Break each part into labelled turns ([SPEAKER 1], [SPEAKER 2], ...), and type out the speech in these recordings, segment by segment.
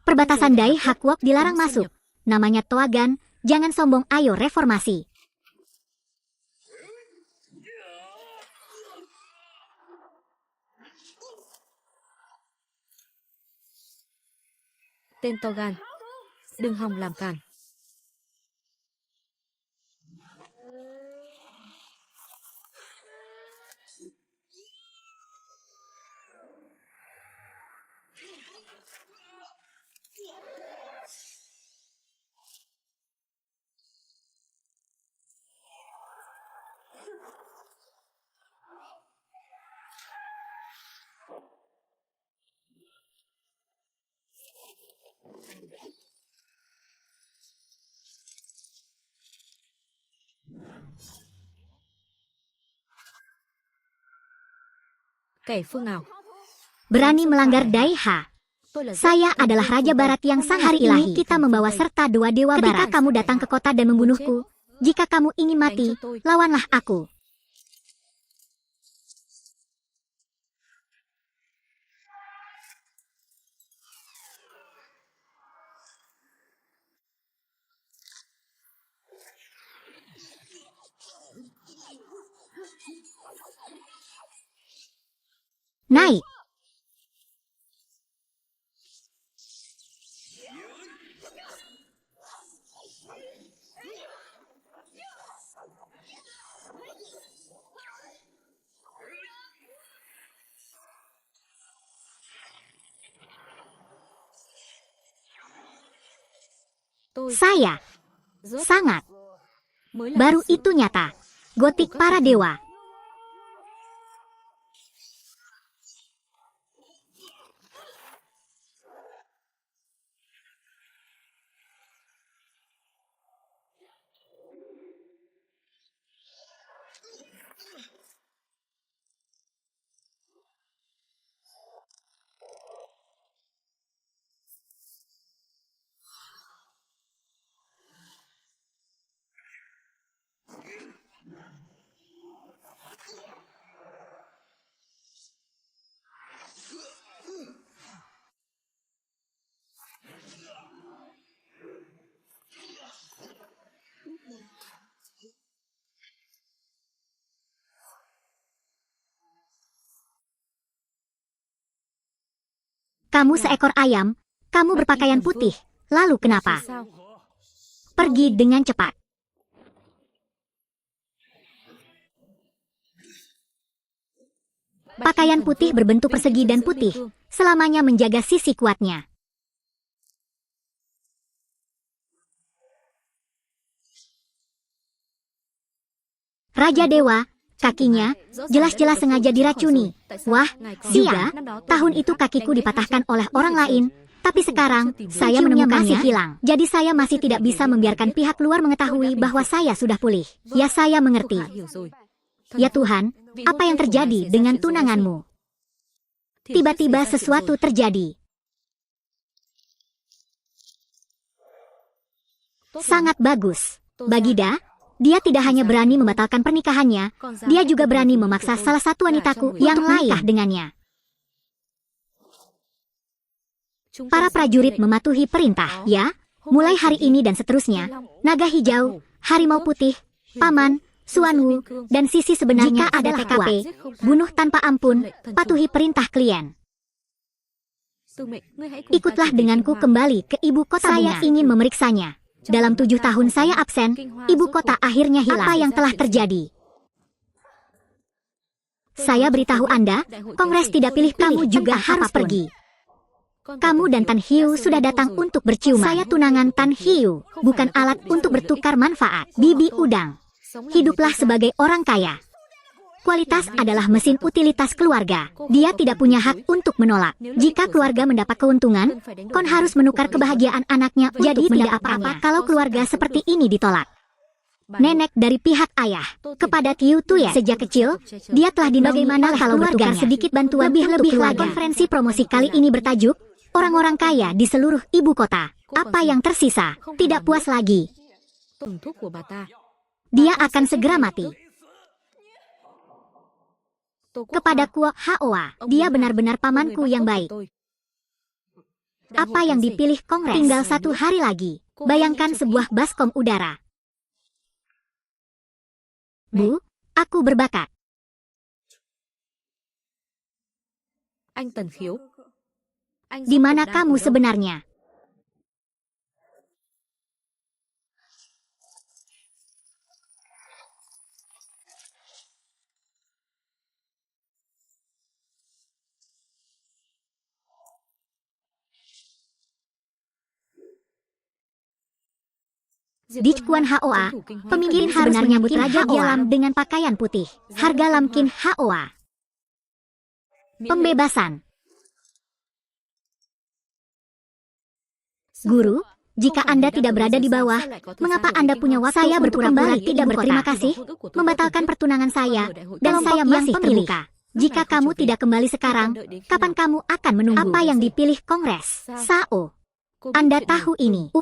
[SPEAKER 1] Perbatasan Dai Hakwok dilarang masuk. Namanya Toagan, jangan sombong, ayo reformasi.
[SPEAKER 2] Tên Togan, đừng hòng làm cản. Kẻ phương nào?
[SPEAKER 1] Berani melanggar Daiha. Saya adalah Raja Barat yang sangat ilahi. Kita membawa serta dua dewa barat. Ketika kamu datang ke kota dan membunuhku, jika kamu ingin mati, lawanlah aku. Naik. Saya sangat baru itu nyata. Gotik para dewa. Kamu seekor ayam, kamu berpakaian putih. Lalu kenapa? Pergi dengan cepat. Pakaian putih berbentuk persegi dan putih, selamanya menjaga sisi kuatnya. Raja Dewa, kakinya jelas-jelas sengaja diracuni. Wah, juga, tahun itu kakiku dipatahkan oleh orang lain, tapi sekarang saya menemukannya masih hilang. Jadi saya masih tidak bisa membiarkan pihak luar mengetahui bahwa saya sudah pulih. Ya, saya mengerti. Ya Tuhan, apa yang terjadi dengan tunanganmu? Tiba-tiba sesuatu terjadi. Sangat bagus. Bagida, dia tidak hanya berani membatalkan pernikahannya, dia juga berani memaksa salah satu wanitaku yang menikah dengannya. Para prajurit mematuhi perintah, ya, mulai hari ini dan seterusnya. Naga hijau, harimau putih, paman, Suanwu, dan sisi sebenarnya jika ada TKP, bunuh tanpa ampun, patuhi perintah klien. Ikutlah denganku kembali ke ibu kota. Saya ingin memeriksanya. Dalam 7 tahun saya absen, ibu kota akhirnya hilang. Apa yang telah terjadi? Saya beritahu Anda, Kongres tidak pilih kamu juga harus pergi. Kamu dan Tan Hiu sudah datang untuk berciuman. Saya tunangan Tan Hiu, bukan alat untuk bertukar manfaat. Bibi Udang, hiduplah sebagai orang kaya. Kualitas adalah mesin utilitas keluarga. Dia tidak punya hak untuk menolak. Jika keluarga mendapat keuntungan, Kon harus menukar kebahagiaan anaknya. Jadi tidak apa-apa kalau keluarga seperti ini ditolak. Nenek dari pihak ayah kepada Tiu Tuye sejak kecil, dia telah bagaimana kalau bertukar sedikit bantuan lebih lagi. Konferensi promosi kali ini bertajuk orang-orang kaya di seluruh ibu kota. Apa yang tersisa? Tidak puas lagi. Dia akan segera mati. Kepada Kuo Haoa, dia benar-benar pamanku yang baik. Apa yang dipilih Kongres? Tinggal 1 hari lagi. Bayangkan sebuah baskom udara. Bu, aku berbakat. Di mana kamu sebenarnya? Dichuan Hoa, pemimpin harus menyambut Raja Lam dengan pakaian putih. Harga Lamkin Hoa. Pembebasan. Guru, jika Anda tidak berada di bawah, mengapa Anda punya waktu saya berpura-pura tidak berterima kasih, membatalkan pertunangan saya, dan saya masih terluka. Jika kamu tidak kembali sekarang, kapan kamu akan menunggu? Apa yang dipilih Kongres? Sao, Anda tahu ini.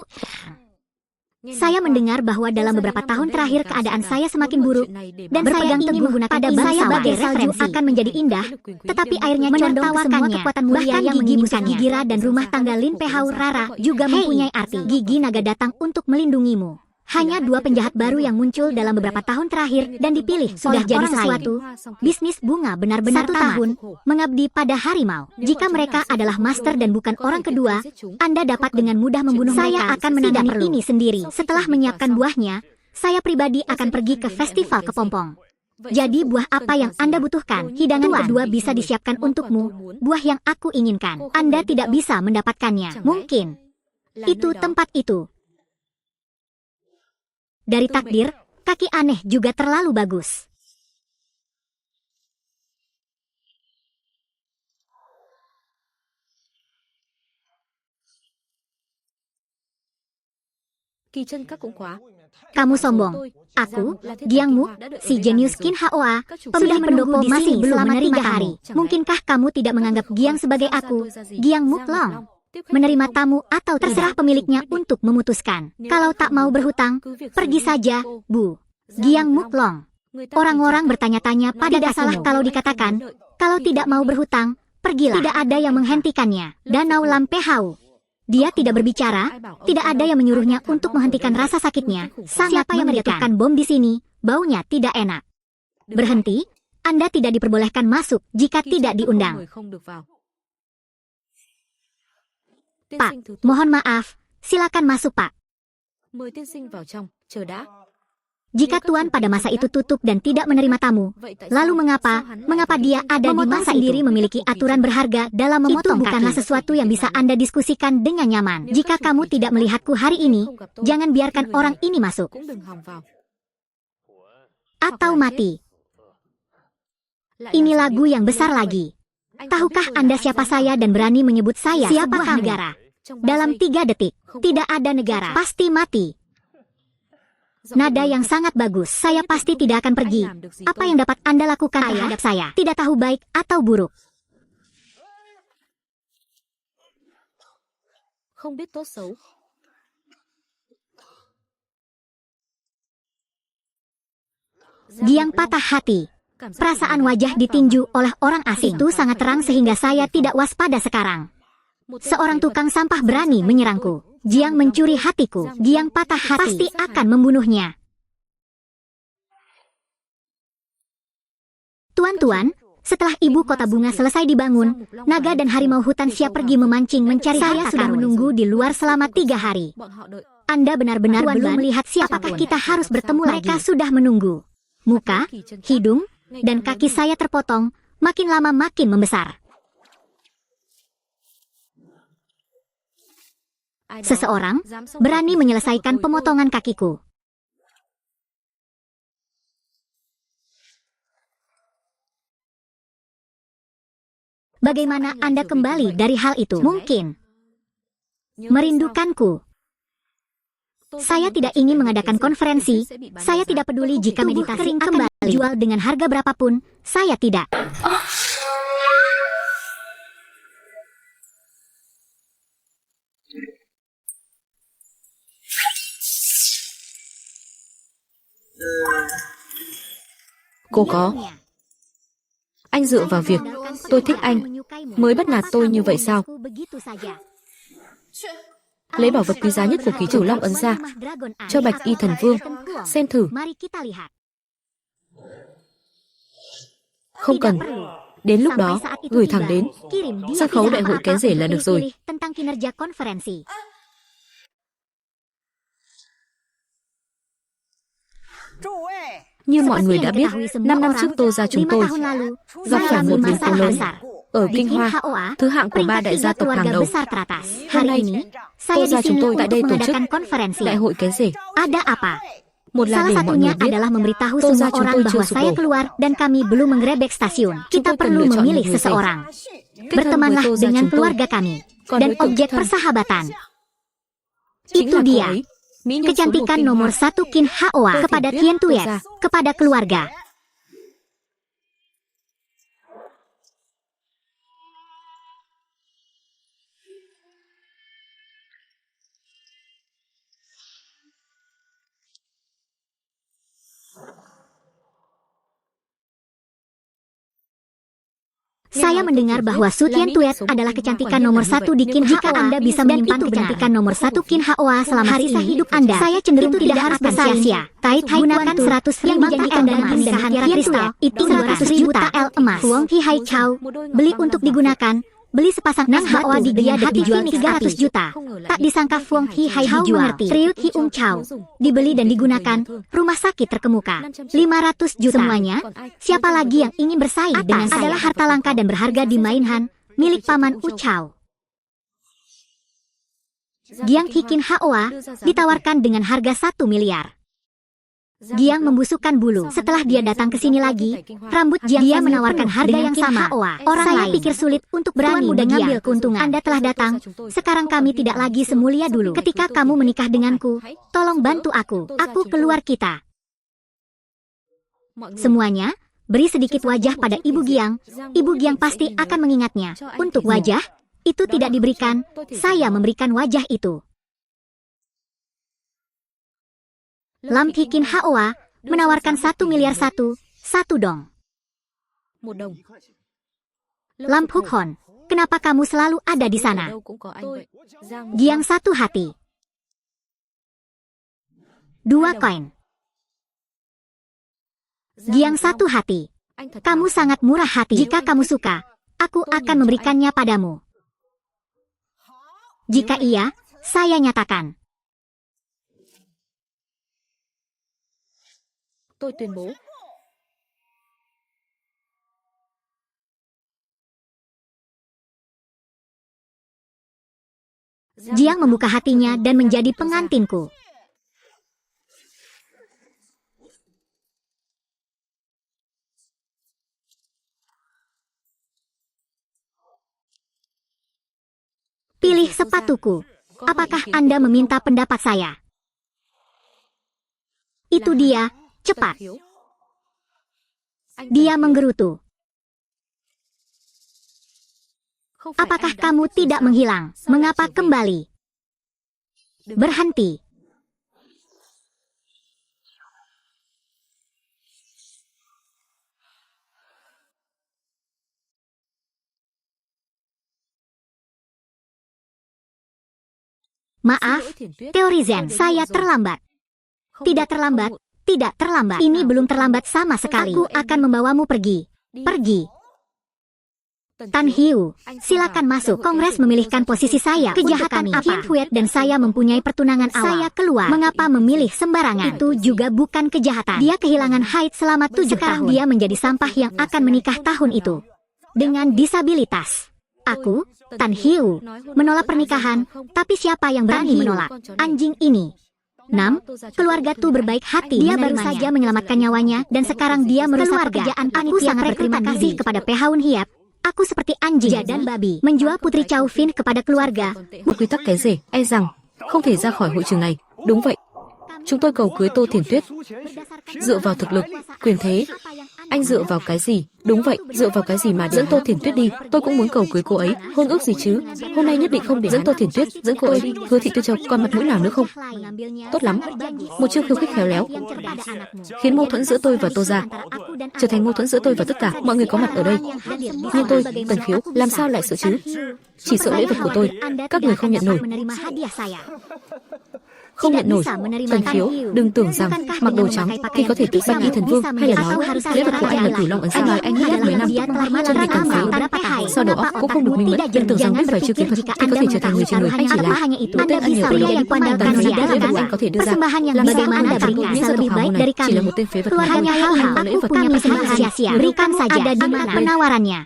[SPEAKER 1] Saya mendengar bahwa dalam beberapa tahun terakhir keadaan saya semakin buruk, dan saya ingin menggunakan pada saya sebagai salju akan menjadi indah, tetapi airnya condong ke semua kekuatan mulia yang menginginkan. Gigira dan rumah tangga Lin Pehau Rara juga mempunyai arti. Gigi naga datang untuk melindungimu. Hanya 2 penjahat baru yang muncul dalam beberapa tahun terakhir dan dipilih sudah jadi sesuatu. Bisnis bunga benar-benar 1 tahun mengabdi pada harimau. Jika mereka adalah master dan bukan orang kedua, Anda dapat dengan mudah membunuh mereka. Saya akan menangani ini sendiri. Setelah menyiapkan buahnya, saya pribadi akan pergi ke festival kepompong. Jadi buah apa yang Anda butuhkan? Hidangan kedua bisa disiapkan untukmu, buah yang aku inginkan. Anda tidak bisa mendapatkannya. Mungkin itu tempat itu. Dari takdir, kaki aneh juga terlalu bagus. Kamu sombong. Aku, Giangmu, si jenius Qin Hoa, pemilih pendopo masih belum menerima 3 hari. Mungkinkah kamu tidak menganggap Giang sebagai aku, Giangmu Long? Menerima tamu atau terserah pemiliknya untuk memutuskan. Kalau tak mau berhutang, pergi saja, Bu. Giang Muklong. Orang-orang bertanya-tanya pada salah kalau dikatakan, kalau tidak mau berhutang, pergilah. Tidak ada yang menghentikannya. Danau Lam Pehau. Dia tidak berbicara, tidak ada yang menyuruhnya untuk menghentikan rasa sakitnya. Siapa yang meletakkan bom di sini, baunya tidak enak. Berhenti, Anda tidak diperbolehkan masuk jika tidak diundang. Pak, mohon maaf, silakan masuk Pak. Jika Tuan pada masa itu tutup dan tidak menerima tamu, lalu mengapa dia ada di masa sendiri memiliki aturan berharga dalam memotong kaki? Itu bukanlah sesuatu yang bisa Anda diskusikan dengan nyaman. Jika kamu tidak melihatku hari ini, jangan biarkan orang ini masuk. Atau mati. Ini lagu yang besar lagi. Tahukah Anda siapa saya dan berani menyebut saya sebuah negara? Dalam 3 detik, tidak ada negara, pasti mati. Nada yang sangat bagus, saya pasti tidak akan pergi. Apa yang dapat Anda lakukan terhadap saya? Tidak tahu baik atau buruk. Giang patah hati. Perasaan wajah ditinju oleh orang asing itu sangat terang sehingga saya tidak waspada sekarang. Seorang tukang sampah berani menyerangku. Giang mencuri hatiku. Giang patah hati. Pasti akan membunuhnya. Tuan-tuan, setelah ibu kota bunga selesai dibangun, naga dan harimau hutan siap pergi memancing mencari harta karun. Saya sudah menunggu di luar selama 3 hari. Anda benar-benar belum melihat siapakah kita harus bertemu lagi. Mereka sudah menunggu. Muka, hidung, dan kaki saya terpotong, makin lama makin membesar. Seseorang berani menyelesaikan pemotongan kakiku. Bagaimana Anda kembali dari hal itu? Mungkin merindukanku. Saya tidak ingin mengadakan konferensi. Saya tidak peduli jika meditasi akan dijual dengan harga berapapun. Saya tidak.
[SPEAKER 2] Cô có. Anh dựa vào việc tôi thích anh mới bắt nạt tôi như vậy sao? Lấy bảo vật quý giá nhất của Ký Chủ Long ấn ra, cho Bạch Y Thần Vương xem thử.
[SPEAKER 1] Mari kita lihat.
[SPEAKER 2] Không cần. Đến lúc đó, gửi thẳng đến sân khấu đại hội kén rể là được rồi.
[SPEAKER 1] Tentang kinerja konferensi.
[SPEAKER 2] Như mọi người đã biết, 5 năm trước Tô gia chúng tôi gặp phải một biến cố lớn ở Kinh Hoa, thứ hạng của 3 đại gia tộc hàng đầu. Hôm nay, Tô gia chúng tôi tại đây tổ chức đại hội kén rể.
[SPEAKER 1] Ada apa?
[SPEAKER 2] Một là
[SPEAKER 1] Salah
[SPEAKER 2] để mọi
[SPEAKER 1] satunya
[SPEAKER 2] người biết
[SPEAKER 1] adalah memberitahu
[SPEAKER 2] Tô gia
[SPEAKER 1] semua
[SPEAKER 2] chúng
[SPEAKER 1] orang
[SPEAKER 2] tôi
[SPEAKER 1] bahwa
[SPEAKER 2] chưa sụp
[SPEAKER 1] saya
[SPEAKER 2] đổ.
[SPEAKER 1] keluar dan kami belum menggerebek stasiun. Kita
[SPEAKER 2] Chúng tôi cần
[SPEAKER 1] perlu
[SPEAKER 2] lựa chọn
[SPEAKER 1] memilih
[SPEAKER 2] một người rể.
[SPEAKER 1] seseorang.
[SPEAKER 2] Kết thân
[SPEAKER 1] Bertemanlah
[SPEAKER 2] với Tô gia
[SPEAKER 1] dengan
[SPEAKER 2] chúng tôi.
[SPEAKER 1] keluarga kami.
[SPEAKER 2] Còn
[SPEAKER 1] Dan
[SPEAKER 2] đối tượng
[SPEAKER 1] objek
[SPEAKER 2] thân
[SPEAKER 1] persahabatan.
[SPEAKER 2] chính
[SPEAKER 1] Itu
[SPEAKER 2] là cô
[SPEAKER 1] dia.
[SPEAKER 2] ấy, mỹ nhân số 1
[SPEAKER 1] Kecantikan
[SPEAKER 2] Kinh
[SPEAKER 1] nomor
[SPEAKER 2] Hoa.
[SPEAKER 1] 1 Qin Haoa
[SPEAKER 2] Tôi
[SPEAKER 1] kepada
[SPEAKER 2] thì biết
[SPEAKER 1] Tien
[SPEAKER 2] Tô
[SPEAKER 1] Tuyet,
[SPEAKER 2] gia.
[SPEAKER 1] kepada keluarga. Saya mendengar bahwa Su Tien Tuyet adalah kecantikan nomor 1 di Qin Haoa. Jika Anda bisa menyimpan kecantikan nomor 1 Qin Haoa selama sisa hidup Anda, saya cenderung tidak harus bersia-sia. Kait gunakan 100 yang dijanjikan dalam pernikahan tiara kristal, itu 100 juta L emas. Huang Ki Hai Chow, beli untuk digunakan. Beli sepasang Nang Haoa di Giadat dijual 300 juta. Tak disangka Fuang Ki Hai dijual. Triut Hi Ung Chow dibeli dan digunakan. Rumah sakit terkemuka 500 juta. Semuanya, siapa lagi yang ingin bersaing dengan saya? Adalah harta langka dan berharga di Mainhan milik paman U Chow. Giang Hi Qin Haoa ditawarkan dengan harga 1 miliar. Giang membusukkan bulu. Setelah dia datang ke sini lagi, rambut dia menawarkan harga yang sama. Orang saya pikir sulit untuk berani mengambil keuntungan. Anda telah datang. Sekarang kami tidak lagi semulia dulu. Ketika kamu menikah denganku, tolong bantu aku. Aku keluar kita. Semuanya, beri sedikit wajah pada Ibu Giang. Ibu Giang pasti akan mengingatnya. Untuk wajah, itu tidak diberikan. Saya memberikan wajah itu. Lam Thi Qin Haoa menawarkan 1 miliar satu dong. Lam Huk Hon, kenapa kamu selalu ada di sana? Giang 1 hati. 2 koin. Giang 1 hati. Kamu sangat murah hati. Jika kamu suka, aku akan memberikannya padamu. Jika iya, saya nyatakan.
[SPEAKER 2] Tôi tuyên bố.
[SPEAKER 1] Jiang membuka hatinya dan menjadi pengantinku. Pilih sepatuku. Apakah Anda meminta pendapat saya? Itu dia, cepat. Dia menggerutu. Apakah kamu tidak menghilang? Mengapa kembali? Berhenti. Maaf, teori Zen, saya terlambat. Tidak terlambat, tidak terlambat. Ini belum terlambat sama sekali. Aku akan membawamu pergi. Pergi. Tan Hiu, silakan masuk. Kongres memilihkan posisi saya. Kejahatan apa? Qin Huet dan saya mempunyai pertunangan awal. Saya keluar. Mengapa memilih sembarangan? Itu juga bukan kejahatan. Dia kehilangan haid selama 7 tahun. Sekarang dia menjadi sampah yang akan menikah tahun itu. Dengan disabilitas. Aku, Tan Hiu, menolak pernikahan, tapi siapa yang berani menolak? Anjing ini. 6. Keluarga Tu berbaik hati. Dia baru saja menyelamatkan nyawanya dan sekarang dia merusak pekerjaan. Aku sangat berterima kasih kepada Pehaun Hiap. Aku seperti anjing dan babi menjual Putri Chow Fin kepada keluarga.
[SPEAKER 2] Một quy tắc cái rể, e rằng không thể ra khỏi hội trường này. Đúng vậy. Chúng tôi cầu cưới Tô Thiển Tuyết. Dựa vào thực lực, quyền thế. Anh dựa vào cái gì? Đúng vậy, dựa vào cái gì mà dẫn Tô Thiển Tuyết đi? Tôi cũng muốn cầu cưới cô ấy. Hôn ước gì chứ? Hôm nay nhất định không để dẫn Tô Thiển Tuyết, dẫn cô ấy đi. Hứa Thị Tư Châu, còn mặt mũi nào nữa không? Tốt lắm, một chiêu khiêu khích khéo léo, khiến mâu thuẫn giữa tôi và Tô gia trở thành mâu thuẫn giữa tôi và tất cả mọi người có mặt ở đây. Nhưng tôi, Tần Khiếu, làm sao lại sợ chứ? Chỉ sợ lễ vật của tôi, các người không nhận nổi. Không nhận nổi. Tần Khiếu, đừng tưởng rằng mặc đồ trắng thì có thể tự Bạch Y Thần Vương hay là nói lễ vật của anh là Cửu Long ấn Anh nói anh nhất mấy năm chân bị Tần Khiếu sau đầu óc cũng không được minh mẫn, đừng tưởng rằng biết vài chiêu kiếm thuật thì có thể trở thành người trên người. Anh chỉ là tên anh nhiều lễ vật anh có thể đưa ra làm sao anh là những dân tộc hào môn này chỉ là một tên phế vật.
[SPEAKER 1] Hanya hal yang aku punya persembahan sia-sia. Berikan saja. Ada di mana penawarannya?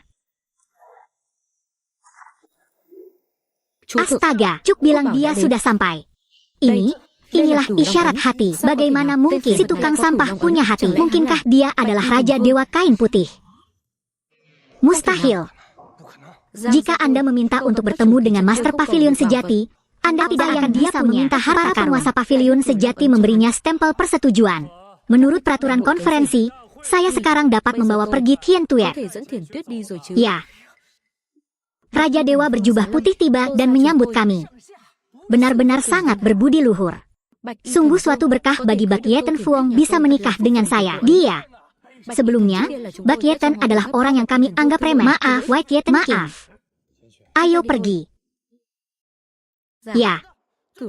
[SPEAKER 1] Astaga, Cuk bilang dia sudah sampai. Inilah isyarat hati. Bagaimana mungkin si tukang sampah punya hati? Mungkinkah dia adalah Raja Dewa Kain Putih? Mustahil. Jika Anda meminta untuk bertemu dengan Master Pavilion Sejati, Anda tidak akan bisa meminta para penguasa Pavilion Sejati memberinya stempel persetujuan. Menurut peraturan konferensi, saya sekarang dapat membawa pergi Thiền Tuyết. Ya. Raja Dewa berjubah putih tiba dan menyambut kami. Benar-benar sangat berbudi luhur. Sungguh suatu berkah bagi Bak Yeten Fuong bisa menikah dengan saya. Dia. Sebelumnya, Bak Yeten adalah orang yang kami anggap remeh. Maaf, White Yeten King. Ayo pergi. Ya.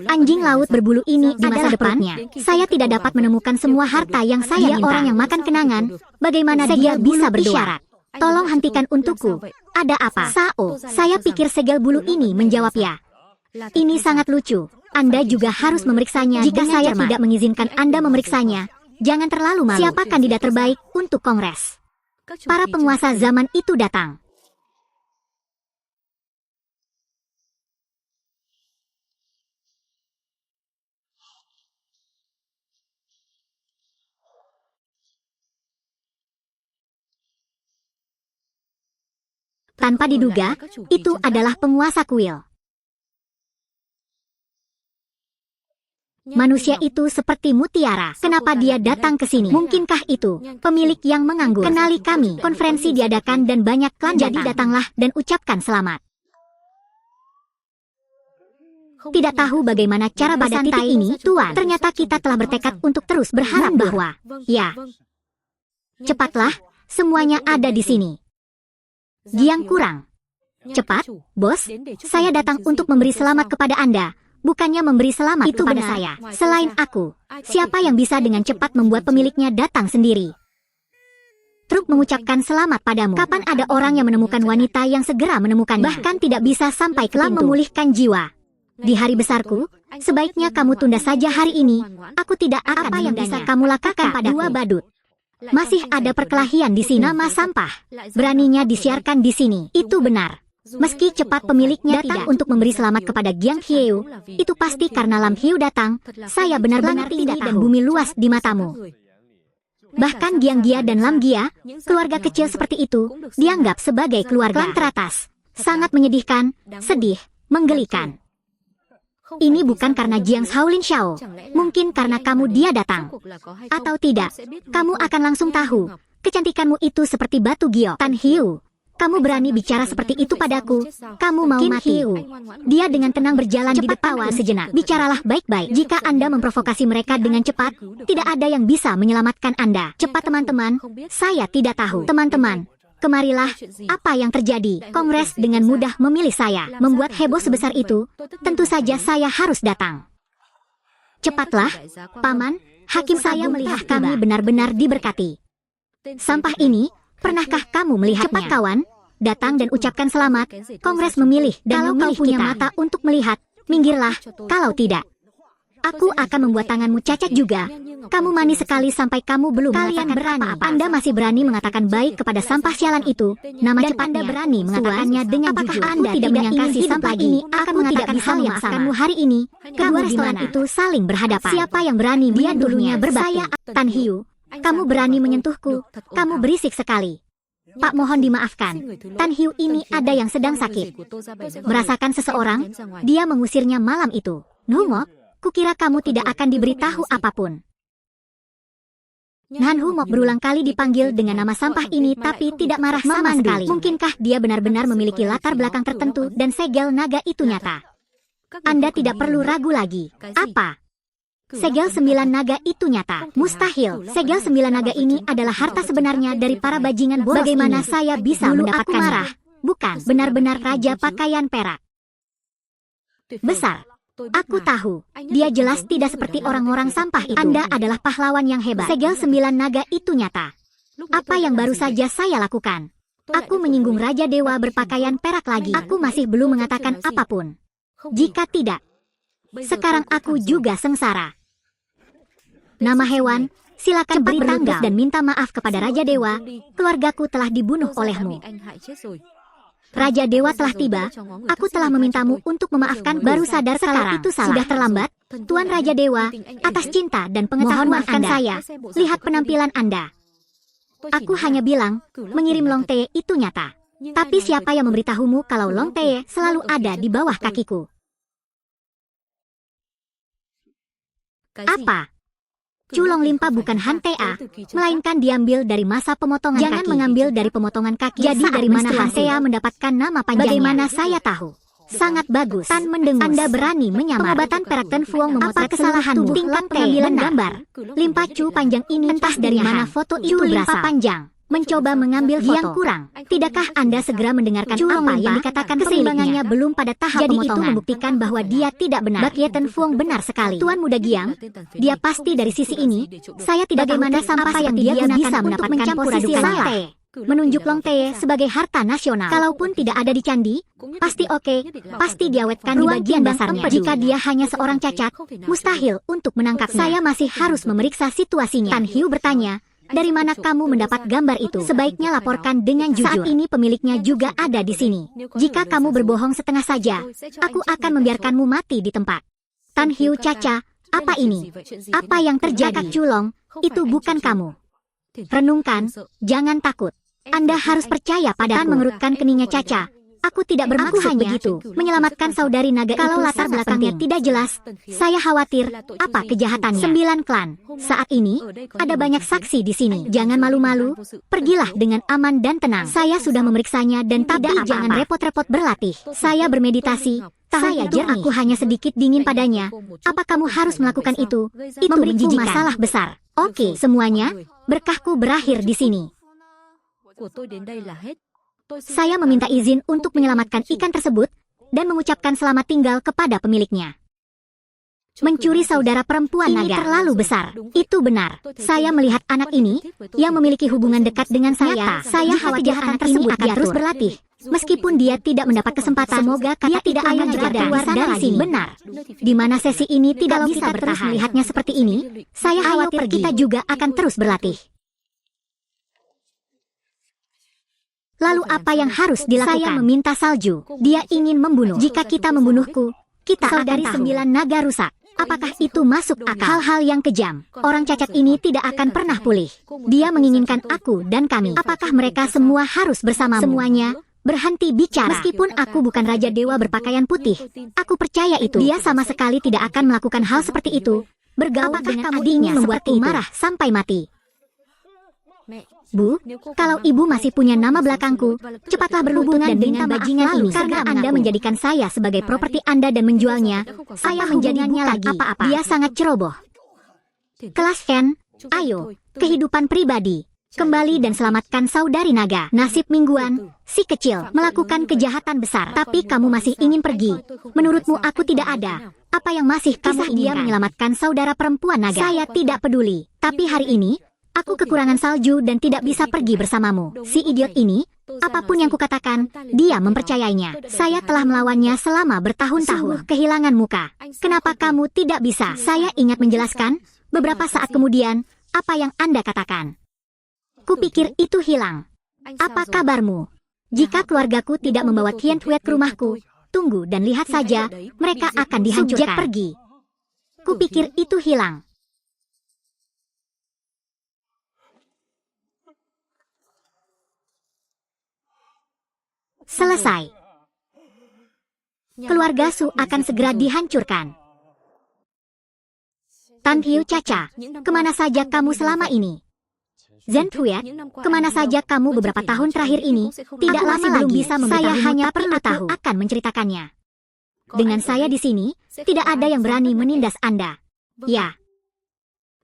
[SPEAKER 1] Anjing laut berbulu ini di masa depannya. Saya tidak dapat menemukan semua harta yang saya minta. Dia orang yang makan kenangan. Bagaimana dia bisa berdoa? Tolong hentikan untukku. Ada apa? Sao, saya pikir segel bulu ini menjawab ya. Ini sangat lucu. Anda juga harus memeriksanya. Jika saya tidak mengizinkan Anda memeriksanya, jangan terlalu malu. Siapa kandidat terbaik untuk kongres? Para penguasa zaman itu datang. Tanpa diduga, itu adalah penguasa kuil. Manusia itu seperti mutiara. Kenapa dia datang ke sini? Mungkinkah itu pemilik yang menganggur? Kenali kami. Konferensi diadakan dan banyak klan. Jadi datanglah dan ucapkan selamat. Tidak tahu bagaimana cara pada titik ini, Tuan. Ternyata kita telah bertekad untuk terus berharap bahwa, ya, cepatlah, semuanya ada di sini. Giang kurang. Cepat, bos. Saya datang untuk memberi selamat kepada Anda. Bukannya memberi selamat itu kepada saya. Selain aku, siapa yang bisa dengan cepat membuat pemiliknya datang sendiri? Truk mengucapkan selamat padamu. Kapan ada orang yang menemukan wanita yang segera menemukannya? Bahkan tidak bisa sampai ke pintu. Memulihkan jiwa. Di hari besarku, sebaiknya kamu tunda saja hari ini. Aku tidak akan apa yang bisa kamu lakukan pada dua badut. Masih ada perkelahian di sini. Nama sampah. Beraninya disiarkan di sini. Itu benar. Meski cepat pemiliknya datang untuk memberi selamat kepada Giang Hieu, itu pasti karena Lam Hieu datang. Saya benar-benar tidak tahu. Dan bumi luas di matamu. Bahkan Giang Gia dan Lam Gia, keluarga kecil seperti itu, dianggap sebagai keluarga klan teratas. Sangat menyedihkan, sedih, menggelikan. Ini bukan karena Jiang Shaolin Xiao. Mungkin karena kamu dia datang. Atau tidak, kamu akan langsung tahu. Kecantikanmu itu seperti batu giok. Tan Hieu. Kamu berani bicara seperti itu padaku? Kamu mau mati? Dia dengan tenang berjalan di depan sejenak. Bicaralah baik-baik. Jika Anda memprovokasi mereka dengan cepat, tidak ada yang bisa menyelamatkan Anda. Cepat teman-teman, saya tidak tahu. Teman-teman, kemarilah, apa yang terjadi? Kongres dengan mudah memilih saya. Membuat heboh sebesar itu, tentu saja saya harus datang. Cepatlah, Paman, hakim saya melihat kami benar-benar diberkati. Sampah ini, pernahkah kamu melihatnya? Cepat kawan, datang dan ucapkan selamat. Kongres memilih dan kalau kau punya mata untuk melihat, minggirlah. Kalau tidak, aku akan membuat tanganmu cacat juga. Kamu manis sekali sampai kamu belum kalian berani apa-apa. Anda masih berani mengatakan baik kepada sampah sialan itu. Nama dan cepatnya. Anda berani mengatakannya dengan jujur. Anda tidak menyangka si sampah ini akan mengatakan hal yang sama. Hari ini, kedua restoran itu saling berhadapan. Siapa yang berani dia dulunya berbatu? Tan Hieu. Kamu berani menyentuhku. Kamu berisik sekali. Pak, mohon dimaafkan. Tan Hieu ini ada yang sedang sakit. Merasakan seseorang, dia mengusirnya malam itu. Nungok, Kukira kamu tidak akan diberitahu apapun. Nanhu Mok berulang kali dipanggil dengan nama sampah ini tapi tidak marah sama sekali. Mungkinkah dia benar-benar memiliki latar belakang tertentu dan segel naga itu nyata? Anda tidak perlu ragu lagi. Apa? Segel 9 naga itu nyata. Mustahil. Segel 9 naga ini adalah harta sebenarnya dari para bajingan boros. Bagaimana saya bisa mendapatkannya? Aku marah. Bukan, benar-benar raja pakaian perak. Besar. Aku tahu, dia jelas tidak seperti orang-orang sampah itu. Anda adalah pahlawan yang hebat. Segel 9 naga itu nyata. Apa yang baru saja saya lakukan? Aku menyinggung Raja Dewa berpakaian perak lagi. Aku masih belum mengatakan apapun. Jika tidak, sekarang aku juga sengsara. Nama hewan, silakan beri tanggal dan minta maaf kepada Raja Dewa. Keluargaku telah dibunuh olehmu. Raja Dewa telah tiba. Aku telah memintamu untuk memaafkan. Baru sadar sekarang itu salah. Sudah terlambat. Tuan Raja Dewa, atas cinta dan pengetahuan maafkan saya. Lihat penampilan Anda. Aku hanya bilang, mengirim Long Tae itu nyata. Tapi siapa yang memberitahumu kalau Long Tae selalu ada di bawah kakiku? Apa? Culong Limpa bukan Hantea, melainkan diambil dari masa pemotongan kaki. Jangan mengambil dari pemotongan kaki. Jadi dari mana Hantea mendapatkan nama panjangnya? Bagaimana saya tahu? Sangat bagus. Tan mendengus. Anda berani menyamar. Pengobatan perak Ten Fuong memotret kesalahanmu. Tingkat pengambilan gambar. Limpa Cu panjang ini entah dari mana foto itu berasal. Panjang. Mencoba mengambil foto. Yang kurang. Tidakkah Anda segera mendengarkan apa yang dikatakan keseimbangannya belum pada tahap pemotongan? Jadi itu membuktikan bahwa dia tidak benar. Bakye Ten Fuong benar sekali. Tuan Muda Giang, dia pasti dari sisi ini. Saya tidak bagaimana sampah yang dia bisa mendapatkan posisi Long Tae. Menunjuk Long Tae sebagai harta nasional. Kalaupun tidak ada di candi, pasti oke. Pasti diawetkan di bagian dasarnya. Jika dia hanya seorang cacat, mustahil untuk menangkap. Saya masih harus memeriksa situasinya. Tan Hiu bertanya, dari mana kamu mendapat gambar itu? Sebaiknya laporkan dengan jujur. Saat ini pemiliknya juga ada di sini. Jika kamu berbohong setengah saja, aku akan membiarkanmu mati di tempat. Tan Hiu Caca, apa ini? Apa yang terjadi? Kakak Culong, itu bukan kamu. Renungkan, jangan takut. Anda harus percaya padaku. Tan mengerutkan keningnya Caca. Aku tidak bermaksud begitu. Menyelamatkan saudari naga kalau latar belakangnya tidak jelas. Saya khawatir, apa kejahatannya? 9 klan. Saat ini, ada banyak saksi di sini. Jangan malu-malu. Pergilah dengan aman dan tenang. Saya sudah memeriksanya dan tidak jangan repot-repot berlatih. Saya bermeditasi. Saya jernih. Aku hanya sedikit dingin padanya. Apa kamu harus melakukan itu? Itu memberiku masalah besar. Oke, semuanya. Berkahku berakhir di sini. Saya meminta izin untuk menyelamatkan ikan tersebut dan mengucapkan selamat tinggal kepada pemiliknya. Mencuri saudara perempuan naga terlalu besar. Itu benar. Saya melihat anak ini yang memiliki hubungan dekat dengan saya. Saya khawatir anak tersebut akan terus berlatih. Meskipun dia tidak mendapat kesempatan, semoga dia tidak akan juga keluar dari sini. Benar. Di mana sesi ini tidak bisa terus melihatnya seperti ini, saya khawatir kita juga akan terus berlatih. Lalu apa yang harus dilakukan? Saya meminta salju. Dia ingin membunuh. Jika kita membunuhku, kita saudari akan tahu. 9 naga rusak. Apakah itu masuk akal? Hal-hal yang kejam. Orang cacat ini tidak akan pernah pulih. Dia menginginkan aku dan kami. Apakah mereka semua harus bersamamu? Semuanya berhenti bicara. Meskipun aku bukan Raja Dewa berpakaian putih, aku percaya itu. Dia sama sekali tidak akan melakukan hal seperti itu. Bergaul dengan adiknya membuatku marah sampai mati. Bu, kalau ibu masih punya nama belakangku, cepatlah berhubungan dengan bajingan ini. Karena Anda menjadikan saya sebagai properti Anda dan menjualnya, saya menjadikannya lagi apa-apa. Dia sangat ceroboh. Kelas N, ayo, kehidupan pribadi. Kembali dan selamatkan saudari naga. Nasib mingguan, si kecil, melakukan kejahatan besar. Tapi kamu masih ingin pergi. Menurutmu aku tidak ada. Apa yang masih kamu inginkan? Dia menyelamatkan saudara perempuan naga. Saya tidak peduli. Tapi hari ini, aku kekurangan salju dan tidak bisa pergi bersamamu. Si idiot ini, apapun yang kukatakan, dia mempercayainya. Saya telah melawannya selama bertahun-tahun. Kehilangan muka. Kenapa kamu tidak bisa? Saya ingat menjelaskan, beberapa saat kemudian, apa yang Anda katakan. Kupikir itu hilang. Apa kabarmu? Jika keluargaku tidak membawa Tian Thuet ke rumahku, tunggu dan lihat saja, mereka akan dihancurkan. Subjek pergi. Kupikir itu hilang. Selesai. Keluarga Su akan segera dihancurkan. Tan Hiu Caca, kemana saja kamu selama ini? Zhen Tuyet, kemana saja kamu beberapa tahun terakhir ini? Tidak lama lagi, bisa saya hanya perlu tahu akan menceritakannya. Dengan saya di sini, tidak ada yang berani menindas Anda. Ya.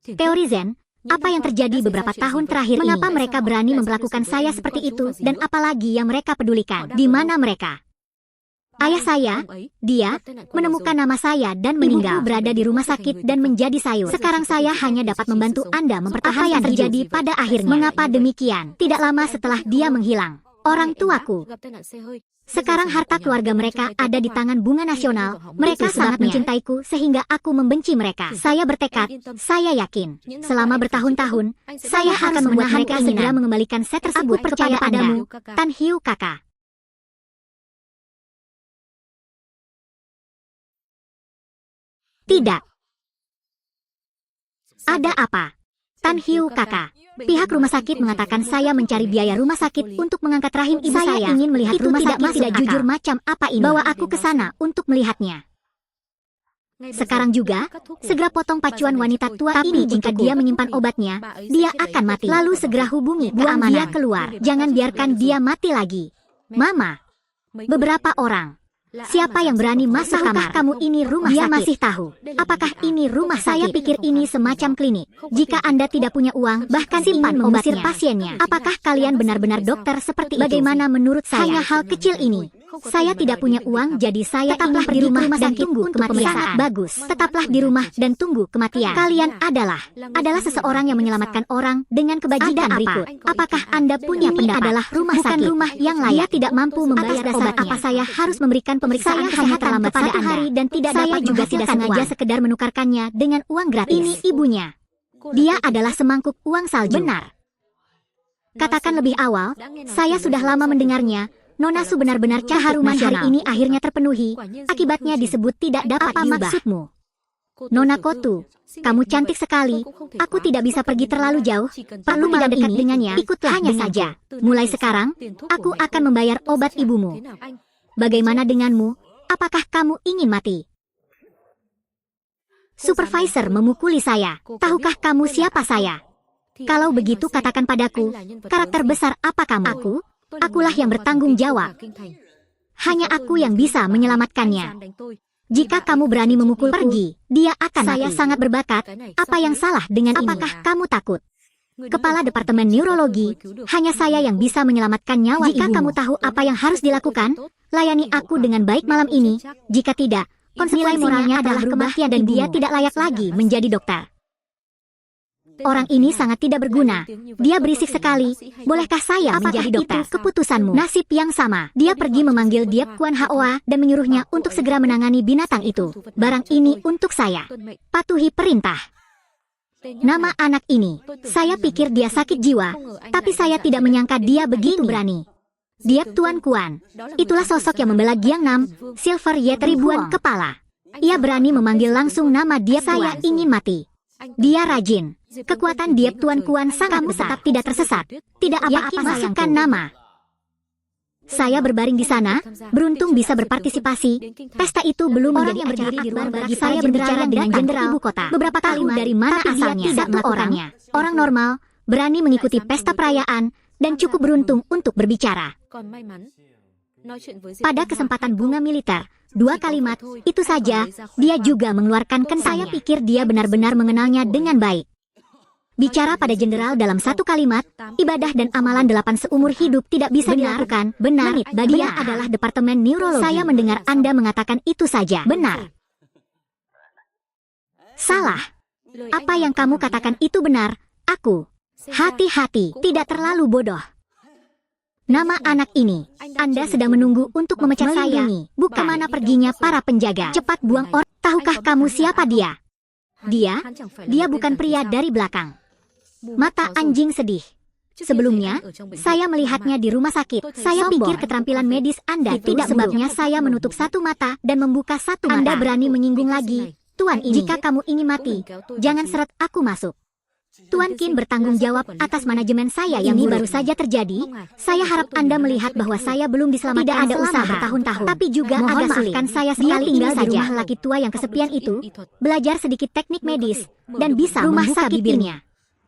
[SPEAKER 1] Teori Zen, apa yang terjadi beberapa tahun terakhir ini? Mengapa mereka berani memperlakukan saya seperti itu? Dan apalagi yang mereka pedulikan? Di mana mereka? Ayah saya, dia, menemukan nama saya dan meninggal. Ibuku berada di rumah sakit dan menjadi sayur. Sekarang saya hanya dapat membantu Anda mempertahankan apa yang terjadi pada akhirnya. Mengapa demikian? Tidak lama setelah dia menghilang, orang tuaku. Sekarang harta keluarga mereka ada di tangan Bunga Nasional. Mereka sangat mencintaiku sehingga aku membenci mereka. Saya bertekad, saya yakin, selama bertahun-tahun, saya akan membuat mereka segera mengembalikan set tersebut. Aku percaya padamu, Tan Hiu kakak. Tidak. Ada apa? Tan Hiu kakak. Pihak rumah sakit mengatakan saya mencari biaya rumah sakit untuk mengangkat rahim ibu saya. Saya ingin melihat itu rumah sakit tidak jujur macam apa ini. Bawa aku ke sana untuk melihatnya. Sekarang juga, segera potong pacuan wanita tua ini. Jika dia menyimpan obatnya, dia akan mati. Lalu segera hubungi keamanan. Dia keluar. Jangan biarkan dia mati lagi. Mama, beberapa orang. Siapa yang berani masuk kamar? Kamu ini rumah sakit? Dia masih tahu. Apakah ini rumah sakit? Saya pikir ini semacam klinik. Jika Anda tidak punya uang, bahkan simpan mengusir pasiennya. Apakah kalian benar-benar dokter seperti itu? Bagaimana menurut saya? Hanya hal kecil ini. Saya tidak punya uang, jadi saya tetaplah di rumah dan tunggu kematian. Sangat bagus. Tetaplah di rumah dan tunggu kematian. Kalian adalah seseorang yang menyelamatkan orang dengan kebajikan berikut. Apakah Anda punya pendapat? Adalah rumah sakit, bukan rumah yang layak. Dia tidak mampu membayar obatnya. Apa saya harus memberikan pemeriksaan kesehatan kepada Anda hari dan tidak dapat juga tidak sengaja sekedar menukarkannya dengan uang gratis. Ini ibunya. Dia adalah semangkuk uang salju. Benar. Katakan lebih awal, saya sudah lama mendengarnya. Nona Su benar-benar keharuman hari ini akhirnya terpenuhi. Akibatnya disebut tidak dapat diubah. Apa maksudmu? Nona Kotu, kamu cantik sekali. Aku tidak bisa pergi terlalu jauh. Perlu tidak dekat dengannya. Ikutlah hanya saja. Mulai sekarang, aku akan membayar obat ibumu. Bagaimana denganmu? Apakah kamu ingin mati? Supervisor memukuli saya. Tahukah kamu siapa saya? Kalau begitu katakan padaku, karakter besar apa kamu? Akulah yang bertanggung jawab. Hanya aku yang bisa menyelamatkannya. Jika kamu berani memukul pergi, dia akan mati. Saya sangat berbakat. Apa yang salah dengan ini? Apakah kamu takut? Kepala Departemen Neurologi, hanya saya yang bisa menyelamatkan nyawa ibumu. Jika kamu tahu apa yang harus dilakukan, layani aku dengan baik malam ini. Jika tidak, nilai moralnya adalah kematian dan dia tidak layak lagi menjadi dokter. Orang ini sangat tidak berguna. Dia berisik sekali. Bolehkah saya menjadi dokter? Itu keputusanmu. Nasib yang sama. Dia pergi memanggil Diep Kuan Hoa dan menyuruhnya untuk segera menangani binatang itu. Barang ini untuk saya. Patuhi perintah. Nama anak ini. Saya pikir dia sakit jiwa, tapi saya tidak menyangka dia begitu berani. Diep Tuan Kuan. Itulah sosok yang membela Giangnam, Silver Yet ribuan kepala. Ia berani memanggil langsung nama Diep. Saya ingin mati. Dia rajin. Kekuatan Diep Tuan Kuan sangat besar. Tetap tidak tersesat. Tidak apa-apa, masukkan nama. Saya berbaring di sana, beruntung bisa berpartisipasi. Pesta itu belum menjadi yang berdiri di luar bagi saya berbicara dengan jenderal ibu kota. Beberapa tahu dari mana asalnya. Satu orangnya, orang normal, berani mengikuti pesta perayaan dan cukup beruntung untuk berbicara. Pada kesempatan bunga militer, 2 kalimat, itu saja, dia juga mengeluarkan kentangnya. Saya pikir dia benar-benar mengenalnya dengan baik. Bicara pada jenderal dalam 1 kalimat, ibadah dan amalan 8 seumur hidup tidak bisa dilakukan. Benar, dia adalah Departemen Neurologi. Saya mendengar Anda mengatakan itu saja. Benar. Salah. Apa yang kamu katakan itu benar. Aku. Hati-hati, tidak terlalu bodoh. Nama anak ini, Anda sedang menunggu untuk memecat saya. Bukan. Kemana perginya para penjaga? Cepat buang orang. Tahukah kamu siapa dia? Dia bukan pria dari belakang. Mata anjing sedih. Sebelumnya, saya melihatnya di rumah sakit. Saya pikir keterampilan medis Anda tidak sebabnya saya menutup satu mata dan membuka satu mata. Anda berani menyinggung lagi. Tuan ini, jika kamu ingin mati, jangan seret aku masuk. Tuan Qin bertanggung jawab atas manajemen saya yang baru saja terjadi. Saya harap Anda melihat bahwa saya belum diselamatkan. Tidak ada usaha bertahun-tahun, tapi juga agak sulit. Saya sekali tinggal di rumah laki tua yang kesepian itu, belajar sedikit teknik medis, dan bisa rumah sakit bibirnya.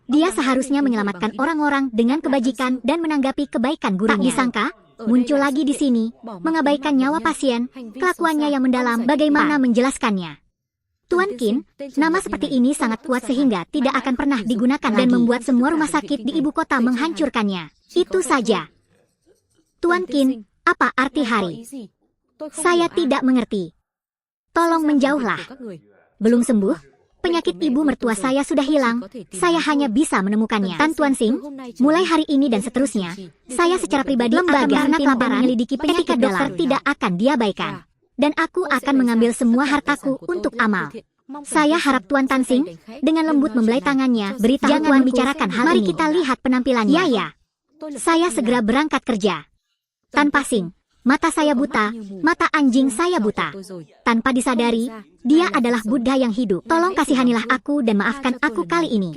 [SPEAKER 1] Dia seharusnya menyelamatkan orang-orang dengan kebajikan dan menanggapi kebaikan gurunya. Tak disangka, muncul lagi di sini, mengabaikan nyawa pasien, kelakuannya yang mendalam, bagaimana menjelaskannya. Tuan Qin, nama seperti ini sangat kuat sehingga tidak akan pernah digunakan dan membuat semua rumah sakit di ibu kota menghancurkannya. Itu saja. Tuan Qin, apa arti hari? Saya tidak mengerti. Tolong menjauhlah. Belum sembuh? Penyakit ibu mertua saya sudah hilang. Saya hanya bisa menemukannya. Tan Tuan Sing, mulai hari ini dan seterusnya, saya secara pribadi akan kelaparan menyelidiki penyakit dokter tidak akan diabaikan. Dan aku akan mengambil semua hartaku untuk amal. Saya harap Tuan Tan Sing dengan lembut membelai tangannya, beritahu jangan membicarakan hal ini. Mari kita lihat penampilannya. Ya. Saya segera berangkat kerja. Tanpa Sing, mata saya buta, mata anjing saya buta. Tanpa disadari, dia adalah Buddha yang hidup. Tolong kasihanilah aku dan maafkan aku kali ini.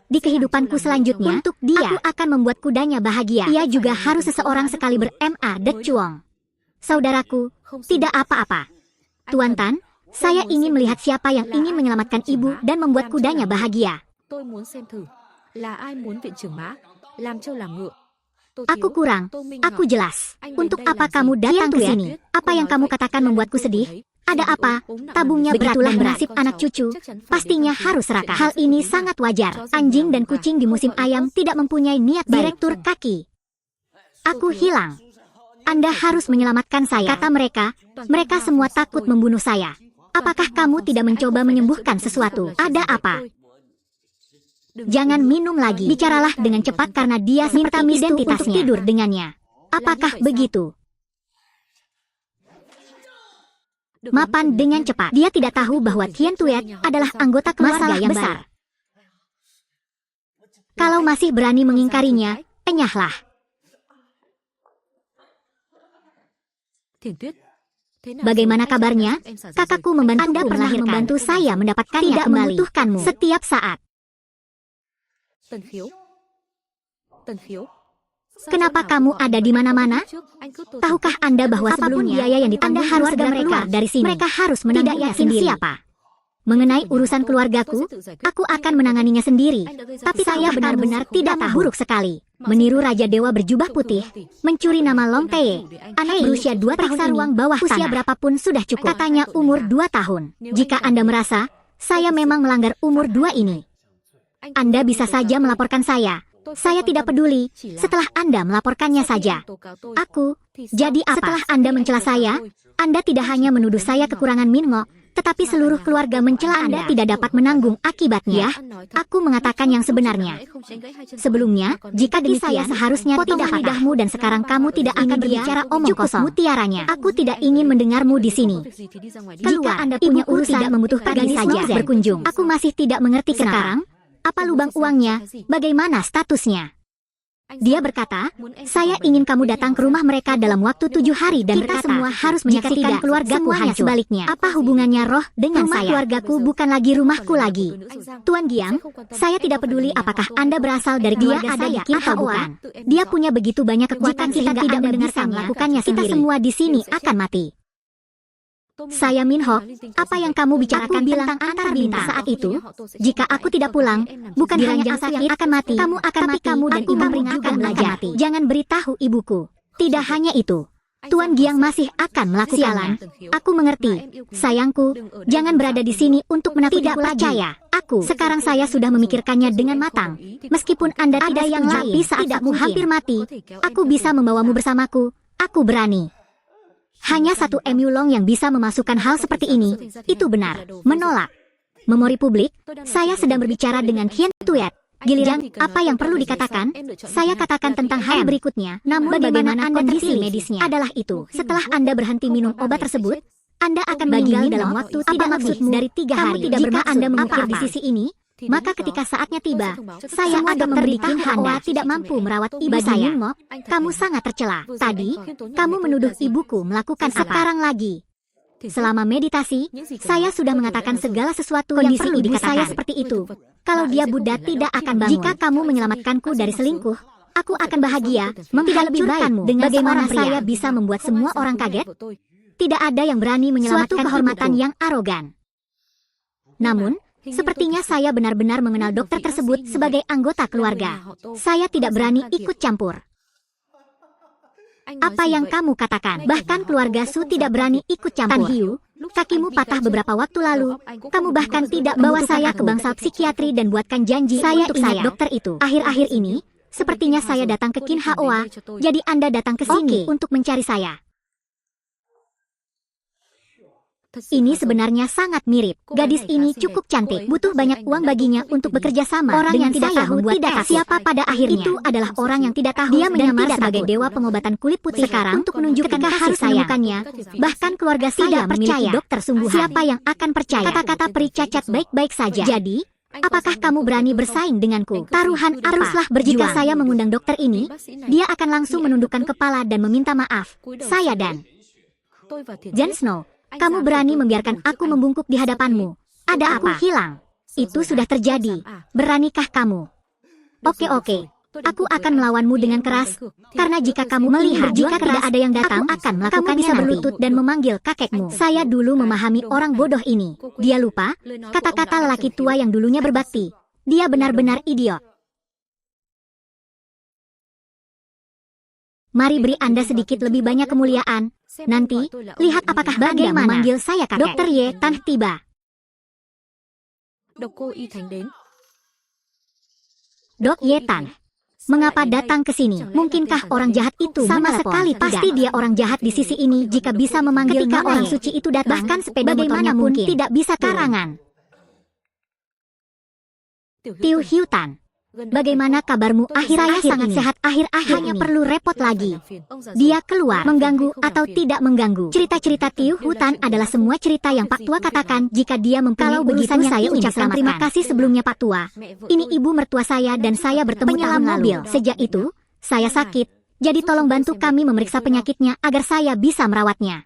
[SPEAKER 1] Di kehidupanku selanjutnya, untuk dia, aku akan membuat kudanya bahagia. Ia juga harus seseorang sekaliber M.A. Det Chuong. Saudaraku, tidak apa-apa. Tuan Tan, saya ingin melihat siapa yang ingin menyelamatkan ibu dan membuat kudanya bahagia. Aku kurang, aku jelas. Untuk apa kamu datang ke sini? Apa yang kamu katakan membuatku sedih? Ada apa? Tabungnya begitulah bernasib anak cucu. Pastinya harus serakah. Hal ini sangat wajar. Anjing dan kucing di musim ayam tidak mempunyai niat baik. Direktur kaki. Aku hilang. Anda harus menyelamatkan saya, kata mereka. Mereka semua takut membunuh saya. Apakah kamu tidak mencoba menyembuhkan sesuatu? Ada apa? Jangan minum lagi. Bicaralah dengan cepat karena dia minta identitasnya untuk tidur dengannya. Apakah begitu? Mapan dengan cepat. Dia tidak tahu bahwa Tian Tuet adalah anggota keluarga yang besar. Kalau masih berani mengingkarinya, enyahlah. Bagaimana kabarnya? Kakakku membantu Anda pernah membantu saya mendapatkannya tidak kembali. Membutuhkanmu setiap saat. Kenapa kamu ada di mana-mana? Tahukah Anda bahwa apapun biaya yang ditanggung harus segera keluar dari sini? Mereka harus menanggungnya sendiri. Siapa? Mengenai urusan keluargaku, aku akan menanganinya sendiri. Tapi saya benar-benar tidak tahu. Buruk sekali. Meniru Raja Dewa berjubah putih, mencuri nama Long Tae. Anak berusia 2 tahun ini, ruang bawah usia berapapun sudah cukup. Katanya umur 2 tahun. Jika Anda merasa, saya memang melanggar umur 2 ini, Anda bisa saja melaporkan saya. Saya tidak peduli, setelah Anda melaporkannya saja. Jadi apa? Setelah Anda mencela saya, Anda tidak hanya menuduh saya kekurangan Minmo, tetapi seluruh keluarga mencela Anda tidak dapat menanggung akibatnya. Aku mengatakan yang sebenarnya. Sebelumnya, jika demikian seharusnya tidak lidahmu dan sekarang kamu tidak akan berbicara omong kosong. Mutiaranya, aku tidak ingin mendengarmu di sini. Jika Anda punya urusan tidak membutuhkan saja berkunjung. Aku masih tidak mengerti sekarang. Apa lubang uangnya? Bagaimana statusnya? Dia berkata, saya ingin kamu datang ke rumah mereka dalam waktu 7 hari dan kita semua harus menyaksikan keluargaku hancur. Sebaliknya, apa hubungannya roh dengan rumah saya? Keluargaku bukan lagi rumahku lagi. Tuan Giang, saya tidak peduli apakah Anda berasal dari keluarga saya atau bukan. Dia punya begitu banyak kekuatan sehingga tidak bisa melakukannya sendiri. Kita semua di sini akan mati. Saya Min Hok, apa yang kamu bicarakan tentang antar bintang saat itu? Jika aku tidak pulang, bukan hanya aku yang akan mati, kamu akan mati, kamu dan ibumu juga belajar mati. Jangan beritahu ibuku. Tidak hanya itu. Tuan Giang masih akan melakukannya. Aku mengerti. Sayangku, jangan berada di sini untuk menakutiku. Tidak percaya. Sekarang saya sudah memikirkannya dengan matang. Meskipun Anda tidak yang lain, saat kamu hampir mati, aku bisa membawamu bersamaku. Aku berani. Hanya 1 MU Long yang bisa memasukkan hal seperti ini. Itu benar. Menolak. Memori publik, saya sedang berbicara dengan Tian Tuet. Giliran, apa yang perlu dikatakan? Saya katakan tentang hal berikutnya. Namun bagaimana kondisi medisnya adalah itu. Setelah Anda berhenti minum obat tersebut, Anda akan meninggal dalam waktu tidak maksudmu dari 3 hari. Jika Anda mengukir di sisi ini, maka ketika saatnya tiba, saya akan memberitahu Anda tidak mampu merawat ibu saya. Kamu sangat tercela. Tadi, kamu menuduh ibuku melakukan sekarang lagi. Selama meditasi, saya sudah mengatakan segala sesuatu yang perlu ibu saya seperti itu. Kalau dia Buddha tidak akan bangun. Jika kamu menyelamatkanku dari selingkuh, aku akan bahagia, menghancurkanmu dengan bagaimana saya bisa membuat semua orang kaget. Tidak ada yang berani menyelamatkan suatu kehormatan yang arogan. Namun, sepertinya saya benar-benar mengenal dokter tersebut sebagai anggota keluarga. Saya tidak berani ikut campur. Apa yang kamu katakan? Bahkan keluarga Su tidak berani ikut campur. Tan Hiu, kakimu patah beberapa waktu lalu. Kamu bahkan tidak bawa saya ke bangsal psikiatri dan buatkan janji saya untuk ingat dokter itu. Akhir-akhir ini, sepertinya saya datang ke Kin Hoa, jadi Anda datang ke sini untuk mencari saya. Ini sebenarnya sangat mirip. Gadis ini cukup cantik. Butuh banyak uang baginya untuk bekerja sama. Orang yang tidak tahu tidak siapa pada akhirnya. Itu adalah orang yang tidak tahu. Dia menyamar sebagai dewa pengobatan kulit putih. Sekarang untuk menunjukkan harus menemukannya. Bahkan keluarga saya percaya dokter sungguhan. Siapa yang akan percaya? Kata-kata peri cacat baik-baik saja. Jadi, apakah kamu berani bersaing denganku? Taruhan haruslah berjuang. Jika saya mengundang dokter ini, dia akan langsung menundukkan kepala dan meminta maaf. Saya dan Jon Snow. Kamu berani membiarkan aku membungkuk di hadapanmu. Ada apa? Aku hilang. Itu sudah terjadi. Beranikah kamu? Oke. Aku akan melawanmu dengan keras. Karena jika kamu melihat jika tidak ada yang datang, aku akan melakukannya. Kamu bisa berlutut dan memanggil kakekmu. Saya dulu memahami orang bodoh ini. Dia lupa kata-kata lelaki tua yang dulunya berbakti. Dia benar-benar idiot. Mari beri Anda sedikit lebih banyak kemuliaan. Nanti, lihat apakah Anda memanggil saya kakek. Dokter Ye Tan tiba. Dok Ye Tan, mengapa datang ke sini? Mungkinkah orang jahat itu sama sekali pasti dia orang jahat di sisi ini jika bisa memanggil ketika orang suci itu datang, bahkan sepeda motornya pun tidak bisa karangan. Tiu Hiu Tan, bagaimana kabarmu? Saya sangat sehat akhir-akhir hanya perlu repot lagi. Dia keluar, mengganggu atau tidak mengganggu. Cerita-cerita Tiu Hutan adalah semua cerita yang Pak Tua katakan jika dia mempunyai urusan yang saya ucapkan terima kasih sebelumnya Pak Tua. Ini ibu mertua saya dan saya bertemu tahun mobil. Sejak itu, saya sakit. Jadi tolong bantu kami memeriksa penyakitnya agar saya bisa merawatnya.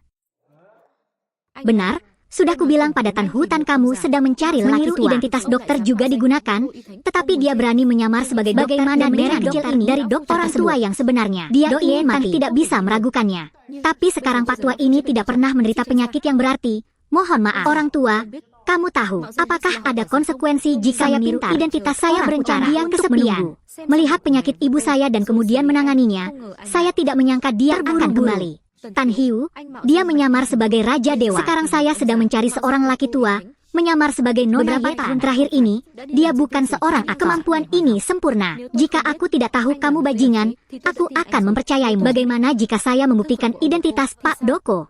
[SPEAKER 1] Benar? Sudah kubilang pada Tan Hutan kamu sedang mencari lelaki tua. Identitas dokter juga digunakan, tetapi dia berani menyamar sebagai dokter bagaimana merah kecil ini dari dokter orang tua yang sebenarnya. Dia ingin mati, tidak bisa meragukannya. Tapi sekarang Pak Tua ini tidak pernah menderita penyakit yang berarti. Mohon maaf, orang tua. Kamu tahu, apakah ada konsekuensi jika saya meniru identitas saya berencana dia kesepian? Melihat penyakit ibu saya dan kemudian menanganinya, saya tidak menyangka dia akan kembali. Tan Hiu, dia menyamar sebagai Raja Dewa. Sekarang saya sedang mencari seorang laki tua, menyamar sebagai nona. Beberapa tahun terakhir ini, dia bukan seorang aktor. Kemampuan ini sempurna. Jika aku tidak tahu kamu bajingan, aku akan mempercayaimu. Bagaimana jika saya membuktikan identitas Pak Doko?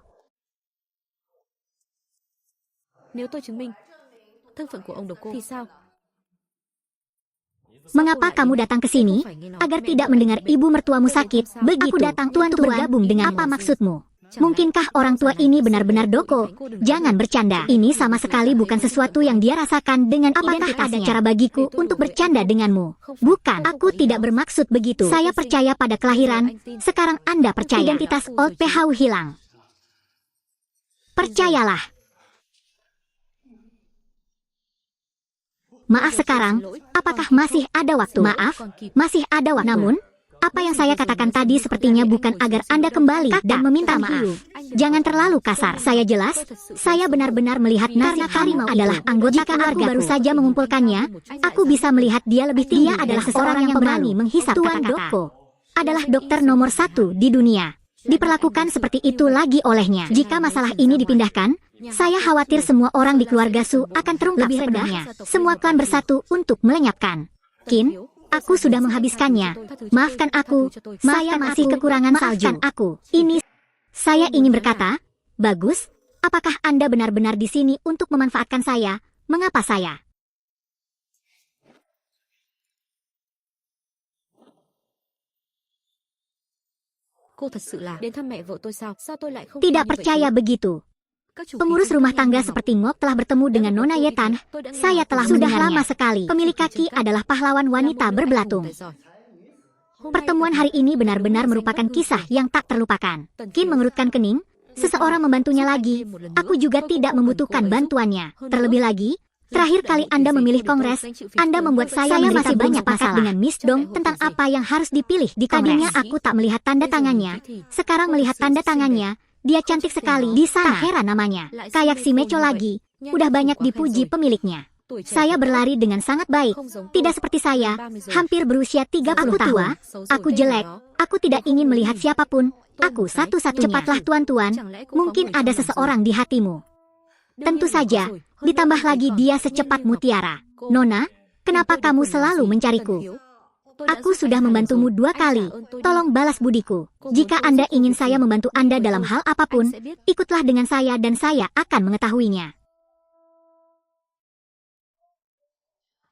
[SPEAKER 1] Mengapa kamu datang ke sini? Agar tidak mendengar ibu mertuamu sakit. Begitu. Aku datang untuk bergabung dengan. Apa maksudmu? Mungkinkah orang tua ini benar-benar Doko? Jangan bercanda. Ini sama sekali bukan sesuatu yang dia rasakan dengan identitasnya. Apakah ada cara bagiku untuk bercanda denganmu? Bukan. Aku tidak bermaksud begitu. Saya percaya pada kelahiran. Sekarang Anda percaya. Identitas Old Pehau hilang. Percayalah. Maaf sekarang, apakah masih ada waktu? Maaf, masih ada waktu. Namun, apa yang saya katakan tadi sepertinya bukan agar Anda kembali dan meminta maaf. Jangan terlalu kasar. Saya jelas, saya benar-benar melihat nasib harimau adalah anggota keluarga. Aku baru saja mengumpulkannya, aku bisa melihat dia lebih tinggi. Dia adalah seseorang yang berani menghisap Tuan Doko. Adalah dokter nomor 1 di dunia. Diperlakukan seperti itu lagi olehnya. Jika masalah ini dipindahkan, saya khawatir semua orang di keluarga Su akan terungkap sepenuhnya. Semua klan bersatu untuk melenyapkan. Kin, aku sudah menghabiskannya. Maafkan aku, saya masih kekurangan salju. Ini saya ingin berkata, bagus, apakah Anda benar-benar di sini untuk memanfaatkan saya? Mengapa saya? Tidak percaya begitu. Pengurus rumah tangga seperti Ngok telah bertemu dengan Nona Yetan. Saya telah sudah lama sekali. Pemilik kaki adalah pahlawan wanita berbelatung. Pertemuan hari ini benar-benar merupakan kisah yang tak terlupakan. Qin mengerutkan kening. seseorang membantunya lagi. Aku juga tidak membutuhkan bantuannya. Terlebih lagi, terakhir kali Anda memilih Kongres, Anda membuat saya masih banyak masalah dengan Miss Dong tentang apa yang harus dipilih di Kongres. Tadinya aku tak melihat tanda tangannya, sekarang melihat tanda tangannya. Dia cantik sekali di sana. Tak heran namanya. Kayak si Mecho lagi. Udah banyak dipuji pemiliknya. Saya berlari dengan sangat baik. Tidak seperti saya, hampir berusia 30 tahun. Aku tua, aku jelek, aku tidak ingin melihat siapapun. Aku satu-satunya. Cepatlah tuan-tuan, mungkin ada seseorang di hatimu. Tentu saja, ditambah lagi dia secepat mutiara. Nona, kenapa kamu selalu mencariku? Aku sudah membantumu 2 kali. Tolong balas budiku. Jika Anda ingin saya membantu Anda dalam hal apapun, ikutlah dengan saya dan saya akan mengetahuinya.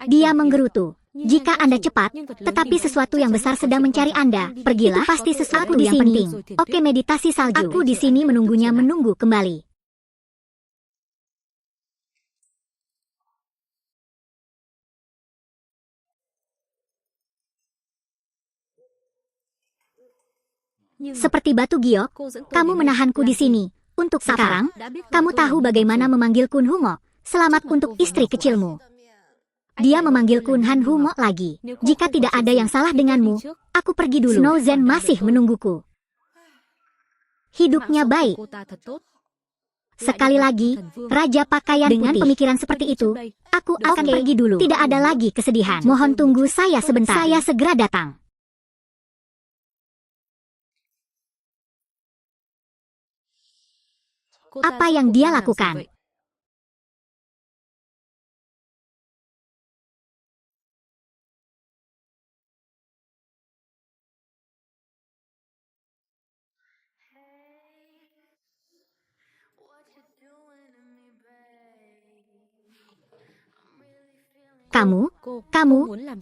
[SPEAKER 1] Dia menggerutu. Jika Anda cepat, tetapi sesuatu yang besar sedang mencari Anda, pergilah. Itu pasti sesuatu yang penting. Oke, meditasi salju. Aku di sini menunggunya menunggu kembali. Seperti batu giok, kamu menahanku di sini. Untuk sekarang, kamu tahu bagaimana memanggil Kun Humo. Selamat untuk istri kecilmu. Dia memanggil Kun Han Humo lagi. Jika tidak ada yang salah denganmu, aku pergi dulu. Snow Zen masih menungguku. Hidupnya baik. Sekali lagi, Raja Pakaian dengan Putih. Pemikiran seperti itu, aku akan pergi dulu. Tidak ada lagi kesedihan. Mohon tunggu saya sebentar. Saya segera datang. Apa yang dia lakukan? Kamu,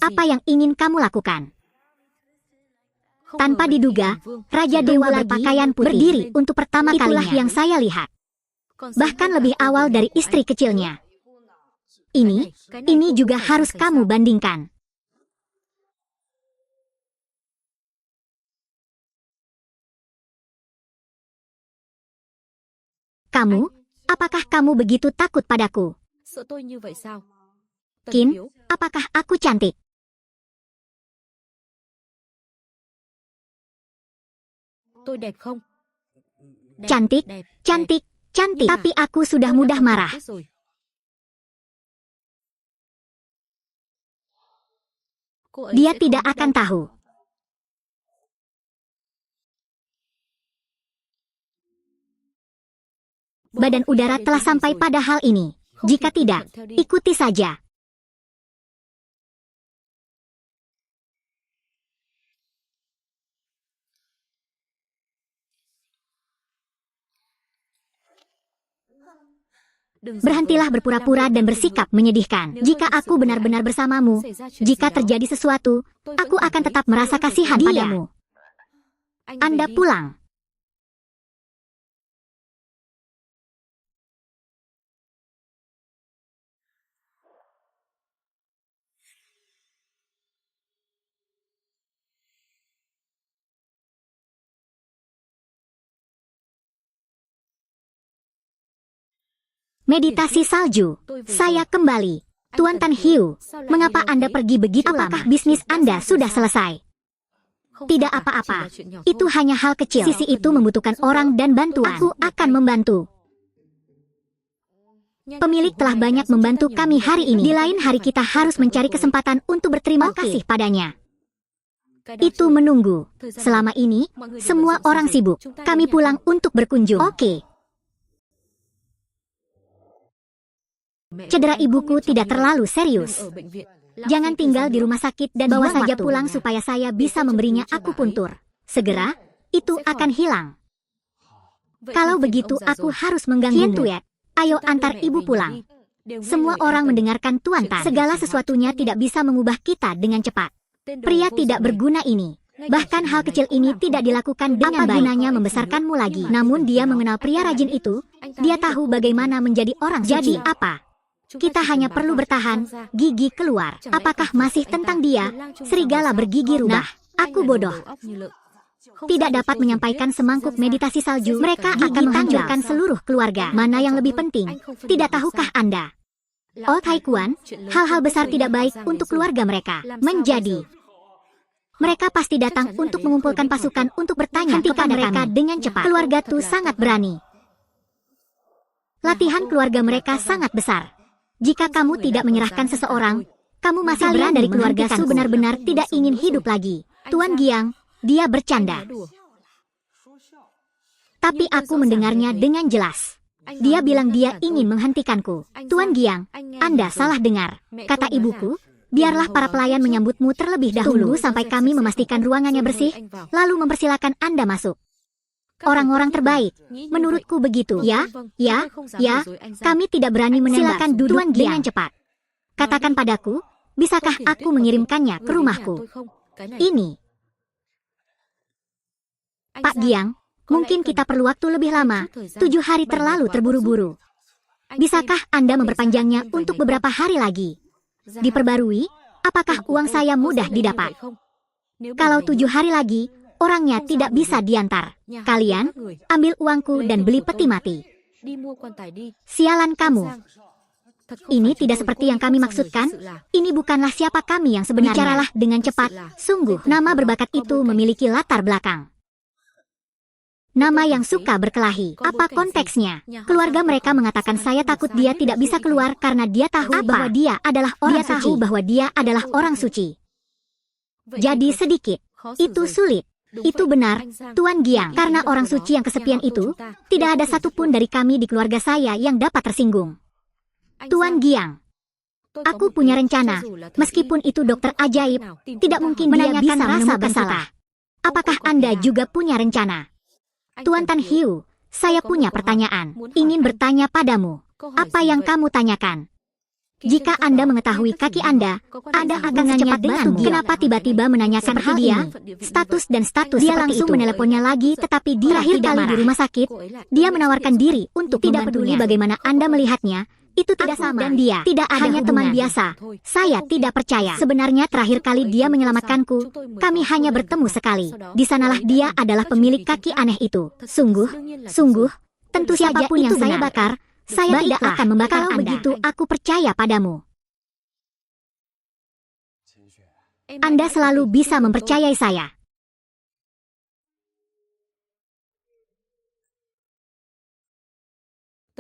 [SPEAKER 1] apa yang ingin kamu lakukan? Tanpa diduga, Raja Dewa berpakaian putih berdiri untuk pertama kalinya. Itulah yang saya lihat. Bahkan lebih awal dari istri kecilnya. Ini juga harus kamu bandingkan. Kamu, apakah kamu begitu takut padaku? Qin, apakah aku cantik? Cantik, cantik, cantik. Tapi aku sudah mudah marah. Dia tidak akan tahu. Badan udara telah sampai pada hal ini. Jika tidak, ikuti saja. Berhentilah berpura-pura dan bersikap menyedihkan. Jika aku benar-benar bersamamu, jika terjadi sesuatu, aku akan tetap merasa kasihan padamu. Anda pulang. Meditasi salju. Saya kembali. Tuan Tan Hiu, mengapa Anda pergi begitu lama? Apakah bisnis Anda sudah selesai? Tidak apa-apa. Itu hanya hal kecil. Sisi itu membutuhkan orang dan bantuan. Aku akan membantu. Pemilik telah banyak membantu kami hari ini. Di lain hari kita harus mencari kesempatan untuk berterima kasih padanya. Itu menunggu. Selama ini, semua orang sibuk. Kami pulang untuk berkunjung. Oke. Cedera ibuku tidak terlalu serius. Jangan tinggal di rumah sakit dan bawa saja pulang supaya saya bisa memberinya akupuntur. Segera, itu akan hilang. Kalau begitu aku harus mengganggumu. Ayo antar ibu pulang. Semua orang mendengarkan Tuan Tan. Segala sesuatunya tidak bisa mengubah kita dengan cepat. Pria tidak berguna ini. Bahkan hal kecil ini tidak dilakukan dengan baik. Apa gunanya membesarkanmu lagi? Namun dia mengenal pria rajin itu. Dia tahu bagaimana menjadi orang suci. Jadi apa? Kita hanya perlu bertahan, gigi keluar. Apakah masih tentang dia? Serigala bergigi rubah. Aku bodoh. tidak dapat menyampaikan semangkuk meditasi salju, mereka akan menghancurkan seluruh keluarga. Mana yang lebih penting? Tidak tahukah Anda? Old Taikuan, hal-hal besar tidak baik untuk keluarga mereka. Menjadi, mereka pasti datang untuk mengumpulkan pasukan untuk bertanya kepada mereka dengan cepat. Keluarga Tu sangat berani. Latihan keluarga mereka sangat besar. Jika kamu tidak menyerahkan seseorang, kamu masih berada dari keluarga Su benar-benar tidak ingin hidup lagi. Tuan Giang, dia bercanda. Tapi aku mendengarnya dengan jelas. Dia bilang dia ingin menghentikanku. Tuan Giang, Anda salah dengar. Kata ibuku, biarlah para pelayan menyambutmu terlebih dahulu sampai kami memastikan ruangannya bersih, lalu mempersilakan Anda masuk. Orang-orang terbaik, menurutku begitu. Ya, kami tidak berani menembak. Silakan duduk dengan cepat. Katakan padaku, bisakah aku mengirimkannya ke rumahku? Ini. Pak Giang, mungkin kita perlu waktu lebih lama. 7 hari terlalu terburu-buru. Bisakah Anda memperpanjangnya untuk beberapa hari lagi? Diperbarui, apakah uang saya mudah didapat? Kalau 7 hari lagi, orangnya tidak bisa diantar. Kalian, ambil uangku dan beli peti mati. Sialan kamu. Ini tidak seperti yang kami maksudkan. Ini bukanlah siapa kami yang sebenarnya. Bicaralah dengan cepat. Sungguh, nama berbakat itu memiliki latar belakang. Nama yang suka berkelahi. Apa konteksnya? Keluarga mereka mengatakan saya takut dia tidak bisa keluar karena dia tahu bahwa dia adalah orang suci. Dia tahu bahwa dia adalah orang suci. Jadi sedikit. Itu sulit. Itu benar, Tuan Giang. Karena orang suci yang kesepian itu, tidak ada satupun dari kami di keluarga saya yang dapat tersinggung. Tuan Giang, aku punya rencana. Meskipun itu dokter ajaib, tidak mungkin dia bisa rasa bersalah. Apakah Anda juga punya rencana? Tuan Tan Hiu, saya punya pertanyaan. Ingin bertanya padamu. Apa yang kamu tanyakan? Jika Anda mengetahui kaki Anda akan secepat denganmu. Kenapa tiba-tiba menanyakan hal dia? Status dan status dia langsung meneleponnya lagi, tetapi dia terakhir kali di rumah sakit, dia menawarkan diri untuk tidak peduli bagaimana Anda melihatnya. Itu tidak sama dan dia tidak ada hanya teman biasa. Saya tidak percaya. Sebenarnya terakhir kali dia menyelamatkanku, kami hanya bertemu sekali. Di sanalah dia adalah pemilik kaki aneh itu. Sungguh, tentu siapapun yang saya bakar, saya tidak akan membakar Anda. Kalau begitu, aku percaya padamu. Anda selalu bisa mempercayai saya.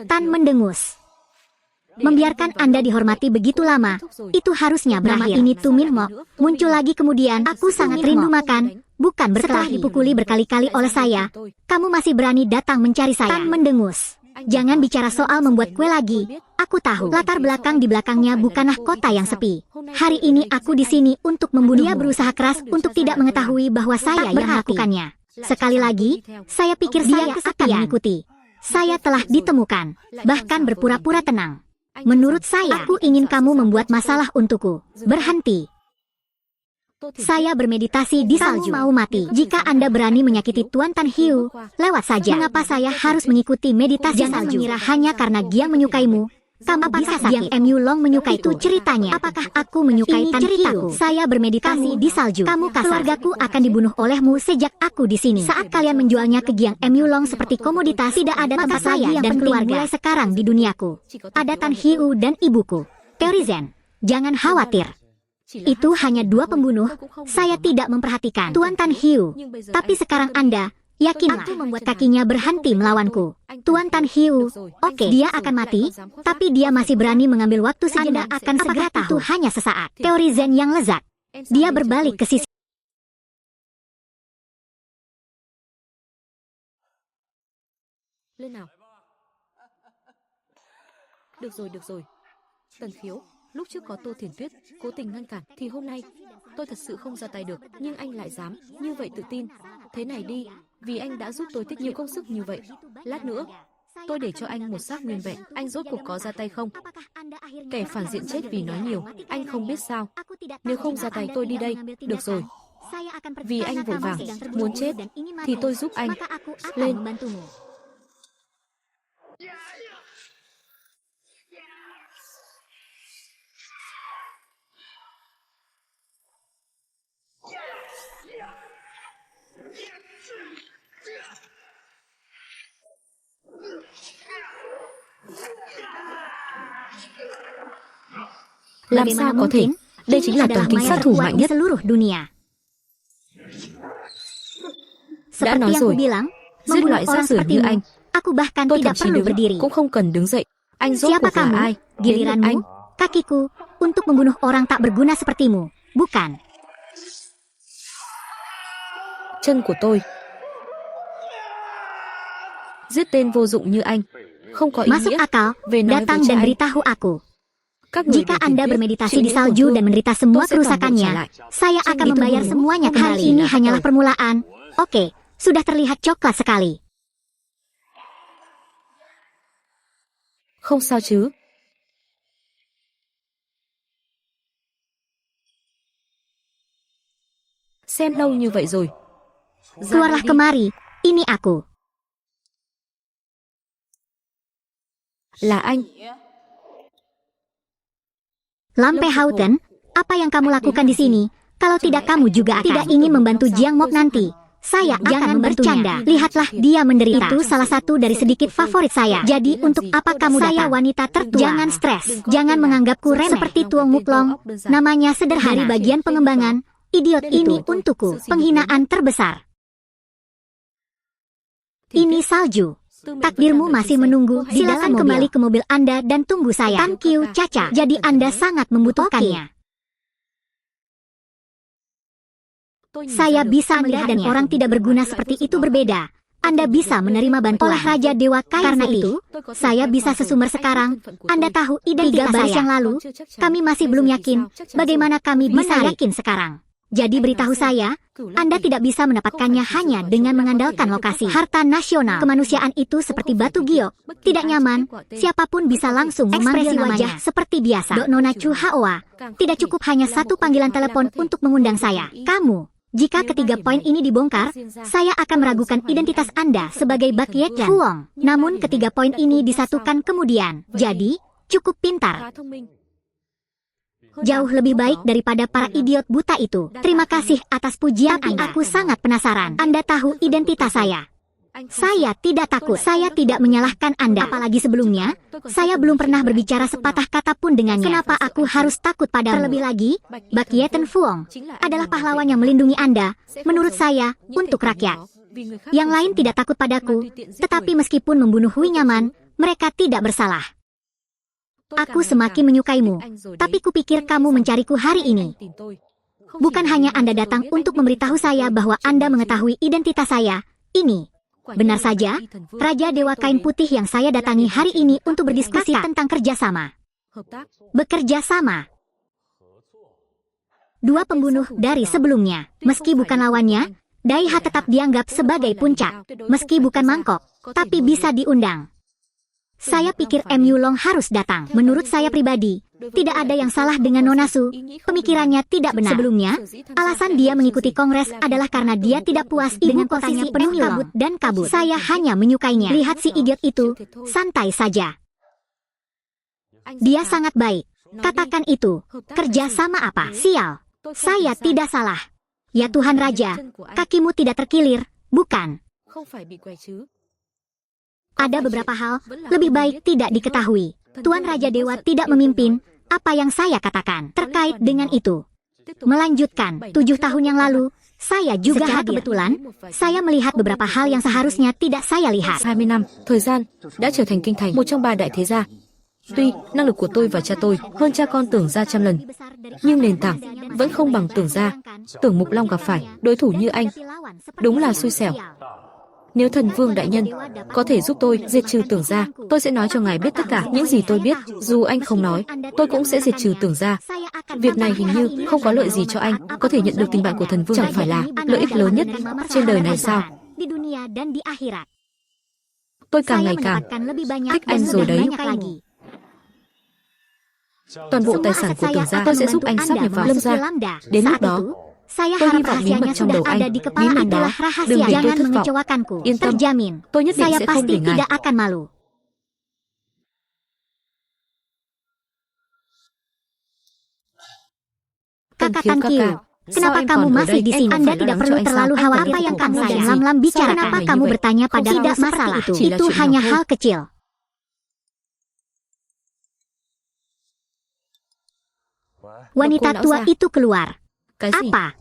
[SPEAKER 1] Tan mendengus. Membiarkan Anda dihormati begitu lama, itu harusnya berakhir. Nama ini Tu Min Mo muncul lagi kemudian. Aku sangat rindu makan, bukan berkelahi. Dipukuli berkali-kali oleh saya, kamu masih berani datang mencari saya. Tan mendengus. Jangan bicara soal membuat kue lagi. Aku tahu latar belakang di belakangnya bukanlah kota yang sepi. Hari ini aku di sini untuk membunuhmu. Dia berusaha keras untuk tidak mengetahui bahwa saya yang melakukannya. Sekali lagi, saya pikir dia akan mengikuti. Saya telah ditemukan, bahkan berpura-pura tenang. Menurut saya, aku ingin kamu membuat masalah untukku. Berhenti. Saya bermeditasi di salju. Kamu mau mati. Jika Anda berani menyakiti Tuan Tan Hiu, lewat saja. Mengapa saya harus mengikuti meditasi salju? Jangan mengira hanya karena Giang menyukaimu, kamu bisa sakit. Giang Mu Long menyukai itu ceritanya. Apakah aku menyukai Tan Hiu? Saya bermeditasi di salju. Kamu kasar. Keluargaku akan dibunuh olehmu sejak aku di sini. Saat kalian menjualnya ke Giang Mu Long seperti komoditas, tidak ada tempat saya dan keluarga. Mulai sekarang di duniaku ada Tan Hiu dan ibuku. Teori Zen, jangan khawatir. Itu hanya 2 pembunuh. Saya tidak memperhatikan Tuan Tan Hiu. Tapi sekarang Anda, yakinlah, aku membuat kakinya berhenti melawanku. Tuan Tan Hiu, oke, dia akan mati, tapi dia masih berani mengambil waktu sejenak. Anda akan segera tahu. Itu hanya sesaat. Teori Zen yang lezat. Dia berbalik ke sisi.
[SPEAKER 2] Lên nào. Được rồi. Tần Khiếu, lúc trước có Tô Thiền Tuyết cố tình ngăn cản thì hôm nay tôi thật sự không ra tay được, nhưng anh lại dám như vậy tự tin. Thế này đi, vì anh đã giúp tôi tích nhiều công sức như vậy, lát nữa tôi để cho anh một xác nguyên vẹn. Anh rốt cuộc có ra tay không? Kẻ phản diện chết vì nói nhiều, anh không biết sao. Nếu không ra tay tôi đi đây. Được rồi. Vì anh vội vàng muốn chết thì tôi giúp anh. Lên. Làm sao có thể? Đây chính là tầng kính sát thủ mạnh nhất.
[SPEAKER 1] Seluruh dunia.
[SPEAKER 2] Đã nói
[SPEAKER 1] Seperti yang
[SPEAKER 2] rồi,
[SPEAKER 1] kubilang,
[SPEAKER 2] giết
[SPEAKER 1] membunuh
[SPEAKER 2] loại rác
[SPEAKER 1] orang
[SPEAKER 2] rưởi như
[SPEAKER 1] sepertimu,
[SPEAKER 2] anh,
[SPEAKER 1] aku bahkan
[SPEAKER 2] tôi
[SPEAKER 1] tidak
[SPEAKER 2] thậm chí
[SPEAKER 1] perlu
[SPEAKER 2] đứng
[SPEAKER 1] berdiri.
[SPEAKER 2] cũng không cần đứng dậy. Anh rốt
[SPEAKER 1] Siapa
[SPEAKER 2] cuộc là
[SPEAKER 1] kamu,
[SPEAKER 2] ai? Đến lượt
[SPEAKER 1] giliranmu,
[SPEAKER 2] anh.
[SPEAKER 1] kakiku, untuk membunuh orang tak berguna sepertimu, bukan?
[SPEAKER 2] Chân của tôi. Giết tên vô dụng như anh, không có ý
[SPEAKER 1] Masuk
[SPEAKER 2] nghĩa.
[SPEAKER 1] akal,
[SPEAKER 2] Về nói
[SPEAKER 1] datang
[SPEAKER 2] với cha
[SPEAKER 1] dan
[SPEAKER 2] anh.
[SPEAKER 1] beritahu aku.
[SPEAKER 2] Các người
[SPEAKER 1] Jika
[SPEAKER 2] để
[SPEAKER 1] Anda
[SPEAKER 2] tìm tiếp,
[SPEAKER 1] bermeditasi
[SPEAKER 2] chịu
[SPEAKER 1] di
[SPEAKER 2] những tổn
[SPEAKER 1] salju
[SPEAKER 2] thương,
[SPEAKER 1] dan menderita semua
[SPEAKER 2] tôi sẽ toàn bộ trả
[SPEAKER 1] kerusakannya,
[SPEAKER 2] lại.
[SPEAKER 1] saya
[SPEAKER 2] Trên
[SPEAKER 1] akan
[SPEAKER 2] itu
[SPEAKER 1] membayar
[SPEAKER 2] bunuh,
[SPEAKER 1] semuanya
[SPEAKER 2] không
[SPEAKER 1] kembali.
[SPEAKER 2] hal
[SPEAKER 1] Ini
[SPEAKER 2] là
[SPEAKER 1] hanyalah
[SPEAKER 2] bắt đầu.
[SPEAKER 1] permulaan. Oke, sudah terlihat coklat sekali.
[SPEAKER 2] Không sao chứ? Xem lâu như vậy rồi. Ra
[SPEAKER 1] Keluarlah
[SPEAKER 2] đây đi.
[SPEAKER 1] kemari, ini aku.
[SPEAKER 2] Là anh.
[SPEAKER 1] Lampe Hauten, apa yang kamu lakukan di sini? Kalau tidak kamu juga tidak ingin membantu Jiang Mok nanti. Saya akan bercanda. Lihatlah dia menderita. Itu salah satu dari sedikit favorit saya. Jadi untuk apa kamu datang? Saya wanita tertua. Jangan stres. Jangan menganggapku remeh. Seperti Tuong Muklong. Namanya sederhana. Dari bagian pengembangan, idiot ini untukku penghinaan terbesar. Ini salju. Takdirmu masih menunggu. Silakan kembali ke mobil Anda dan tunggu saya. Tan Kiu Caca. Jadi Anda sangat membutuhkannya. Saya bisa melihat dan orang tidak berguna seperti itu berbeda. Anda bisa menerima bantuan oleh Raja Dewa Kain. Karena itu, saya bisa sesumber sekarang. Anda tahu identitas saya. Yang lalu, kami masih belum yakin bagaimana kami bisa yakin sekarang. Jadi beritahu saya, Anda tidak bisa mendapatkannya hanya dengan mengandalkan lokasi. Harta nasional kemanusiaan itu seperti batu giok, tidak nyaman. Siapapun bisa langsung memanggil wajah seperti biasa. Dok Nona Chu Haoa, tidak cukup hanya satu panggilan telepon untuk mengundang saya. Kamu, jika ketiga poin ini dibongkar, saya akan meragukan identitas Anda sebagai Bakiet dan Fuong. Namun ketiga poin ini disatukan kemudian. Jadi, cukup pintar. Jauh lebih baik daripada para idiot buta itu. Terima kasih atas pujian Anda. Aku sangat penasaran. Anda tahu identitas saya. Saya tidak takut. Saya tidak menyalahkan Anda. Apalagi sebelumnya, saya belum pernah berbicara sepatah kata pun dengannya. Kenapa aku harus takut padamu? Terlebih lagi, Bakieten Fuong adalah pahlawan yang melindungi Anda, menurut saya, untuk rakyat. Yang lain tidak takut padaku, tetapi meskipun membunuh Hui Nyaman, mereka tidak bersalah. Aku semakin menyukaimu, tapi kupikir kamu mencariku hari ini. Bukan hanya Anda datang untuk memberitahu saya bahwa Anda mengetahui identitas saya. Ini benar saja, Raja Dewa Kain Putih yang saya datangi hari ini untuk berdiskusi tentang kerjasama. Bekerja sama. Dua pembunuh dari sebelumnya, meski bukan lawannya, Daiha tetap dianggap sebagai puncak. Meski bukan mangkok, tapi bisa diundang. Saya pikir MU Long harus datang. Menurut saya pribadi, tidak ada yang salah dengan Nona Su. Pemikirannya tidak benar. Sebelumnya, alasan dia mengikuti kongres adalah karena dia tidak puas dengan kotanya penuh kabut dan kabut. Saya hanya menyukainya. Lihat si idiot itu, santai saja. Dia sangat baik. Katakan itu, kerja sama apa? Sial. Saya tidak salah. Ya Tuhan Raja, kakimu tidak terkilir, bukan? Ada beberapa hal lebih baik tidak diketahui. Tuan Raja Dewa tidak memimpin apa yang saya katakan terkait dengan itu. Melanjutkan, 7 tahun yang lalu, saya juga hadir. Kebetulan, saya melihat beberapa hal yang seharusnya tidak saya lihat.
[SPEAKER 2] 20 năm, thời gian đã trở thành kinh thành, một trong ba đại thế gia. Tuy năng lực của tôi và cha tôi hơn cha con Tưởng Gia trăm lần, nhưng nền tảng vẫn không bằng Tưởng Gia. Tưởng Mục Long gặp phải đối thủ như anh, đúng là xui xẻo. Nếu thần vương đại nhân có thể giúp tôi diệt trừ Tưởng Gia, tôi sẽ nói cho ngài biết tất cả những gì tôi biết. Dù anh không nói, tôi cũng sẽ diệt trừ Tưởng Gia. Việc này hình như không có lợi gì cho anh. Có thể nhận được tình bạn của thần vương chẳng phải là lợi ích lớn nhất trên đời này sao? Tôi càng ngày càng thích anh rồi đấy. Toàn bộ tài sản của Tưởng Gia tôi sẽ giúp anh sáp nhập vào Lâm Gia. Đến lúc đó, tôi hy vọng bí mật trong đầu anh, bí mật đó đừng để tôi thất vọng. Yên tâm, tôi nhất định sẽ không để ngài.
[SPEAKER 1] Kakak Tan Kiu, kenapa kamu masih di sini? Anda tidak perlu terlalu khawatir apa yang kamu dan Lam Lam bicarakan. Kenapa kamu bertanya pada tidak masalah itu? Itu hanya hal kecil. Wanita tua itu keluar. Apa?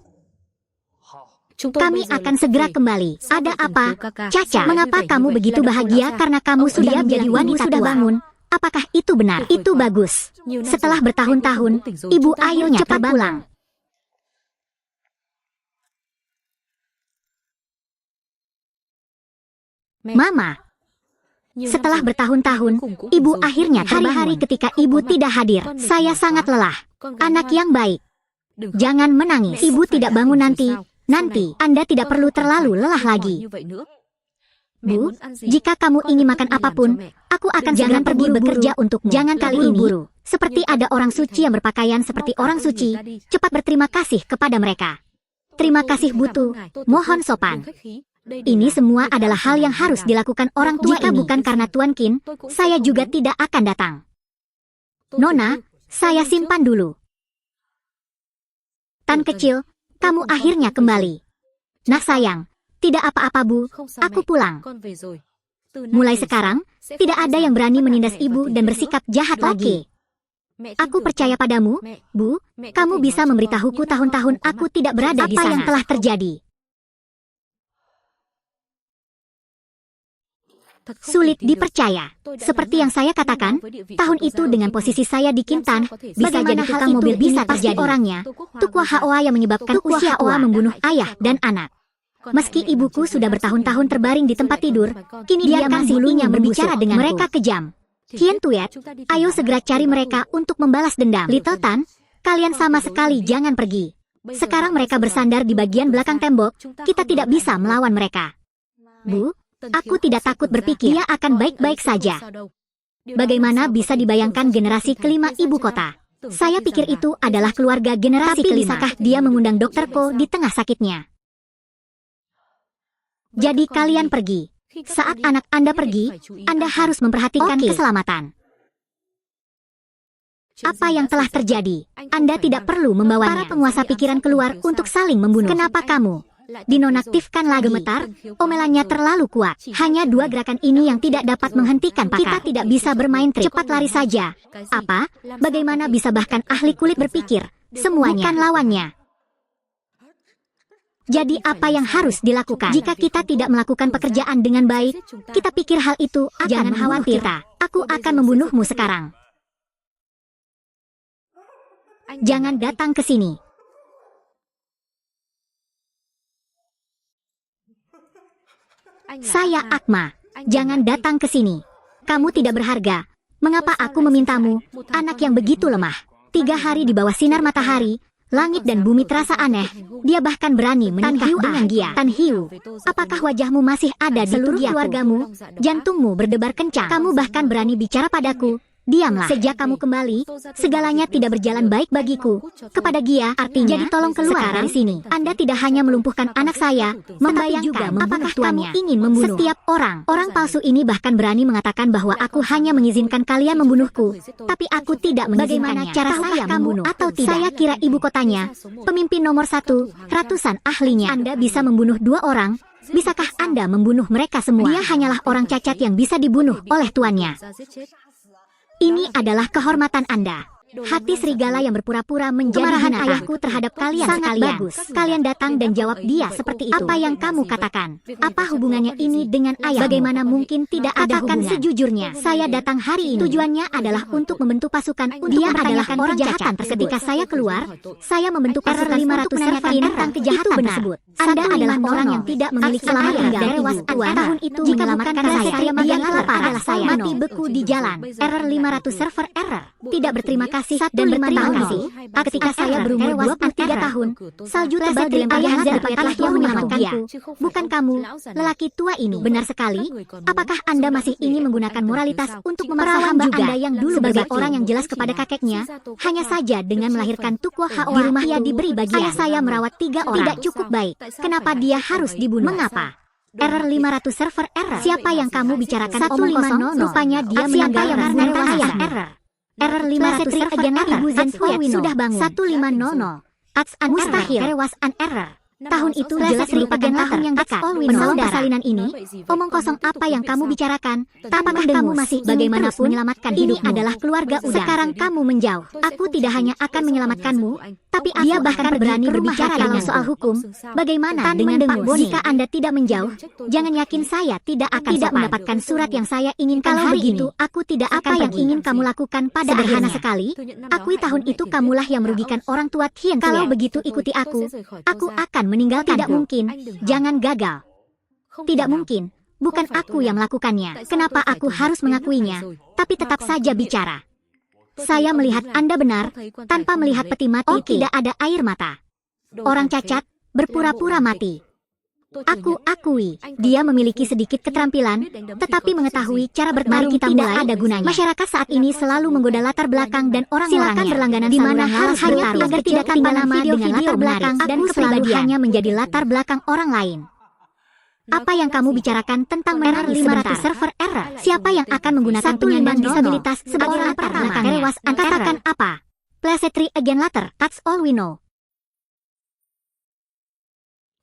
[SPEAKER 1] Kami akan segera kembali. Ada apa? Caca, mengapa kamu begitu bahagia karena kamu sudah menjadi wanita sudah bangun? Apakah itu benar? Itu bagus. Setelah bertahun-tahun, Ibu akhirnya cepat pulang. Mama, setelah bertahun-tahun, Ibu akhirnya hari-hari ketika Ibu tidak hadir. Saya sangat lelah. Anak yang baik, jangan menangis. Ibu tidak bangun nanti. Nanti, Anda tidak perlu terlalu lelah lagi. Bu, jika kamu ingin makan apapun, aku akan segera pergi bekerja untukmu. Jangan kali ini, seperti ada orang suci yang berpakaian seperti orang suci, cepat berterima kasih kepada mereka. Terima kasih butuh, mohon sopan. Ini semua adalah hal yang harus dilakukan orang tua ini. Jika bukan karena Tuan Qin, saya juga tidak akan datang. Nona, saya simpan dulu. Tan kecil, kamu akhirnya kembali. Nah sayang, tidak apa-apa Bu, aku pulang. Mulai sekarang, tidak ada yang berani menindas ibu dan bersikap jahat lagi. Aku percaya padamu, Bu, kamu bisa memberitahuku tahun-tahun aku tidak berada di sana. Apa yang telah terjadi? Sulit dipercaya. Seperti yang saya katakan, tahun itu dengan posisi saya di Kintan, bagaimana hal tukang mobil bisa terjadi? Orangnya, Tukwa Hoa yang menyebabkan usia Hoa membunuh ayah dan anak. Meski ibuku sudah bertahun-tahun terbaring di tempat tidur, kini dia masih ingin berbicara dengan mereka kejam. Hien Tuet, ayo segera cari mereka untuk membalas dendam. Little Tan, kalian sama sekali jangan pergi. Sekarang mereka bersandar di bagian belakang tembok, kita tidak bisa melawan mereka. Bu, aku tidak takut berpikir dia akan baik-baik saja. Bagaimana bisa dibayangkan generasi kelima ibu kota? Saya pikir itu adalah keluarga generasi kelima. Bisakah dia mengundang Dr. Ko di tengah sakitnya? Jadi kalian pergi. Saat anak Anda pergi, Anda harus memperhatikan keselamatan. Apa yang telah terjadi? Anda tidak perlu membawanya. Para penguasa pikiran keluar untuk saling membunuh. Kenapa kamu dinonaktifkan lagi? Gemetar, omelannya terlalu kuat. Hanya dua gerakan ini yang tidak dapat menghentikan pakar. Kita tidak bisa bermain trik. Cepat lari saja. Apa? Bagaimana bisa bahkan ahli kulit berpikir? Semuanya bukan lawannya. Jadi apa yang harus dilakukan? Jika kita tidak melakukan pekerjaan dengan baik, kita pikir hal itu akan jangan khawatir. Aku akan membunuhmu sekarang. Jangan datang ke sini. Saya Akma. Jangan datang ke sini. Kamu tidak berharga. Mengapa aku memintamu? Anak yang begitu lemah. 3 hari di bawah sinar matahari, langit dan bumi terasa aneh. Dia bahkan berani menikah dengan dia. Tan Hiu, apakah wajahmu masih ada di seluruh keluargamu? Jantungmu berdebar kencang. Kamu bahkan berani bicara padaku. Diamlah. Sejak kamu kembali, segalanya tidak berjalan baik bagiku. Kepada Gia, artinya, jadi tolong keluar dari sini. Anda tidak hanya melumpuhkan anak saya, membayangkan juga apakah tuannya. Kamu ingin membunuh setiap orang. Orang palsu ini bahkan berani mengatakan bahwa aku hanya mengizinkan kalian membunuhku. Tapi aku tidak mengizinkannya. Bagaimana cara saya membunuh atau tidak? Saya kira ibu kotanya, pemimpin nomor 1, ratusan ahlinya. Anda bisa membunuh 2 orang. Bisakah Anda membunuh mereka semua? Dia hanyalah orang cacat yang bisa dibunuh oleh tuannya. Ini adalah kehormatan Anda. Hati serigala yang berpura-pura menjadi kemarahan ayahku terhadap kalian sangat sekalian. Bagus. Kalian datang dan jawab dia seperti itu. Apa yang kamu katakan? Apa hubungannya ini dengan ayah? Bagaimana mungkin tidak ada hubungan? Sejujurnya, saya datang hari ini. Tujuannya adalah untuk membentuk pasukan untuk mempertanyakan orang kejahatan tersebut. Ketika saya keluar, saya membentuk pasukan 500 server tentang kejahatan tersebut. Anda adalah orang yang tidak memiliki selama tinggal dewas tahun itu jika menyelamatkan saya makin lapar adalah saya mati beku di jalan. Error 500 server error. Tidak berterima kasih dan berterima kasih. Ketika saya berumur 23 tahun, salju tebal dilempari Hanza depanlah yang menyelamatkanku. Bukan kamu, lelaki tua ini. Benar sekali. Apakah Anda masih ingin menggunakan moralitas untuk memaksa hamba Anda yang dulu sebagai orang yang jelas kepada kakeknya? Hanya saja dengan melahirkan Tukwa Hoa di rumah ia diberi bagian. Ayah saya merawat 3 orang. Tidak cukup baik. Kenapa dia harus dibunuh? Mengapa? Error 500 server error. Siapa yang kamu bicarakan? 150. Rupanya dia melanggar ayah error. Error 500 server error. Ibu Zen sudah bangun. 150. Ats an mustahil. Tewas an error. Tahun itu jelas merupakan tahun yang dekat. Menolong persalinan ini, omong kosong apa yang kamu bicarakan? Apakah kamu masih bagaimanapun menyelamatkan hidupmu? Ini adalah keluarga Udang. Sekarang kamu menjauh. Aku tidak hanya akan menyelamatkanmu, tapi dia bahkan berani berbicara dengan soal hukum. Bagaimana dengan Pak Boni? Jika Anda tidak menjauh, jangan yakin saya tidak akan mendapatkan surat yang saya inginkan. Kalau begitu, aku tidak akan yang ingin kamu lakukan pada sederhana sekali. Akui tahun itu kamulah yang merugikan orang tua Tian. Kalau begitu ikuti aku akan meninggalkan. Tidak mungkin, jangan gagal. Tidak mungkin, bukan aku yang melakukannya. Kenapa aku harus mengakuinya? Tapi tetap saja bicara. Saya melihat Anda benar, tanpa melihat peti mati tidak ada air mata. Orang cacat, berpura-pura mati. Aku akui, dia memiliki sedikit keterampilan, tetapi mengetahui cara bertarung tidak ada gunanya. Masyarakat saat ini selalu menggoda latar belakang dan orang-orangnya. Silakan berlangganan di mana harus bertarung agar tidak ketinggalan video-video latar belakang dan kepribadian hanya menjadi latar belakang orang lain. Apa yang kamu bicarakan tentang error 500 server error? Siapa yang akan menggunakan penyandang disabilitas sebagai latar belakang? Tewas, katakan apa? Please try again later, that's all we know.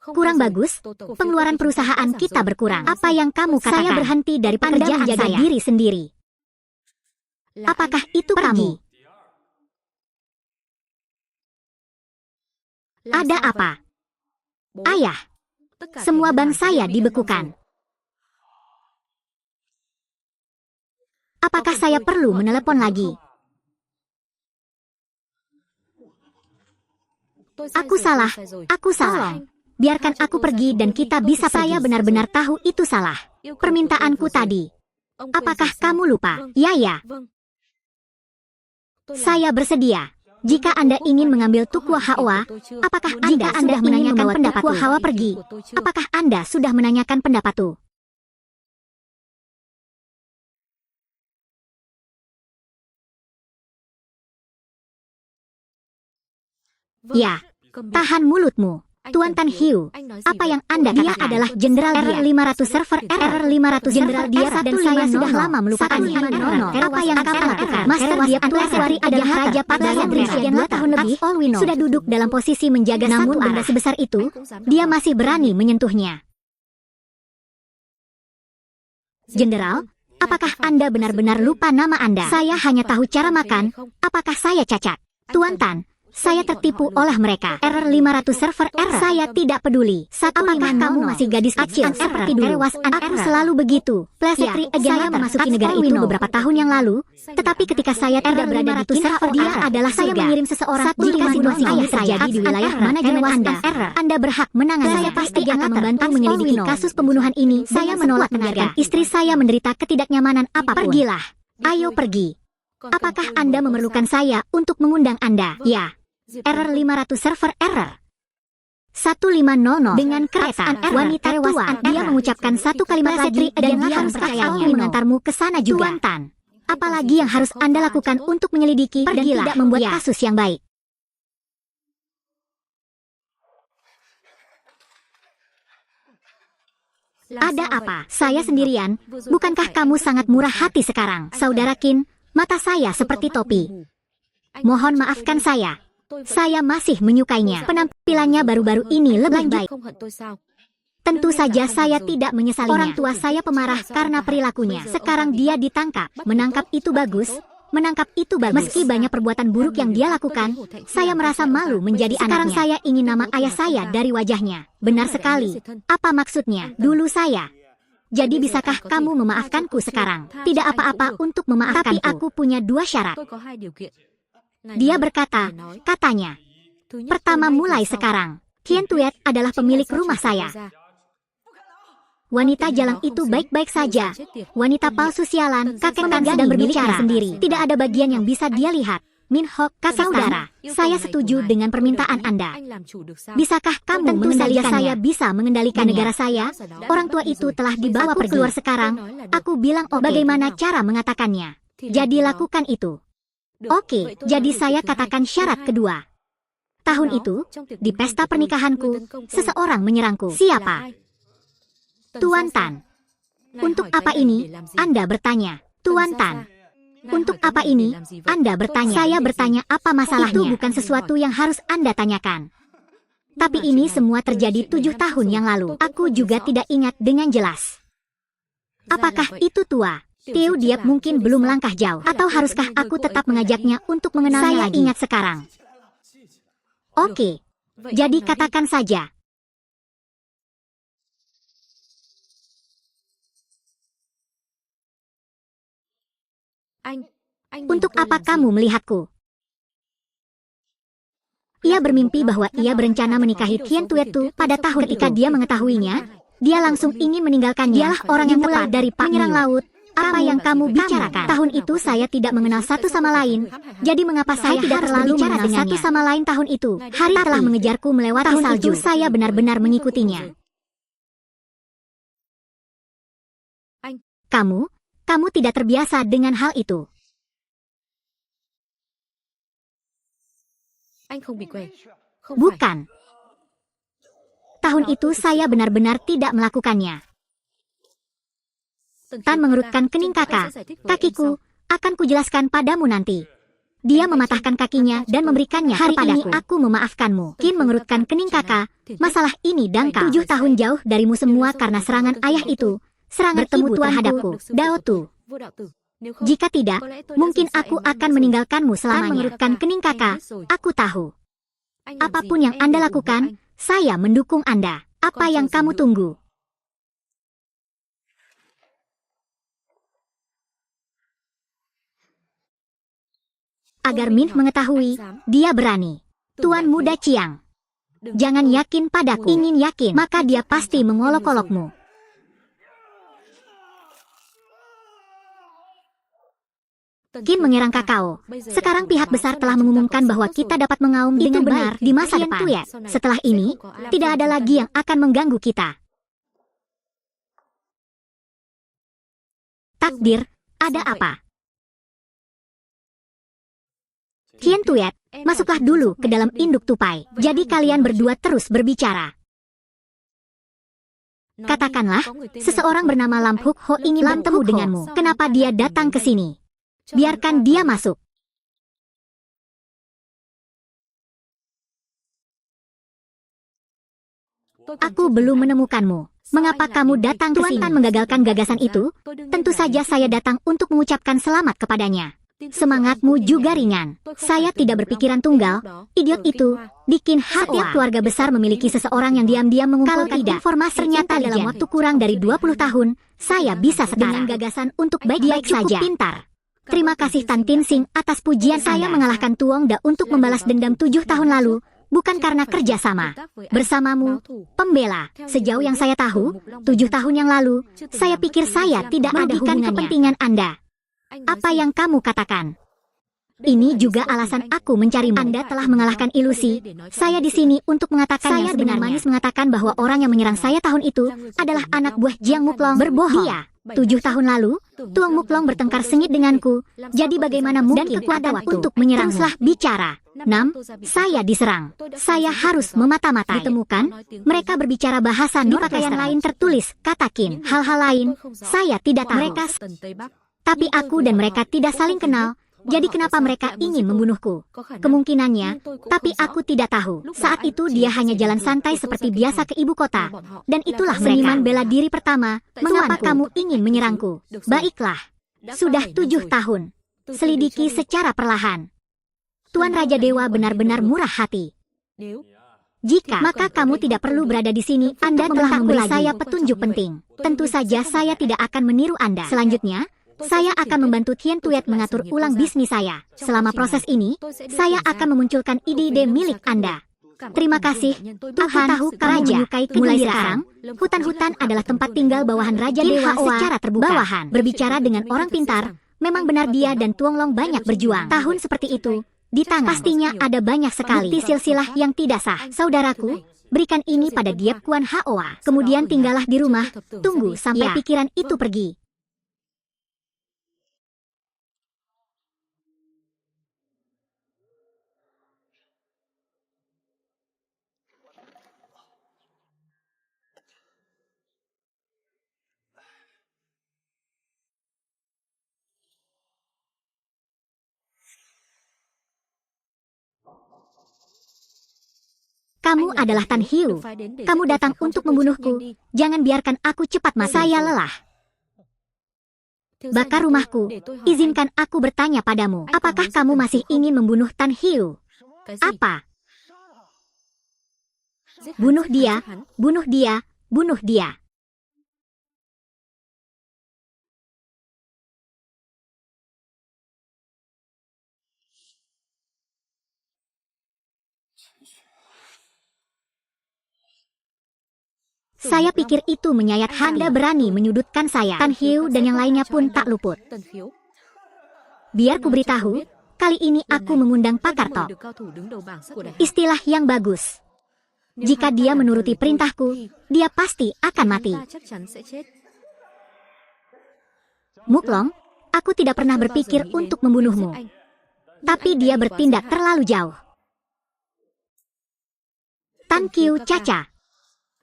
[SPEAKER 1] Kurang bagus, pengeluaran perusahaan kita berkurang. Apa yang kamu katakan? Saya berhenti dari pekerjaan menjaga diri sendiri. Apakah itu kamu? Ada apa? Ayah, semua bank saya dibekukan. Apakah saya perlu menelepon lagi? Aku salah. Biarkan aku pergi dan kita bisa pergi. Saya benar-benar tahu itu salah. Permintaanku tadi. Apakah kamu lupa? Ya. Saya bersedia. Jika Anda ingin mengambil Tukwa Hawa, apakah Anda sudah menanyakan pendapat Tukwa Hawa pergi? Apakah Anda sudah menanyakan pendapatku? Ya, tahan mulutmu. Tuan Tan Hiu, apa yang Anda katakan? Dia adalah Jenderal error 500 server error 500 Jenderal dia dan saya sudah lama melupakan error. Apa yang kamu lakukan? Master dia Tuaswari adalah Raja Paksaya berusia 2 tahun lebih, sudah duduk dalam posisi menjaga namun benda sebesar itu, dia masih berani menyentuhnya. Jenderal, apakah Anda benar-benar lupa nama Anda? Saya hanya tahu cara makan, apakah saya cacat? Tuan Tan, saya tertipu oleh mereka. Error 500 server error. Saya tidak peduli. Apakah kamu masih gadis kecil seperti dulu? Aku selalu begitu. Pleasantry again. Saya memasuki negara itu beberapa tahun yang lalu. Tetapi ketika saya tidak berada di server dia adalah saya mengirim seseorang. Jika situasi ini terjadi di wilayah manajemen Anda berhak menangani. Saya pasti akan membantu menyelidiki kasus pembunuhan ini. Saya menolak mendengarkan istri saya menderita ketidaknyamanan apapun. Pergilah. Ayo pergi. Apakah Anda memerlukan saya untuk mengundang Anda? Ya. Error 500 server error. 1500 dengan kereta wanita tua. Dia mengucapkan satu kalimat lagi dan dia harus percayanya mengantarmu ke sana juga. Tuan Tan, apalagi yang harus Anda lakukan untuk menyelidiki dan tidak membuat kasus yang baik? Ada apa? Saya sendirian. Bukankah kamu sangat murah hati sekarang? Saudara Qin, mata saya seperti topi. Mohon maafkan saya. Saya masih menyukainya. Penampilannya baru-baru ini lebih baik. Tentu saja saya tidak menyesalinya. Orang tua saya pemarah karena perilakunya. Sekarang dia ditangkap. Menangkap itu bagus. Menangkap itu bagus. Meski banyak perbuatan buruk yang dia lakukan, saya merasa malu menjadi anaknya. Sekarang saya ingin nama ayah saya dari wajahnya. Benar sekali. Apa maksudnya? Dulu saya. Jadi bisakah kamu memaafkanku sekarang? Tidak apa-apa untuk memaafkanku. Tapi aku punya 2 syarat. Dia berkata, katanya, pertama mulai sekarang, Tian Tuet adalah pemilik rumah saya. Wanita jalang itu baik-baik saja. Wanita palsu sialan, kakek Tan sedang berbicara sendiri. Tidak ada bagian yang bisa dia lihat. Min Hok, saudara, saya setuju dengan permintaan Anda. Bisakah kamu mengendalikan saya bisa mengendalikan negara saya? Orang tua itu telah dibawa pergi keluar sekarang. Aku bilang, oh bagaimana cara mengatakannya? Jadi lakukan itu. Oke, jadi saya katakan syarat kedua. Tahun itu, di pesta pernikahanku, seseorang menyerangku. Siapa? Tuan Tan. Untuk apa ini? Anda bertanya. Tuan Tan. Untuk apa ini? Anda bertanya. Saya bertanya apa masalahnya. Itu bukan sesuatu yang harus Anda tanyakan. Tapi ini semua terjadi 7 tahun yang lalu. Aku juga tidak ingat dengan jelas. Apakah itu tua? Teo Diap mungkin belum melangkah jauh. Atau haruskah aku tetap mengajaknya untuk mengenalnya lagi? Saya ingat sekarang. Oke. Jadi katakan saja. Untuk apa kamu melihatku? Ia bermimpi bahwa ia berencana menikahi Tien Tuetu pada tahun ketika dia mengetahuinya, dia langsung ingin meninggalkannya. Dialah orang yang tepat dari menyerang laut. Apa yang kamu bicarakan? Tahun itu saya tidak mengenal satu sama lain. Jadi mengapa saya tidak terlalu mengenal satu sama lain tahun itu? Hari telah mengejarku melewati salju. Saya benar-benar mengikutinya. Kamu tidak terbiasa dengan hal itu. Bukan. Tahun itu saya benar-benar tidak melakukannya. Tan mengerutkan kening kakak. Kakiku, akan kujelaskan padamu nanti. Dia mematahkan kakinya dan memberikannya kepadaku. Hari ini aku memaafkanmu. Qin mengerutkan kening kakak. Masalah ini dangkal. 7 tahun jauh darimu semua karena serangan ayah itu. Serangan ibu terhadapku, Dao Tu. Jika tidak, mungkin aku akan meninggalkanmu selamanya. Tan mengerutkan kening kakak. Aku tahu. Apapun yang Anda lakukan, saya mendukung Anda. Apa yang kamu tunggu? Agar Min mengetahui, dia berani. Tuan Muda Chiang. Jangan yakin padaku. Ingin yakin, maka dia pasti mengolok-olokmu. Qin mengerang kakao. Sekarang pihak besar telah mengumumkan bahwa kita dapat mengaum dengan benar di masa depan. Setelah ini, tidak ada lagi yang akan mengganggu kita. Takdir, ada apa? Tien Tuet, masuklah dulu ke dalam induk tupai. Jadi kalian berdua terus berbicara. Katakanlah, seseorang bernama Lam Huk Ho ingin bertemu denganmu. Kenapa dia datang ke sini? Biarkan dia masuk. Aku belum menemukanmu. Mengapa kamu datang ke sini? Tuan Tan menggagalkan gagasan itu? Tentu saja saya datang untuk mengucapkan selamat kepadanya. Semangatmu juga ringan. Saya tidak berpikiran tunggal. Idiot itu, bikin setiap keluarga besar memiliki seseorang yang diam-diam mengungkapkan informasi. Ternyata dalam waktu kurang dari 20 tahun, saya bisa setara. Dengan gagasan untuk baik-baik saja. Pintar. Terima kasih Tan Tin Sing atas pujian. Saya mengalahkan Tuong Da untuk membalas dendam 7 tahun lalu, bukan karena kerjasama. Bersamamu, pembela. Sejauh yang saya tahu, 7 tahun yang lalu, saya pikir saya tidak merugikan kepentingan Anda. Apa yang kamu katakan? Ini juga alasan aku mencarimu. Anda telah mengalahkan ilusi. Saya di sini untuk mengatakan saya dengan manis mengatakan bahwa orang yang menyerang saya tahun itu adalah anak buah Jiang Muklong. Berbohong. Dia, 7 tahun lalu, Tuang Muklong bertengkar sengit denganku. Jadi bagaimana mungkin kekuatan untuk menyerang? Teruslah bicara. 6. Saya diserang. Saya harus memata-mata. Ditemukan, mereka berbicara bahasa di pakaian lain tertulis, kata Qin. Hal-hal lain, saya tidak tahu. Mereka, tapi aku dan mereka tidak saling kenal. Jadi kenapa mereka ingin membunuhku? Kemungkinannya, tapi aku tidak tahu. Saat itu dia hanya jalan santai seperti biasa ke ibu kota. Dan itulah seniman bela diri pertama. Mengapa kamu ingin menyerangku? Baiklah. Sudah 7 tahun. Selidiki secara perlahan. Tuan Raja Dewa benar-benar murah hati. Jika, maka kamu tidak perlu berada di sini. Anda telah memberi saya petunjuk penting. Tentu saja saya tidak akan meniru Anda. Selanjutnya, saya akan membantu Tien Tuet mengatur ulang bisnis saya. Selama proses ini, saya akan memunculkan ide-ide milik Anda. Terima kasih. Tuhan tahu kamu menyukai. Mulai sekarang, hutan-hutan adalah tempat tinggal bawahan Raja Dewa secara terbuka. Bawahan berbicara dengan orang pintar. Memang benar dia dan Tuong Long banyak berjuang. Tahun seperti itu, di tangan pastinya ada banyak sekali bukti silsilah yang tidak sah. Saudaraku, berikan ini pada Diep Kuan Hoa. Kemudian tinggallah di rumah. Tunggu sampai pikiran itu pergi. Kamu adalah Tan Hiu. Kamu datang untuk membunuhku. Jangan biarkan aku cepat mati. Saya lelah. Bakar rumahku. Izinkan aku bertanya padamu. Apakah kamu masih ingin membunuh Tan Hiu? Apa? Bunuh dia, bunuh dia, bunuh dia. Saya pikir itu menyayat hati. Anda berani menyudutkan saya. Tan Hiu dan yang lainnya pun tak luput. Biar ku beritahu, kali ini aku mengundang pakar top. Istilah yang bagus. Jika dia menuruti perintahku, dia pasti akan mati. Muklong, aku tidak pernah berpikir untuk membunuhmu. Tapi dia bertindak terlalu jauh. Tan Kiu Caca.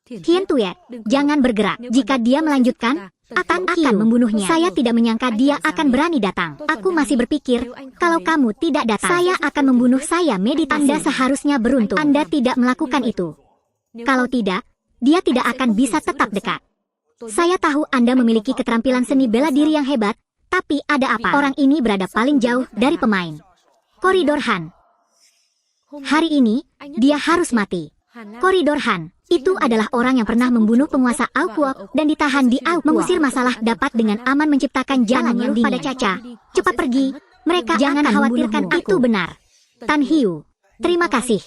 [SPEAKER 1] Hien Tuyet, jangan bergerak. Jika dia melanjutkan, akan membunuhnya. Saya tidak menyangka dia akan berani datang. Aku masih berpikir, kalau kamu tidak datang, saya akan membunuh saya meditasi. Anda seharusnya beruntung. Anda tidak melakukan itu. Kalau tidak, dia tidak akan bisa tetap dekat. Saya tahu Anda memiliki keterampilan seni bela diri yang hebat, tapi ada apa? Orang ini berada paling jauh dari pemain. Koridor Han. Hari ini, dia harus mati. Koridor Han, itu adalah orang yang pernah membunuh penguasa Aukuok dan ditahan di Aukuok. Mengusir masalah dapat dengan aman menciptakan jalan yang pada Caca. Cepat pergi, mereka jangan khawatirkan itu benar. Tan Hiu, terima kasih.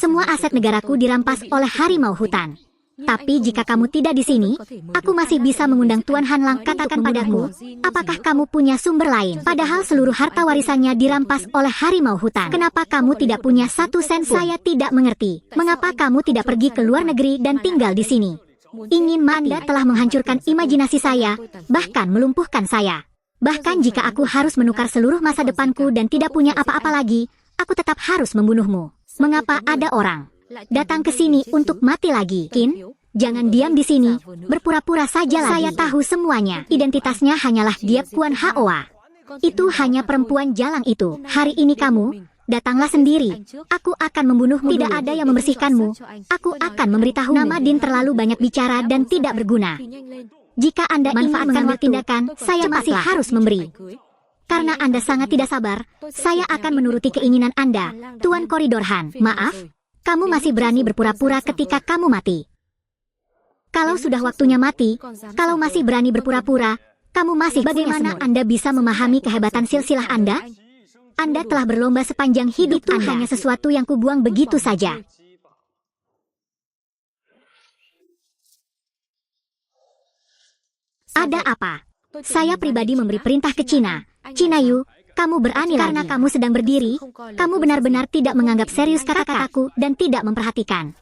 [SPEAKER 1] Semua aset negaraku dirampas oleh harimau hutan. Tapi jika kamu tidak di sini, aku masih bisa mengundang Tuan Hanlang. Katakan padaku, apakah kamu punya sumber lain? Padahal seluruh harta warisannya dirampas oleh harimau hutan. Kenapa kamu tidak punya 1 sen pun? Saya tidak mengerti. Mengapa kamu tidak pergi ke luar negeri dan tinggal di sini? Ingin Anda telah menghancurkan imajinasi saya, bahkan melumpuhkan saya. Bahkan jika aku harus menukar seluruh masa depanku dan tidak punya apa-apa lagi, aku tetap harus membunuhmu. Mengapa ada orang datang ke sini untuk mati lagi? Qin, jangan diam di sini, berpura-pura saja lagi. Saya tahu semuanya. Identitasnya hanyalah dia Kuan Hoa. Itu hanya perempuan jalang itu. Hari ini kamu, datanglah sendiri. Aku akan membunuhmu. Tidak ada yang membersihkanmu. Aku akan memberitahu. Nama Din terlalu banyak bicara dan tidak berguna. Jika Anda ingin mengambil tindakan, saya masih harus memberi. Karena Anda sangat tidak sabar, saya akan menuruti keinginan Anda, Tuan Koridor Han. Maaf, kamu masih berani berpura-pura ketika kamu mati. Kalau sudah waktunya mati, kalau masih berani berpura-pura, kamu masih bagaimana Anda bisa memahami kehebatan silsilah Anda? Anda telah berlomba sepanjang hidup. Itu hanya sesuatu yang kubuang begitu saja. Ada apa? Saya pribadi memberi perintah ke Cina. Cina Yu, kamu berani karena kamu sedang berdiri. Kamu benar-benar tidak menganggap serius kata-kataku dan tidak memperhatikan.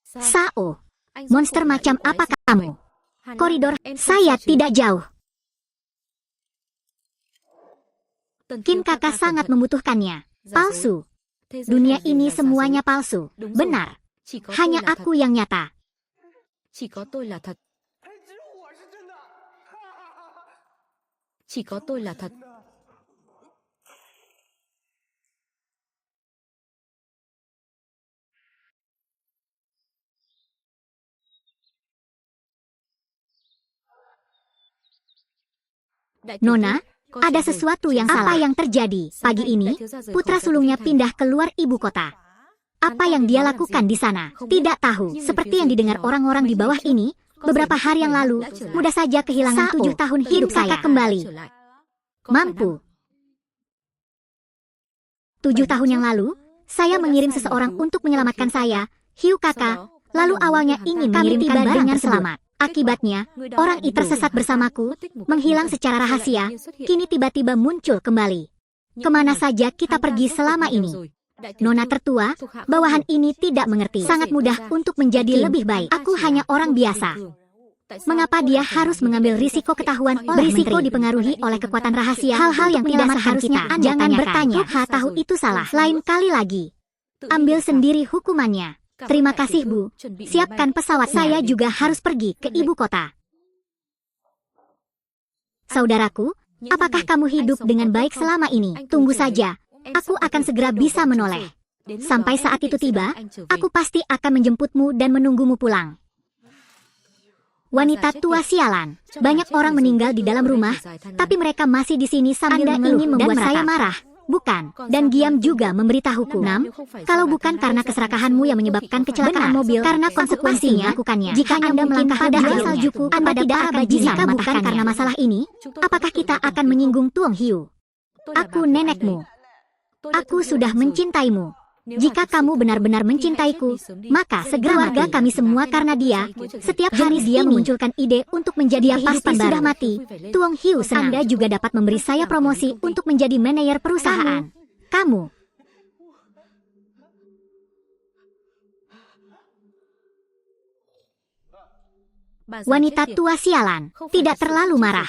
[SPEAKER 1] Sao, monster macam apa kamu? Koridor, saya tidak jauh. Qin kakak sangat membutuhkannya. Palsu. Dunia ini semuanya palsu. Benar. Hanya aku yang nyata. Nona, ada sesuatu yang salah. Apa yang terjadi? Pagi ini, putra sulungnya pindah keluar ibu kota. Apa yang dia lakukan di sana? Tidak tahu. Seperti yang didengar orang-orang di bawah ini, beberapa hari yang lalu, mudah saja kehilangan 7 tahun hidup saya kembali. Mampu. 7 tahun yang lalu, saya mengirim seseorang untuk menyelamatkan saya, Hiu kakak, lalu awalnya ingin mengirimkan barang dengan selamat. Akibatnya, orang itu tersesat bersamaku, menghilang secara rahasia, kini tiba-tiba muncul kembali. Kemana saja kita pergi selama ini? Nona tertua, bawahan ini tidak mengerti. Sangat mudah untuk menjadi lebih baik. Aku hanya orang biasa. Mengapa dia harus mengambil risiko ketahuan oleh risiko dipengaruhi oleh kekuatan rahasia? Hal-hal yang tidak seharusnya Anda jangan bertanya. Tahu itu salah. Lain kali lagi. Ambil sendiri hukumannya. Terima kasih Bu. Siapkan pesawat. Saya juga harus pergi ke ibu kota. Saudaraku, Apakah kamu hidup dengan baik selama ini? Tunggu saja, aku akan segera bisa menoleh. Sampai saat itu tiba, aku pasti akan menjemputmu dan menunggumu pulang. Wanita tua sialan. Banyak orang meninggal di dalam rumah, tapi mereka masih di sini sambil mengeluh ingin membuat saya marah. Bukan, dan Giam juga memberitahuku. Kalau bukan karena keserakahanmu yang menyebabkan kecelakaan mobil, karena konsekuensinya lakukannya. Jika Anda melangkah pada air saljuku, Anda tidak akan bisa. Jika bukan karena masalah ini, apakah kita akan menyinggung Tuong Hiu? Aku nenekmu. Aku sudah mencintaimu. Jika kamu benar-benar mencintaiku, maka segera warga kami semua karena dia. Setiap hari dia memunculkan ide untuk menjadi pasti sudah mati. Tuong Hiu senang. Anda juga dapat memberi saya promosi untuk menjadi manajer perusahaan. Kamu. Wanita tua sialan, tidak terlalu marah.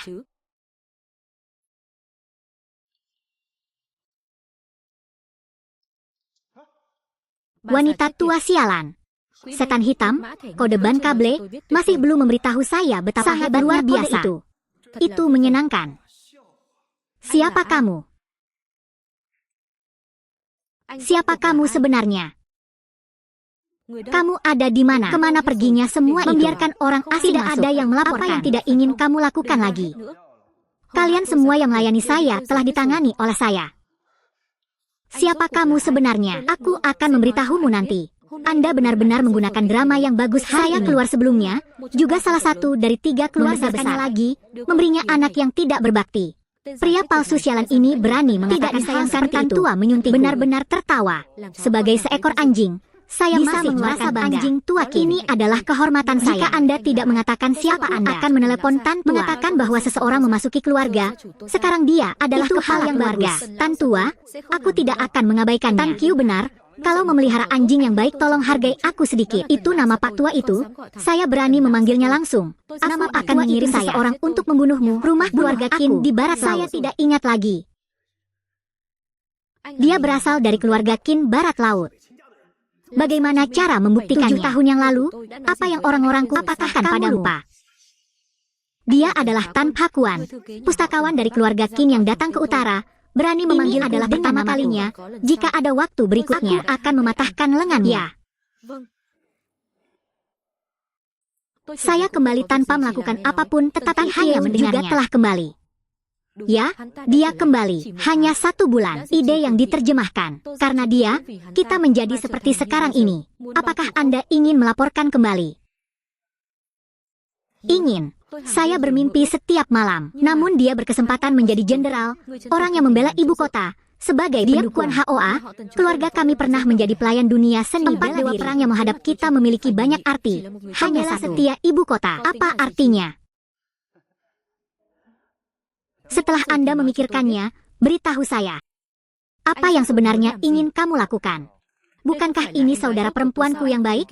[SPEAKER 1] Wanita tua sialan. Setan hitam, kode ban kable, masih belum memberitahu saya betapa hebat luar biasa itu. Itu menyenangkan. Siapa kamu? Siapa kamu sebenarnya? Kamu ada di mana? Kemana perginya semua itu? Membiarkan orang asing tidak ada yang melaporkan. Apa yang tidak ingin kamu lakukan lagi? Kalian semua yang melayani saya telah ditangani oleh saya. Siapa kamu sebenarnya? Aku akan memberitahumu nanti. Anda benar-benar menggunakan drama yang bagus. Saya keluar sebelumnya, juga salah satu dari 3 keluarga besar lagi, memberinya anak yang tidak berbakti. Pria palsu sialan ini berani mengatakan hal seperti itu. Tua menyunting, benar-benar tertawa. Sebagai seekor anjing, saya masih merasa bangga. Anjing tua ini adalah kehormatan saya. Jika Anda tidak mengatakan siapa Anda, akan menelepon Tan Tua, mengatakan bahwa seseorang memasuki keluarga. Sekarang dia adalah kepala yang keluarga. Tan Tua, aku tidak akan mengabaikannya. Tan Kiu benar. Kalau memelihara anjing yang baik, tolong hargai aku sedikit. Itu nama Pak Tua itu. Saya berani memanggilnya langsung. Aku akan mengirim seseorang untuk membunuhmu. Rumah keluarga Qin di barat laut. Saya tidak ingat lagi. Dia berasal dari keluarga Qin barat laut. Bagaimana cara membuktikannya? 7 tahun yang lalu, apa yang orang-orangku katakan padamu? Lupa. Dia adalah Tan Pakuan, pustakawan dari keluarga Qin yang datang ke utara. Berani memanggil adalah pertama kalinya. Jika ada waktu berikutnya, aku akan mematahkan lengannya. Saya kembali tanpa melakukan apapun, tetapi hanya mendengarnya. Juga telah kembali. Ya, dia kembali. Hanya 1 bulan. Ide yang diterjemahkan. Karena dia, kita menjadi seperti sekarang ini. Apakah Anda ingin melaporkan kembali? Ingin. Saya bermimpi setiap malam. Namun dia berkesempatan menjadi jenderal, orang yang membela ibu kota. Sebagai pendukung HOA, keluarga kami pernah menjadi pelayan dunia seni. 4 dewa perang yang menghadap kita memiliki banyak arti. Hanyalah setia ibu kota. Apa artinya? Setelah Anda memikirkannya, beritahu saya. Apa yang sebenarnya ingin kamu lakukan? Bukankah ini saudara perempuanku yang baik?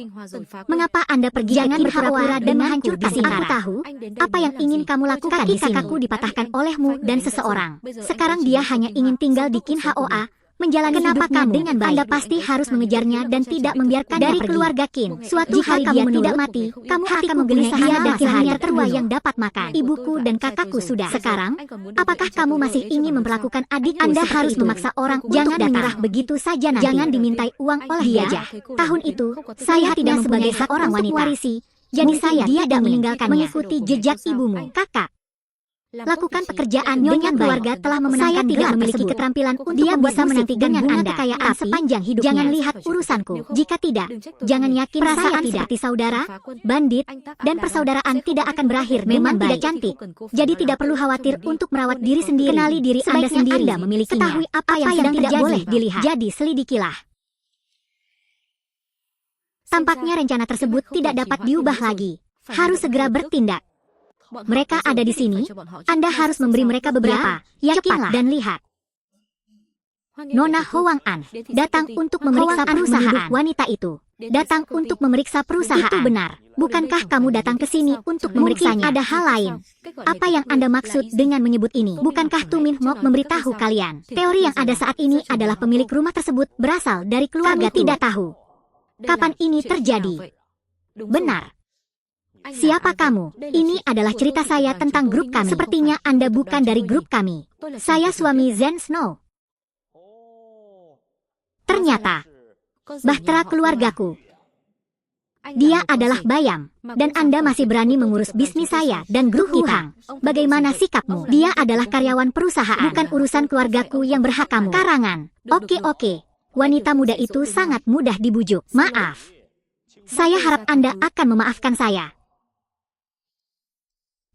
[SPEAKER 1] Mengapa Anda pergi? Jangan berpura-pura dan menghancurkan Sintara. Aku tahu apa yang ingin kamu lakukan di sini. Kakakku dipatahkan olehmu dan seseorang. Sekarang dia hanya ingin tinggal di Qin HOA, menjalani hidupnya dengan baik. Anda pasti harus mengejarnya dan tidak membiarkannya dari keluarga Qin. Suatu hari dia tidak mati, kamu akan menggelisah dia dan hanya tertua yang dapat makan. Ibuku dan kakakku sudah. Sekarang, apakah kamu masih ingin memperlakukan adik Anda harus memaksa orang untuk menyerah begitu saja nanti? Jangan dimintai uang oleh dia. Tahun itu, saya tidak sebagai seorang wanita warisi. Jadi saya tidak meninggalkannya. Mengikuti jejak ibumu, kakak. Lakukan pekerjaan dengan keluarga telah memenangkan. Saya tidak memiliki keterampilan untuk bisa menantikan bunga kekayaan sepanjang hidupnya. Jangan lihat urusanku. Jika tidak, jangan yakin perasaan saya seperti saudara, bandit, dan persaudaraan tidak akan berakhir. Memang tidak cantik. Jadi tidak perlu khawatir untuk merawat diri sendiri. Kenali diri Anda sendiri. Anda memilikinya. Ketahui apa yang sedang tidak boleh dilihat. Jadi selidikilah. Tampaknya rencana tersebut tidak dapat diubah lagi. Harus segera bertindak. Mereka ada di sini. Anda harus memberi mereka beberapa. Yakinlah dan lihat. Nona Hoang An datang untuk memeriksa perusahaan. Wanita itu datang untuk memeriksa perusahaan. Itu benar. Bukankah kamu datang ke sini untuk memeriksanya? Ada hal lain. Apa yang Anda maksud dengan menyebut ini? Bukankah Tu Min Mok memberitahu kalian? Teori yang ada saat ini adalah pemilik rumah tersebut berasal dari keluarga. Tidak tahu kapan ini terjadi. Benar. Siapa kamu? Ini adalah cerita saya tentang grup kami. Sepertinya Anda bukan dari grup kami. Saya suami Zen Snow. Ternyata, bahtera keluargaku. Dia adalah Bayam, dan Anda masih berani mengurus bisnis saya dan grup kita. Bagaimana sikapmu? Dia adalah karyawan perusahaan, bukan urusan keluargaku yang berhak kamu. Karangan. Oke. Wanita muda itu sangat mudah dibujuk. Maaf. Saya harap Anda akan memaafkan saya.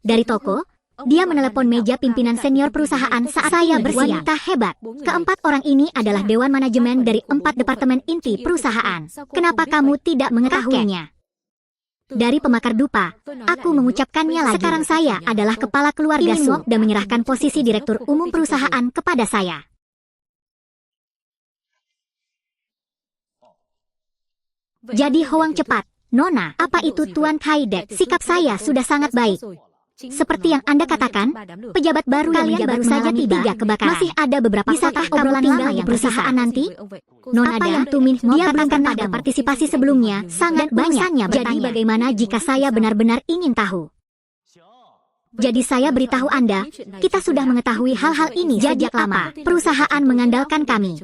[SPEAKER 1] Dari toko, dia menelepon meja pimpinan senior perusahaan saat saya bersiap. Wanita hebat. Keempat orang ini adalah dewan manajemen dari 4 departemen inti perusahaan. Kenapa kamu tidak mengetahuinya? Dari pemakar dupa, aku mengucapkannya lagi. Sekarang saya adalah kepala keluarga Su dan menyerahkan posisi direktur umum perusahaan kepada saya. Jadi Hoang cepat. Nona, apa itu Tuan Haidek? Sikap saya sudah sangat baik. Seperti yang Anda katakan, pejabat baru yang menjabat baru saja tiba kebakaran. Masih ada beberapa kotak obrolan lama yang perusahaan nanti. Nona, apa yang Tumin dia katakan pada partisipasi sebelumnya sangat banyaknya. Jadi bagaimana jika saya benar-benar ingin tahu? Jadi saya beritahu Anda, kita sudah mengetahui hal-hal ini sejak lama. Perusahaan mengandalkan kami.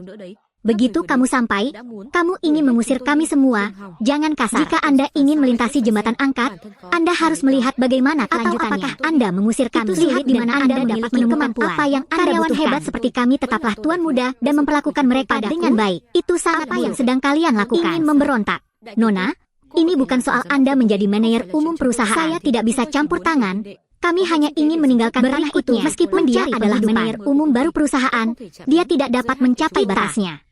[SPEAKER 1] Begitu kamu sampai, kamu ingin mengusir kami semua. Jangan kasar. Jika Anda ingin melintasi jembatan angkat, Anda harus melihat bagaimana kelanjutannya. Apakah Anda mengusir kami? Itu sulit di mana Anda dapat menemukan apa yang karyawan hebat seperti kami tetaplah tuan muda dan memperlakukan mereka dengan baik. Itu sangat apa yang sedang kalian lakukan. Ingin memberontak. Nona, ini bukan soal Anda menjadi manajer umum perusahaan. Saya tidak bisa campur tangan. Kami hanya ingin meninggalkan tanah itu. Meskipun dia adalah manajer umum baru perusahaan, dia tidak dapat mencapai batasnya.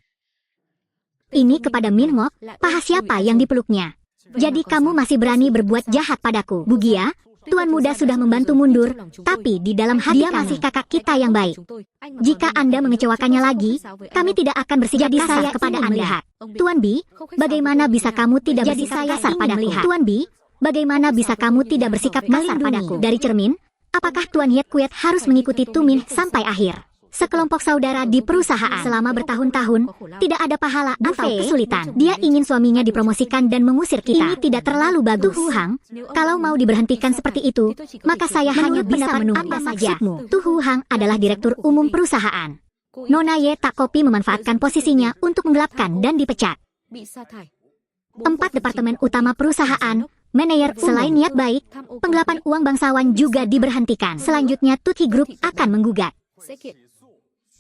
[SPEAKER 1] Ini kepada Min Ngok, paha siapa yang dipeluknya. Jadi kamu masih berani berbuat jahat padaku. Bugia, Tuan Muda sudah membantu mundur, tapi di dalam hati dia masih kakak kita yang baik. Jika Anda mengecewakannya lagi, kami tidak akan bersikap kasar kepada Anda. Tuan Bi, bagaimana bisa kamu tidak bersikap kasar padaku? Tuan Bi, bagaimana bisa kamu tidak bersikap kasar padaku? Dari cermin, apakah Tuan Hiet Kuet harus mengikuti Tumin sampai akhir? Sekelompok saudara di perusahaan selama bertahun-tahun, tidak ada pahala atau kesulitan. Dia ingin suaminya dipromosikan dan mengusir kita. Ini tidak terlalu bagus. Tu Hu Hang, kalau mau diberhentikan seperti itu, maka saya hanya bisa menunggu. Apa maksudmu? Tu Hu Hang adalah direktur umum perusahaan. Nona Ye Tak Kopi memanfaatkan posisinya untuk menggelapkan dan dipecat. 4 departemen utama perusahaan, manajer selain niat baik, penggelapan uang bangsawan juga diberhentikan. Selanjutnya Tuthi Group akan menggugat.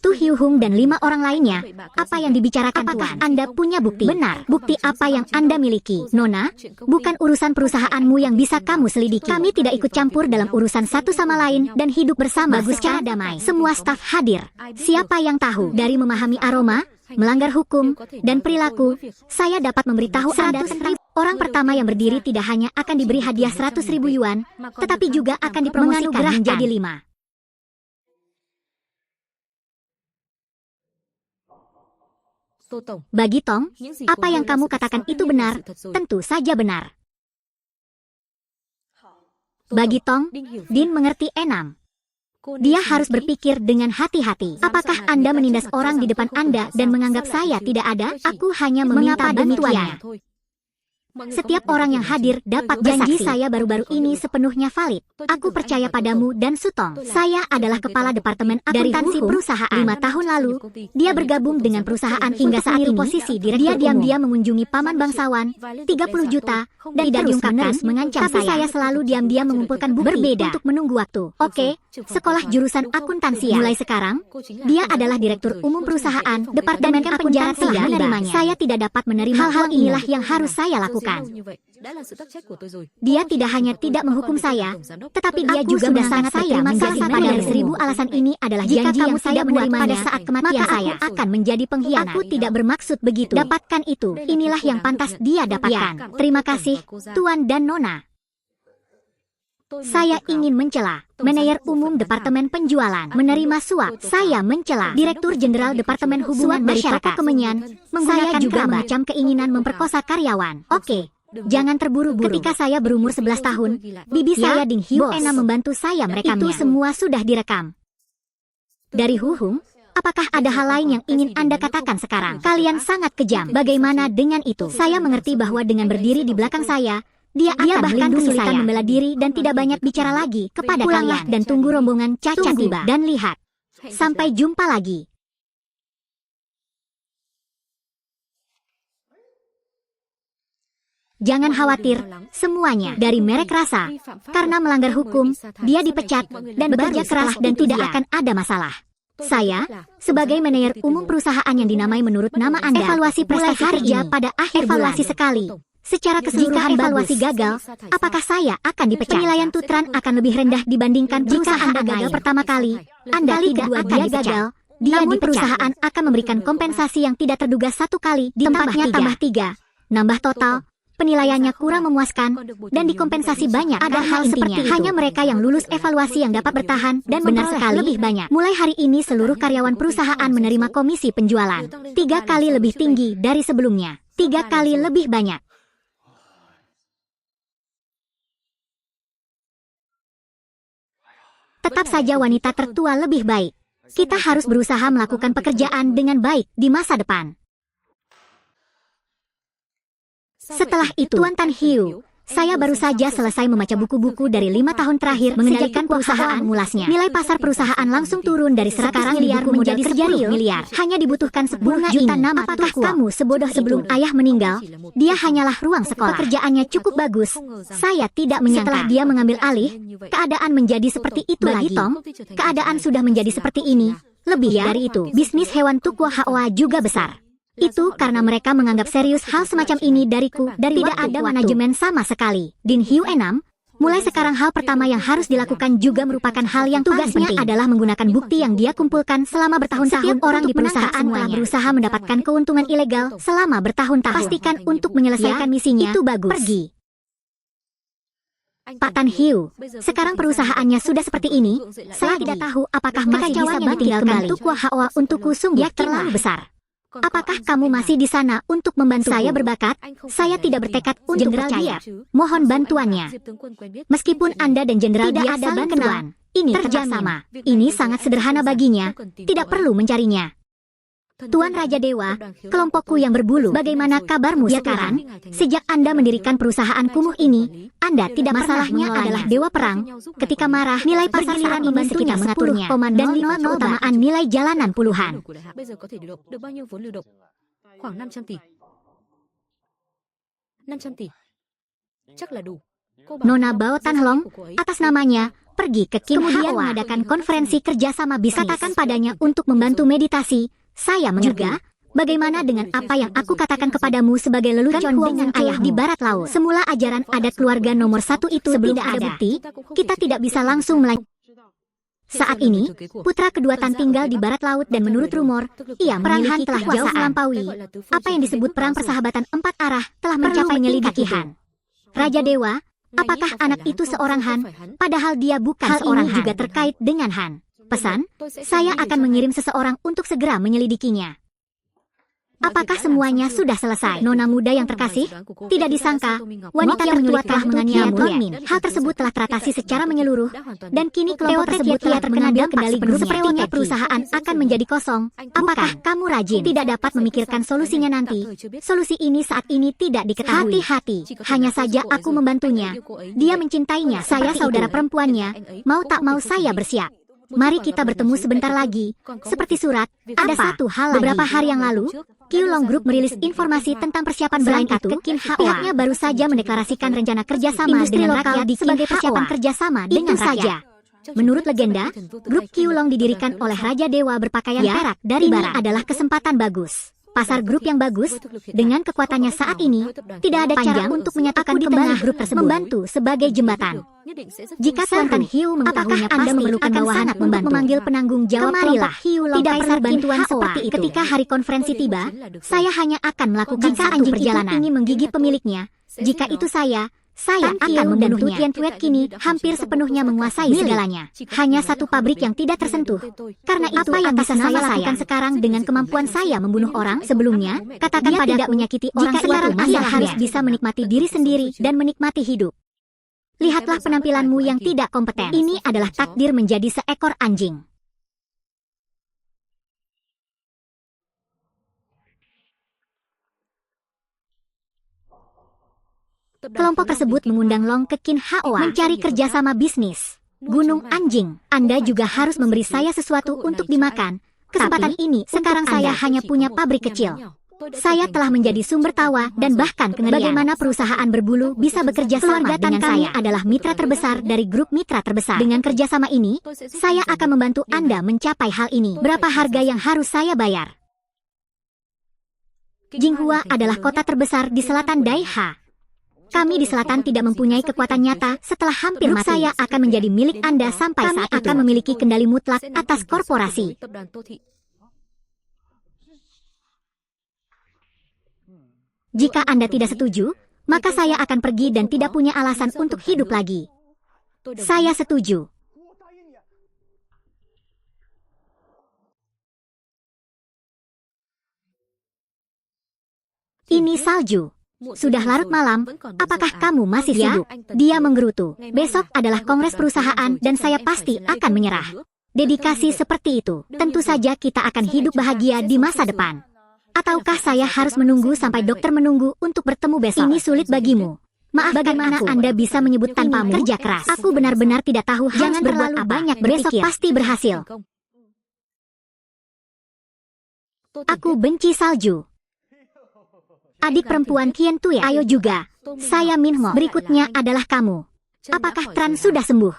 [SPEAKER 1] Tu Hiu Hung dan 5 orang lainnya, apa yang dibicarakan Apakah Tuan? Anda punya bukti? Benar, bukti apa yang Anda miliki? Nona, bukan urusan perusahaanmu yang bisa kamu selidiki. Kami tidak ikut campur dalam urusan satu sama lain dan hidup bersama secara damai. Semua staf hadir. Siapa yang tahu? Dari memahami aroma, melanggar hukum, dan perilaku, saya dapat memberitahu Anda tentang orang pertama yang berdiri tidak hanya akan diberi hadiah 100.000 yuan, tetapi juga akan dipromosikan menjadi 5. Bagi Tong, apa yang kamu katakan itu benar, tentu saja benar. Bagi Tong, Din mengerti Enam. Dia harus berpikir dengan hati-hati. Apakah Anda menindas orang di depan Anda dan menganggap saya tidak ada? Aku hanya meminta bantuannya. Setiap orang yang hadir dapat bersaksi. Janji saya baru-baru ini sepenuhnya valid. Aku percaya padamu dan Sutong. Saya adalah kepala departemen akuntansi perusahaan. 5 tahun lalu, dia bergabung dengan perusahaan hingga saat ini. Posisi dia diam-diam mengunjungi paman bangsawan, 30 juta, dan tidak diungkapkan, mengancam tapi saya selalu diam-diam mengumpulkan bukti berbeda untuk menunggu waktu. Oke, sekolah jurusan akuntansi. Mulai sekarang, dia adalah direktur umum perusahaan, departemen akuntansi telah menerimanya. Saya tidak dapat menerima hal-hal inilah yang harus saya lakukan. Dia tidak hanya tidak menghukum saya, tetapi dia juga sudah sangat saya menjadi pada 1000 alasan ini adalah janji yang saya buat pada saat kematian saya akan menjadi pengkhianat. Aku tidak bermaksud begitu. Dapatkan itu. Inilah yang pantas dia dapatkan. Terima kasih, Tuan dan Nona. Saya ingin mencela manajer umum Departemen Penjualan menerima suap. Saya mencela Direktur Jenderal Departemen Hubungan Masyarakat Kemenyan menggunakan juga mengecam keinginan memperkosa karyawan. Oke, jangan terburu-buru. Ketika saya berumur 11 tahun, bibi saya Ding Hiu Ena membantu saya merekamnya. Itu semua sudah direkam. Dari Hu Hung, apakah ada hal lain yang ingin Anda katakan sekarang? Kalian sangat kejam. Bagaimana dengan itu? Saya mengerti bahwa dengan berdiri di belakang saya, Dia bahkan kesulitan membela diri dan tidak banyak bicara lagi kepada kalian. Dan tunggu rombongan cacat tiba. Dan lihat. Sampai jumpa lagi. Jangan khawatir, semuanya dari merek rasa. Karena melanggar hukum, dia dipecat dan bekerja keras dan tidak akan ada masalah. Saya, sebagai manajer umum perusahaan yang dinamai menurut nama Anda, evaluasi prestasi kerja pada akhir evaluasi sekali. Secara keseluruhan evaluasi gagal, apakah saya akan dipecat? Penilaian Tutran akan lebih rendah dibandingkan jika Anda gagal pertama kali. Anda tidak akan gagal. Namun perusahaan akan memberikan kompensasi yang tidak terduga satu kali, tempatnya tambah 3. Nambah total. Penilaiannya kurang memuaskan, dan dikompensasi banyak. Ada hal seperti itu. Hanya mereka yang lulus evaluasi yang dapat bertahan, dan benar sekali lebih banyak. Mulai hari ini seluruh karyawan perusahaan menerima komisi penjualan. 3 kali lebih tinggi dari sebelumnya. 3 kali lebih banyak. Tetap saja wanita tertua lebih baik. Kita harus berusaha melakukan pekerjaan dengan baik di masa depan. Setelah itu, Tuan Tan Hiu, saya baru saja selesai membaca buku-buku dari 5 tahun terakhir mengendalikan perusahaan mengulasnya. Nilai pasar perusahaan langsung turun dari 100 miliar menjadi 10 miliar. Hanya dibutuhkan 10 juta nama. Apakah kamu sebodoh sebelum ayah meninggal? Dia hanyalah ruang sekolah. Pekerjaannya cukup bagus. Saya tidak menyangka. Setelah dia mengambil alih, keadaan menjadi seperti itu lagi. Tom, keadaan sudah menjadi seperti ini. Lebih dari itu, bisnis hewan Tukwa Hoa juga besar. Itu karena mereka menganggap serius hal semacam ini dariku, dari tidak ada manajemen sama sekali. Din Hiu 6, mulai sekarang hal pertama yang harus dilakukan juga merupakan hal yang tugasnya adalah menggunakan bukti yang dia kumpulkan selama bertahun-tahun. Setiap orang di perusahaan telah berusaha mendapatkan keuntungan ilegal selama bertahun-tahun. Pastikan untuk menyelesaikan misinya, itu bagus. Pergi. Pak Tan Hiu, sekarang perusahaannya sudah seperti ini. Saya tidak tahu apakah masih bisa meninggalkan Tukwa Hoa untukku sungguh terlalu besar. Apakah kamu masih di sana untuk membantu saya berbakat? Saya tidak bertekad untuk percaya. Mohon bantuannya. Meskipun Anda dan Jenderal tidak ada bantuan, ini kerja sama. Ini sangat sederhana baginya. Tidak perlu mencarinya. Tuan Raja Dewa, kelompokku yang berbulu, bagaimana kabarmu sekarang? Sejak Anda mendirikan perusahaan kumuh ini, Anda tidak masalahnya adalah dewa perang. Ketika marah, nilai pasar saat membantu kita mengaturnya, dan 5 keutamaan nilai jalanan puluhan. Nona Bao Tan Hlong, atas namanya, pergi ke Kim Kemudian mengadakan konferensi kerjasama bisnis. Katakan padanya untuk membantu meditasi. Saya juga, bagaimana dengan apa yang aku katakan kepadamu sebagai lelucon dengan ayah di barat laut? Semula ajaran adat keluarga nomor 1 itu sebelum ada bukti, kita tidak bisa langsung melanjutkan. Saat ini, putra kedua Tan tinggal di barat laut dan menurut rumor, ia memiliki telah jauh melampaui. Apa yang disebut perang persahabatan 4 arah telah mencapai menyelidiki Han. Raja Dewa, apakah anak itu seorang Han? Padahal dia bukan seorang Han. Juga terkait dengan Han. Pesan, saya akan mengirim seseorang untuk segera menyelidikinya. Apakah semuanya sudah selesai? Nona muda yang terkasih, tidak disangka, wanita tertua telah menganiaya Tuan Min. Hal tersebut telah teratasi secara menyeluruh, dan kini kelompok tersebut telah terkena dampak sepenuhnya. Sepertinya perusahaan akan menjadi kosong. Apakah kamu rajin? Tidak dapat memikirkan solusinya nanti. Solusi ini saat ini tidak diketahui. Hati-hati, hanya saja aku membantunya. Dia mencintainya, saya saudara perempuannya. Mau tak mau saya bersiap. Mari kita bertemu sebentar lagi. Seperti surat, ada satu hal lagi. Beberapa hari yang lalu, Qiulong Group merilis informasi tentang persiapan selain itu, pihaknya baru saja mendeklarasikan rencana kerjasama industri dengan lokal sebagai persiapan kerjasama dengan rakyat. Menurut legenda, grup Qiulong didirikan oleh Raja Dewa berpakaian perak dari barat. Ini adalah kesempatan bagus. Pasar grup yang bagus, dengan kekuatannya saat ini, tidak ada cara untuk menyatukan kembali grup tersebut, membantu sebagai jembatan. Jika Tuan Tan Hiu mengetahuinya, Anda memerlukan bawahan untuk memanggil penanggung jawab kelompok Qiulong. Tidak perlu bantuan seperti itu. Ketika hari konferensi tiba, saya hanya akan melakukan satu perjalanan. Ingin menggigit pemiliknya. Jika itu saya akan membunuh Tian Tuet kini hampir sepenuhnya menguasai segalanya. Hanya satu pabrik yang tidak tersentuh. Karena itu apa yang bisa saya lakukan sekarang dengan kemampuan saya membunuh orang sebelumnya, katakan pada tidak menyakiti orang. Jika sekarang Anda harus bisa menikmati diri sendiri dan menikmati hidup. Lihatlah penampilanmu yang tidak kompeten. Ini adalah takdir menjadi seekor anjing. Kelompok tersebut mengundang Long ke Kin Hoa mencari kerjasama bisnis. Gunung Anjing, Anda juga harus memberi saya sesuatu untuk dimakan. Kesempatan ini, sekarang saya hanya punya pabrik kecil. Saya telah menjadi sumber tawa dan bahkan kengerian. Bagaimana perusahaan berbulu bisa bekerja sama dengan saya adalah mitra terbesar dari grup mitra terbesar. Dengan kerjasama ini, saya akan membantu Anda mencapai hal ini. Berapa harga yang harus saya bayar? Jinghua adalah kota terbesar di selatan Daiha. Kami di selatan tidak mempunyai kekuatan nyata setelah hampir mati. Saya akan menjadi milik Anda sampai saat itu. Akan memiliki kendali mutlak atas korporasi. Jika Anda tidak setuju, maka saya akan pergi dan tidak punya alasan untuk hidup lagi. Saya setuju. Ini salju. Sudah larut malam, apakah kamu masih sibuk? Dia menggerutu. Besok adalah kongres perusahaan dan saya pasti akan menyerah. Dedikasi seperti itu, tentu saja kita akan hidup bahagia di masa depan. Ataukah saya harus menunggu sampai dokter menunggu untuk bertemu besok? Ini sulit bagimu. Maaf, bagaimana Anda bisa menyebut tanpamu kerja keras? Aku benar-benar tidak tahu harus berbuat apa. Banyak besok pasti berhasil. Aku benci salju. Adik perempuan Tien Tue, ayo juga. Saya Minho. Berikutnya adalah kamu. Apakah Tran sudah sembuh?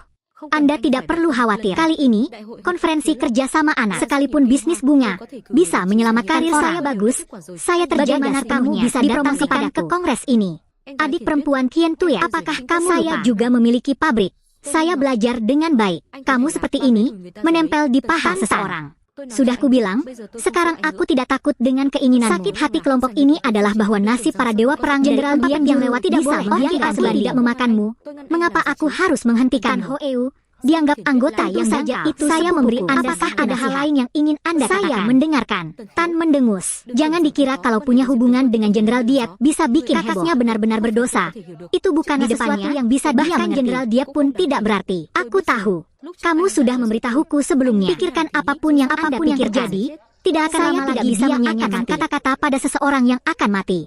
[SPEAKER 1] Anda tidak perlu khawatir. Kali ini, konferensi kerjasama anak, sekalipun bisnis bunga, bisa menyelamatkan karir saya bagus. Saya terjaga kamu bisa dipromosikan ke kongres ini. Adik perempuan Tien Tue, apakah kamu saya juga memiliki pabrik? Saya belajar dengan baik. Kamu seperti ini, menempel di paha seseorang. Sudah kubilang, sekarang aku tidak takut dengan keinginanmu. Sakit hati kelompok ini adalah bahwa nasib para dewa perang Jenderal Diep yang lewat tidak boleh tidak memakanmu. Mengapa aku harus menghentikan Hoeu? Dianggap anggota yang saja itu saya memberi Anda. Apakah ada hal lain yang ingin Anda katakan? Saya mendengarkan. Tan mendengus. Jangan dikira kalau punya hubungan dengan Jenderal Diep bisa bikin heboh. Kakaknya benar-benar berdosa. Itu bukan sesuatu yang bisa bahkan Jenderal Diep pun tidak berarti. Aku tahu. Kamu sudah memberitahuku sebelumnya. Pikirkan apapun yang terjadi, tidak akan lama lagi bisa menyanyikan kata-kata pada seseorang yang akan mati.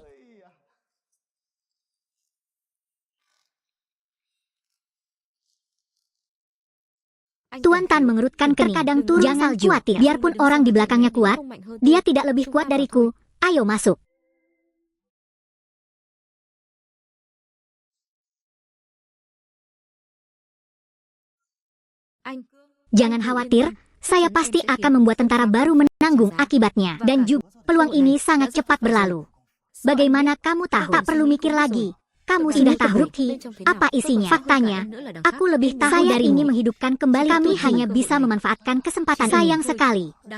[SPEAKER 1] Tuan Tan mengerutkan kening. Terkadang turun jangan salju. Khawatir. Biarpun orang di belakangnya kuat, dia tidak lebih kuat dariku. Ayo masuk. Jangan khawatir, saya pasti akan membuat tentara baru menanggung akibatnya. Dan juga peluang ini sangat cepat berlalu. Bagaimana kamu tahu? Tak perlu mikir lagi. Kamu sudah tahu apa isinya. Faktanya, aku lebih tahu dari ini menghidupkan kembali. Kami hanya bisa memanfaatkan kesempatan ini.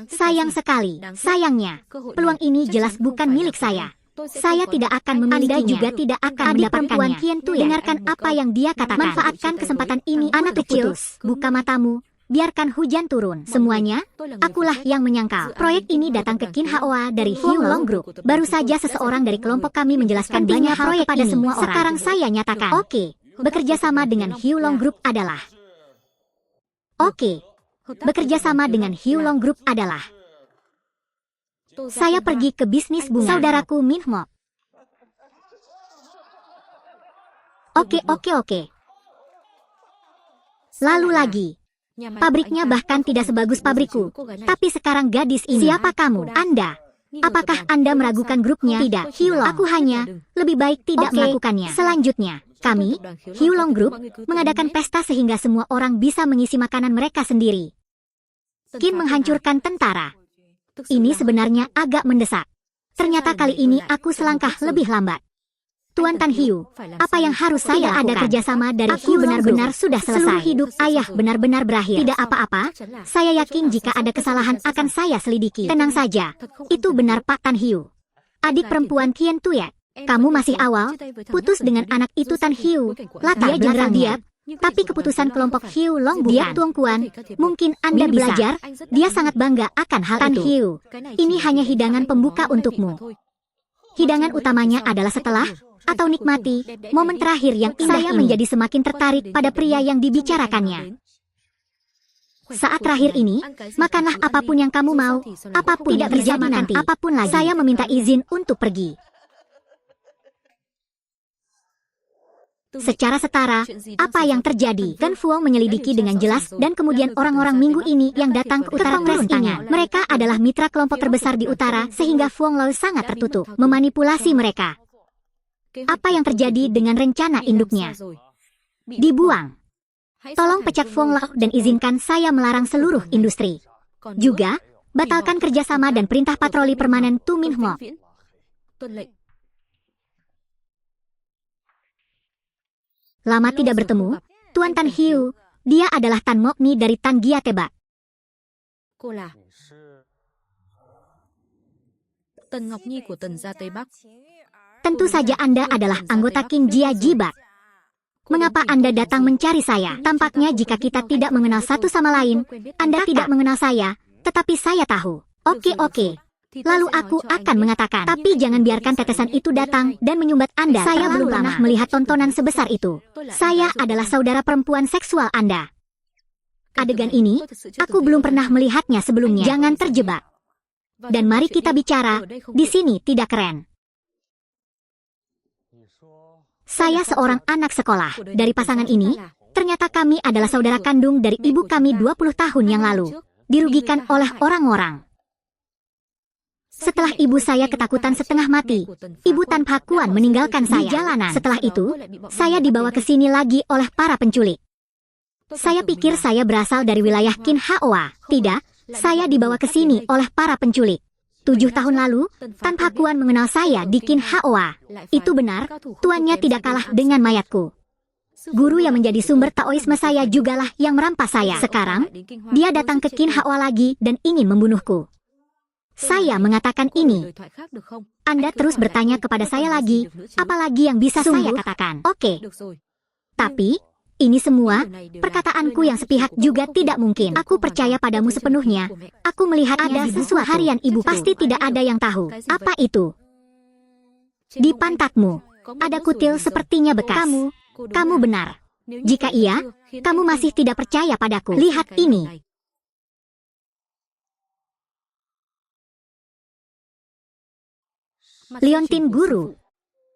[SPEAKER 1] Sayang sekali. Sayangnya, peluang ini jelas bukan milik saya. Saya tidak akan memilikinya. Anda juga tidak akan mendapatkannya. Dengarkan apa yang dia katakan. Manfaatkan kesempatan ini. Anak kecil, buka matamu. Biarkan hujan turun. Semuanya, akulah yang menyangkal. Proyek ini datang ke Kin Hoa dari Hiu Long Group. Baru saja seseorang dari kelompok kami menjelaskan banyak hal kepada semua orang. Sekarang saya nyatakan. Oke, bekerja sama dengan Hiu Long Group adalah. Saya pergi ke bisnis bunga. Saudaraku Minho. Oke. Lalu lagi. Pabriknya bahkan tidak sebagus pabrikku. Tapi sekarang gadis ini. Siapa kamu? Anda. Apakah Anda meragukan grupnya? Tidak, Hiu Long. Aku hanya lebih baik tidak melakukannya. Selanjutnya, kami, Hiu Long Group, mengadakan pesta sehingga semua orang bisa mengisi makanan mereka sendiri. Kim menghancurkan tentara. Ini sebenarnya agak mendesak. Ternyata kali ini aku selangkah lebih lambat. Tuan Tan Hiu, apa yang harus saya lakukan? Ada kerjasama dari Hiu benar-benar sudah selesai. Seluruh hidup ayah benar-benar berakhir. Tidak apa-apa, saya yakin jika ada kesalahan akan saya selidiki. Tenang saja, itu benar Pak Tan Hiu. Adik perempuan Tien Tue, kamu masih awal, putus dengan anak itu Tan Hiu. Dia Jenderal Diep, tapi keputusan kelompok Hiu Long bukan. Diep Tuan Kuan, mungkin Anda belajar, dia sangat bangga akan hal itu. Tan Hiu, ini hanya hidangan pembuka untukmu. Hidangan utamanya adalah setelah atau nikmati momen terakhir yang indah. Saya menjadi semakin tertarik pada pria yang dibicarakannya. Saat terakhir ini, makanlah apapun yang kamu mau, apapun tidak terjadi nanti, apapun lagi. Saya meminta izin untuk pergi. Secara setara, apa yang terjadi? Gan Fuong menyelidiki dengan jelas dan kemudian orang-orang minggu ini yang datang ke utara turun tangan. Mereka adalah mitra kelompok terbesar di utara sehingga Fuong Lao sangat tertutup memanipulasi mereka. Apa yang terjadi dengan rencana induknya? Dibuang. Tolong pecat Fuong Lao dan izinkan saya melarang seluruh industri. Juga, batalkan kerjasama dan perintah patroli permanen Tu Min Hmo. Lama tidak bertemu, Tuan Tan Hiu, dia adalah Tan Mok Ni dari Tan Gia Tebak. Tentu saja Anda adalah anggota King Jia Jibak. Mengapa Anda datang mencari saya? Tampaknya jika kita tidak mengenal satu sama lain, Anda tidak mengenal saya, tetapi saya tahu. Oke. Lalu aku akan mengatakan, tapi jangan biarkan tetesan itu datang dan menyumbat Anda. Saya belum pernah melihat tontonan sebesar itu. Saya adalah saudara perempuan seksual Anda. Adegan ini, aku belum pernah melihatnya sebelumnya. Jangan terjebak. Dan mari kita bicara, di sini tidak keren. Saya seorang anak sekolah. Dari pasangan ini, ternyata kami adalah saudara kandung dari ibu kami 20 tahun yang lalu. Dirugikan oleh orang-orang. Setelah ibu saya ketakutan setengah mati, ibu Tan Pakuan meninggalkan saya di jalanan. Setelah itu, saya dibawa ke sini lagi oleh para penculik. Saya pikir saya berasal dari wilayah Kin Haoa. Tidak, saya dibawa ke sini oleh para penculik. 7 tahun lalu, Tan Pakuan mengenal saya di Kin Haoa. Itu benar, tuannya tidak kalah dengan mayatku. Guru yang menjadi sumber Taoisme saya jugalah yang merampas saya. Sekarang, dia datang ke Kin Haoa lagi dan ingin membunuhku. Saya mengatakan ini. Anda terus bertanya kepada saya lagi, apalagi yang bisa saya katakan? Oke. Tapi, ini semua, perkataanku yang sepihak juga tidak mungkin. Aku percaya padamu sepenuhnya. Aku melihat ada sesuatu harian ibu pasti tidak ada yang tahu. Apa itu? Di pantatmu, ada kutil sepertinya bekas. Kamu benar. Jika iya, kamu masih tidak percaya padaku. Lihat ini. Liontin Guru.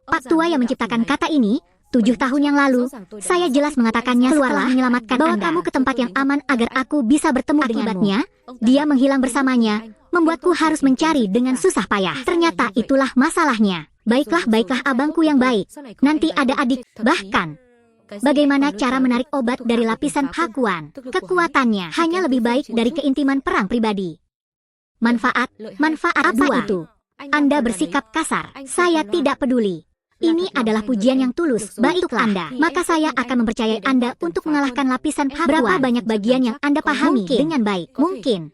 [SPEAKER 1] Pak tua yang menciptakan kata ini, 7 tahun yang lalu, saya jelas mengatakannya setelah menyelamatkan Anda. Bawa kamu ke tempat yang aman agar aku bisa bertemu dengannya. Dia menghilang bersamanya, membuatku harus mencari dengan susah payah. Ternyata itulah masalahnya. Baiklah abangku yang baik. Nanti ada adik, bahkan. Bagaimana cara menarik obat dari lapisan Pakuan? Kekuatannya hanya lebih baik dari keintiman perang pribadi. Manfaat apa itu? Anda bersikap kasar. Saya tidak peduli. Ini adalah pujian yang tulus. Baiklah Anda, maka saya akan mempercayai Anda untuk mengalahkan lapisan Pakuan. Berapa banyak bagian yang Anda pahami dengan baik? Mungkin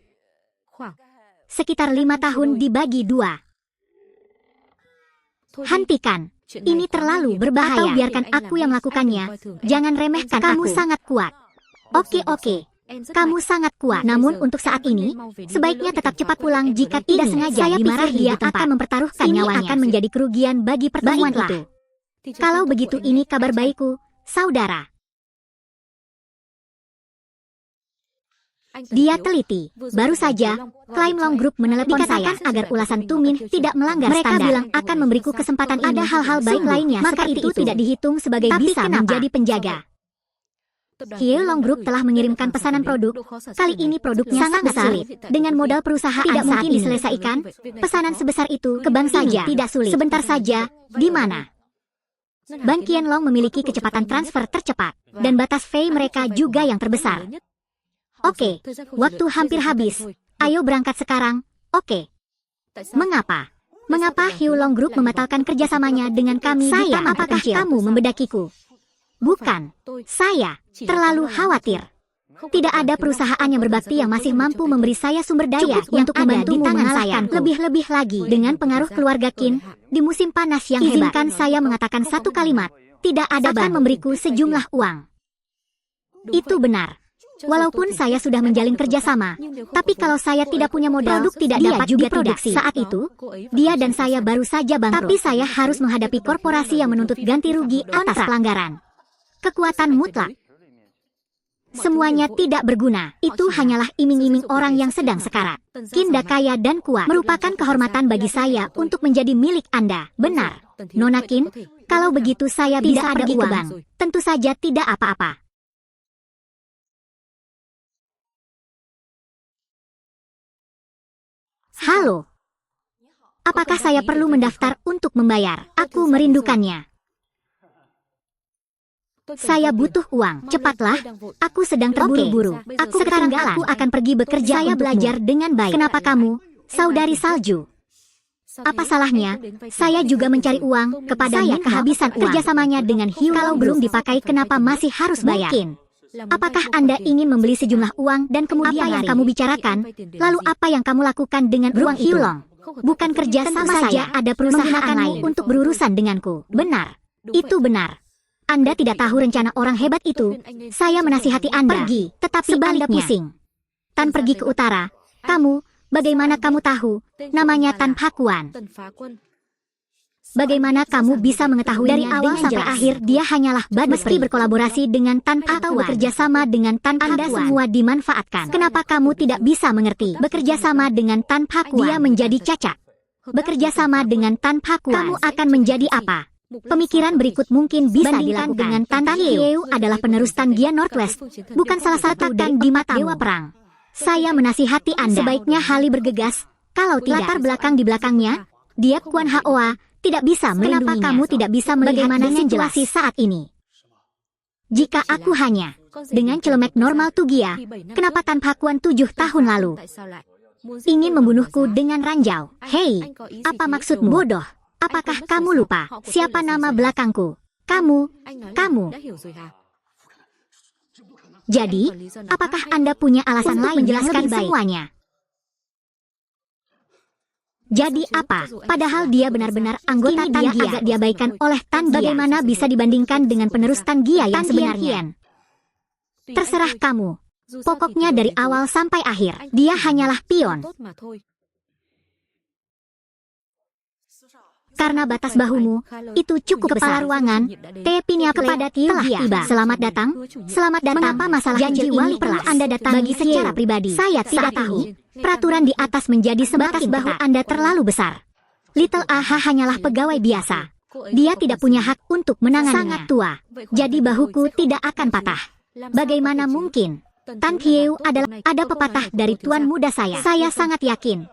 [SPEAKER 1] sekitar 5 tahun dibagi 2. Hentikan. Ini terlalu berbahaya. Atau biarkan aku yang melakukannya. Jangan remehkan aku. Kamu sangat kuat. Oke. Kamu sangat kuat. Namun untuk saat ini, sebaiknya tetap cepat pulang jika tidak sengaja. Saya pikir dia akan mempertaruhkan nyawanya. Ini akan menjadi kerugian bagi pertemuan itu. Kalau begitu ini kabar baikku, saudara. Dia teliti. Baru saja, Climb Long Group menelepon saya agar ulasan Tumin tidak melanggar standar. Mereka bilang akan memberiku kesempatan ini. Ada hal-hal baik lainnya, maka itu tidak dihitung sebagai bisa menjadi penjaga. Hieu Long Group telah mengirimkan pesanan produk. Kali ini produknya sangat sulit. Dengan modal perusahaan tidak mungkin diselesaikan. Pesanan sebesar itu ke bank saja tidak sulit. Sebentar saja, di mana? Bank Qianlong memiliki kecepatan transfer tercepat dan batas fee mereka juga yang terbesar. Oke, waktu hampir habis. Ayo berangkat sekarang. Oke. Mengapa? Mengapa Hieu Long Group membatalkan kerjasamanya dengan kami? Saya, apakah kamu membedakiku? Bukan, saya terlalu khawatir. Tidak ada perusahaan yang berbakti yang masih mampu memberi saya sumber daya untuk membantu mengalahkan lebih-lebih lagi dengan pengaruh keluarga Qin di musim panas yang hebat. Izinkan saya mengatakan satu kalimat, tidak ada akan memberiku sejumlah uang. Itu benar. Walaupun saya sudah menjalin kerjasama, tapi kalau saya tidak punya modal, produk tidak dapat juga diproduksi. Saat itu, dia dan saya baru saja bangkrut. Tapi saya harus menghadapi korporasi yang menuntut ganti rugi atas pelanggaran. Kekuatan mutlak. Semuanya tidak berguna. Itu hanyalah iming-iming orang yang sedang sekarat. Qin kaya dan kuat merupakan kehormatan bagi saya untuk menjadi milik Anda. Benar. Nona Qin, kalau begitu saya bisa pergi ke bank. Tentu saja tidak apa-apa. Halo. Apakah saya perlu mendaftar untuk membayar? Aku merindukannya. Saya butuh uang. Cepatlah. Aku sedang terburu-buru. Sekarang aku akan pergi bekerja. Saya belajar dengan baik. Kenapa kamu, saudari salju? Apa salahnya? Saya juga mencari uang. Kepada saya kehabisan uang. Kerjasamanya dengan Hiu kalau belum dipakai, kenapa masih harus bayar? Mungkin. Apakah Anda ingin membeli sejumlah uang dan kemudian apa yang kamu bicarakan? Lalu apa yang kamu lakukan dengan uang Hiulong? Bukan kerja sama saja, ada perusahaan lain untuk berurusan denganku. Benar. Itu benar. Anda tidak tahu rencana orang hebat itu. Saya menasihati Anda. Pergi, tetapi Anda pusing. Tan pergi ke utara. Kamu, bagaimana kamu tahu? Namanya Tan Pakuan. Bagaimana kamu bisa mengetahui dari awal sampai akhir dia hanyalah badut? Meski berkolaborasi dengan Tan atau bekerja sama dengan Tan, Anda semua dimanfaatkan. Kenapa kamu tidak bisa mengerti? Bekerja sama dengan Tan Pakuan, dia menjadi cacat. Bekerja sama dengan Tan Pakuan, kamu akan menjadi apa? Pemikiran berikut mungkin bisa dilakukan dengan Tan Hieu adalah penerus Tan Gia Northwest, bukan salah satu dari di mata Dewa Perang. Saya menasihati Anda, sebaiknya Hali bergegas. Kalau tidak, latar belakang di belakangnya, dia Kuan Hoa tidak bisa melindunginya. Kenapa kamu tidak bisa melihat bagaimana situasi saat ini? Jika aku hanya dengan celemek normal Tugia, kenapa Tan Pakuan 7 tahun lalu ingin membunuhku dengan ranjau? Hei, apa maksudmu? Bodoh. Apakah kamu lupa siapa nama belakangku? Kamu. Jadi, apakah Anda punya alasan lain menjelaskan semuanya? Jadi apa? Padahal dia benar-benar anggota Tan Gia, agak diabaikan oleh Tan Gia. Bagaimana bisa dibandingkan dengan penerus Tan Gia yang sebenarnya? Terserah kamu. Pokoknya dari awal sampai akhir, dia hanyalah pion. Karena batas bahumu, itu cukup besar. Ruangan, Tepinia kepada telah tiba. Selamat datang. Mengapa masalah janji ini perlu Anda datang bagi secara pribadi? Saya tidak tahu. Peraturan di atas menjadi sebatas bahu Anda terlalu besar. Little Aha hanyalah pegawai biasa. Dia tidak punya hak untuk menanganinya. Sangat tua. Jadi bahuku tidak akan patah. Bagaimana mungkin? Tan Hieu ada pepatah dari tuan muda saya. Saya sangat yakin.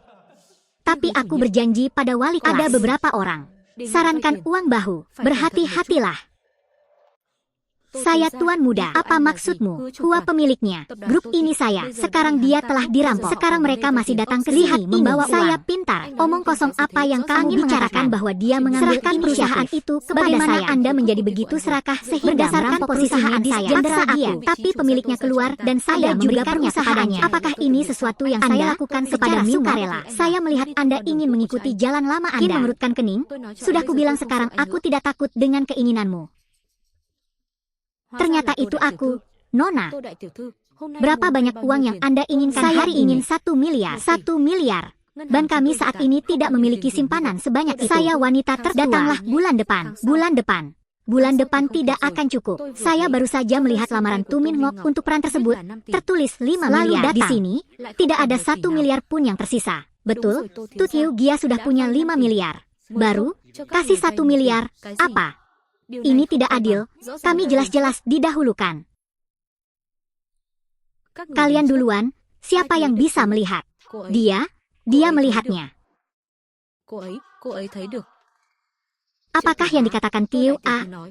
[SPEAKER 1] Tapi aku berjanji pada wali kelas. Ada beberapa orang. Sarankan uang bahu. Berhati-hatilah. Saya tuan muda. Apa maksudmu? Hua pemiliknya. Grup ini saya. Sekarang dia telah dirampok. Sekarang mereka masih datang ke sini membawa uang. Saya pintar. Omong kosong apa yang kamu bicarakan bahwa dia mengambil perusahaan itu kepada saya. Anda menjadi begitu serakah sehingga berdasarkan perusahaan saya. Paksa aku. Tapi pemiliknya keluar dan saya juga perusahaannya. Apakah ini sesuatu yang saya lakukan secara sukarela? Saya melihat Anda ingin mengikuti jalan lama Anda. Mengerutkan kening. Sudah kubilang sekarang aku tidak takut dengan keinginanmu. Ternyata itu aku, Nona. Berapa banyak uang yang Anda inginkan? Saya ingin 1 miliar. 1 miliar. Ban kami saat ini tidak memiliki simpanan sebanyak itu. Saya wanita tertua. Datanglah bulan depan. Bulan depan tidak akan cukup. Saya baru saja melihat lamaran Tu Min Ngok untuk peran tersebut. Tertulis 5 miliar. Di sini, tidak ada 1 miliar pun yang tersisa. Betul, Tu Tiu Gia sudah punya 5 miliar. Baru, kasih 1 miliar. Apa? Ini tidak adil, kami jelas-jelas didahulukan. Kalian duluan, siapa yang bisa melihat? Dia melihatnya. Apakah yang dikatakan Tiu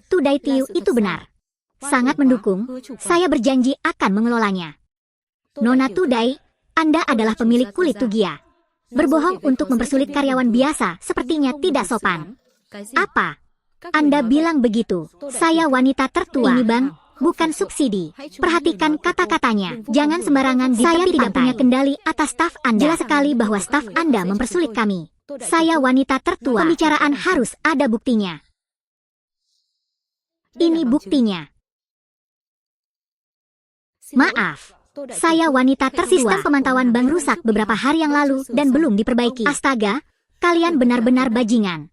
[SPEAKER 1] Tudai Tiu itu benar? Sangat mendukung, saya berjanji akan mengelolanya. Nona Tudai, Anda adalah pemilik kulit Tugia. Berbohong untuk mempersulit karyawan biasa, sepertinya tidak sopan. Apa? Anda bilang begitu. Saya wanita tertua. Ini ban, bukan subsidi. Perhatikan kata-katanya. Jangan sembarangan di tepi pantai. Saya tidak punya kendali atas staf Anda. Jelas sekali bahwa staf Anda mempersulit kami. Saya wanita tertua. Pembicaraan harus ada buktinya. Ini buktinya. Maaf. Saya wanita tertua. Sistem pemantauan bank rusak beberapa hari yang lalu dan belum diperbaiki. Astaga, kalian benar-benar bajingan.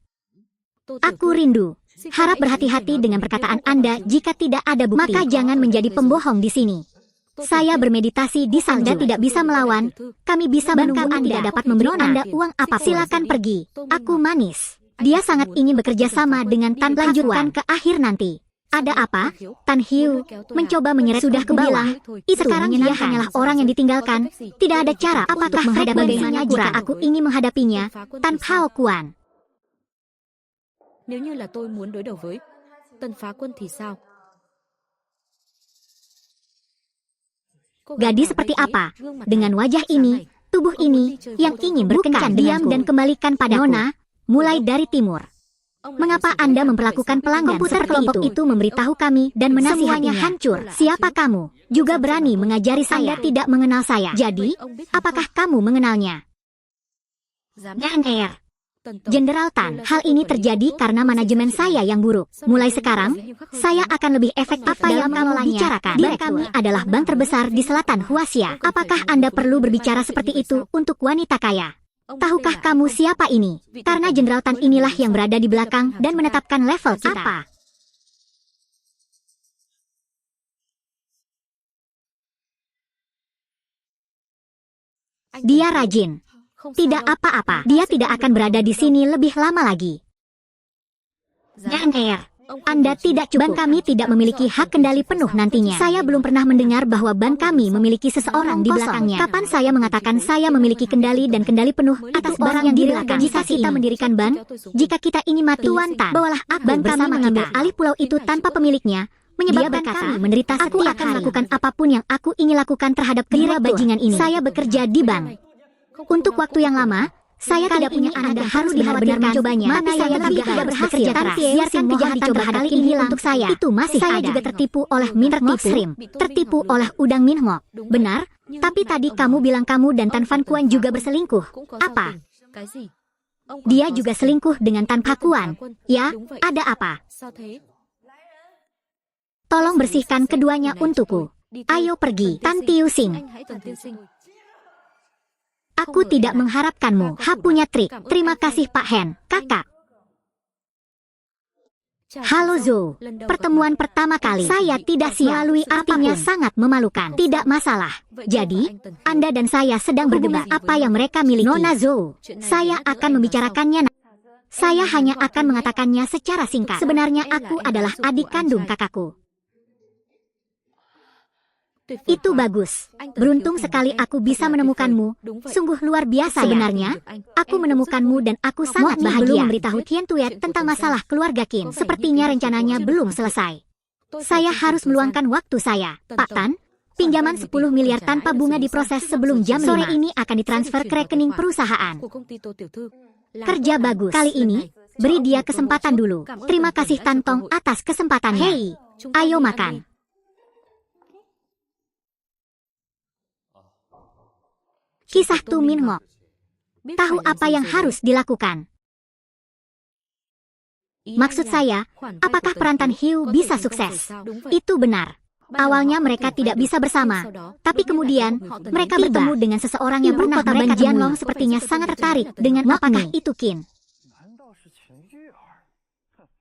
[SPEAKER 1] Aku rindu. Harap berhati-hati dengan perkataan Anda jika tidak ada bukti. Maka jangan menjadi pembohong di sini. Saya bermeditasi di sana. Anda tidak bisa melawan. Kami bisa menunggu Anda. Tidak dapat memberi Anda uang apa. Silakan pergi. Aku manis. Dia sangat ingin bekerja sama dengan Tan. Lanjutkan ke akhir nanti. Ada apa? Tan Hiu mencoba menyeret sudah ke bawah. Sekarang dia hanyalah orang yang ditinggalkan. Tidak ada cara apakah menghadapinya jika aku ingin menghadapinya. Tan Hao Kuan.
[SPEAKER 2] Nếu như là tôi muốn đối đầu với Tần Phá Quân thì sao?
[SPEAKER 1] Gadis seperti apa? Dengan wajah ini, tubuh ini, yang ingin berkencan diam dan kembalikan pada Nona, mulai dari timur. Mengapa Anda memperlakukan pelanggan komputer kelompok itu memberitahu kami dan menasihatinya hancur? Siapa kamu? Juga berani mengajari saya tidak mengenal saya. Jadi, apakah kamu mengenalnya? NR. Jenderal Tan, hal ini terjadi karena manajemen saya yang buruk. Mulai sekarang, saya akan lebih efektif dalam mengelolanya. Bank kami adalah bank terbesar di selatan Huaxia. Apakah Anda perlu berbicara seperti itu untuk wanita kaya? Tahukah kamu siapa ini? Karena Jenderal Tan inilah yang berada di belakang dan menetapkan level kita. Apa? Dia rajin. Tidak apa-apa, dia tidak akan berada di sini lebih lama lagi. NR, Anda tidak cukup. Bank kami tidak memiliki hak kendali penuh nantinya. Saya belum pernah mendengar bahwa bank kami memiliki seseorang di belakangnya. Kapan saya mengatakan saya memiliki kendali dan kendali penuh atas barang yang di belakang? Jika kita mendirikan bank, jika kita ingin mati, Tuan Tan, bawalah aku bank kami mengambil alih pulau itu tanpa pemiliknya. Menyebabkan kami menderita. Aku akan melakukan apapun yang aku ingin lakukan terhadap kedua bajingan ini. Saya bekerja di bank untuk waktu yang lama. Saya tidak punya anak dan harus benar-benar mencobanya. Tapi saya tidak berhasil. Biarkan kejahatan kali ini untuk saya. Itu masih saya juga tertipu oleh Minmok Shrimp. Tertipu oleh udang Minmok. Benar? Tapi tadi kamu bilang kamu dan Tan Fan Kuan juga berselingkuh. Apa? Dia juga selingkuh dengan Tan Pakuan. Ya, ada apa? Tolong bersihkan keduanya untukku. Ayo pergi, Tan Tiu Sing. Aku tidak mengharapkanmu. Ha punya trik. Terima kasih Pak Hen. Kakak. Halo Zhou. Pertemuan pertama kali. Saya tidak siap. Melalui artinya sangat memalukan. Tidak masalah. Jadi, Anda dan saya sedang berdebat apa yang mereka miliki. Nona Zhou, saya akan membicarakannya. Saya hanya akan mengatakannya secara singkat. Sebenarnya aku adalah adik kandung kakakku. Itu bagus. Beruntung sekali aku bisa menemukanmu. Sungguh luar biasa. Sebenarnya, aku menemukanmu dan aku sangat bahagia. Belum memberitahu Tian Tuyet tentang masalah keluarga Qin. Sepertinya rencananya belum selesai. Saya harus meluangkan waktu saya. Pak Tan, pinjaman 10 miliar tanpa bunga diproses sebelum jam 5 sore ini akan ditransfer ke rekening perusahaan. Kerja bagus. Kali ini, beri dia kesempatan dulu. Terima kasih Tan Tong atas kesempatannya. Hei, ayo makan. Kisah Tu Minmok. Tahu apa yang harus dilakukan? Maksud saya, apakah peran Tan Hiu bisa sukses? Itu benar. Awalnya mereka tidak bisa bersama, tapi kemudian mereka bertemu dengan seseorang yang pernah mereka Jianlong sepertinya sangat tertarik dengan apakah itu Qin.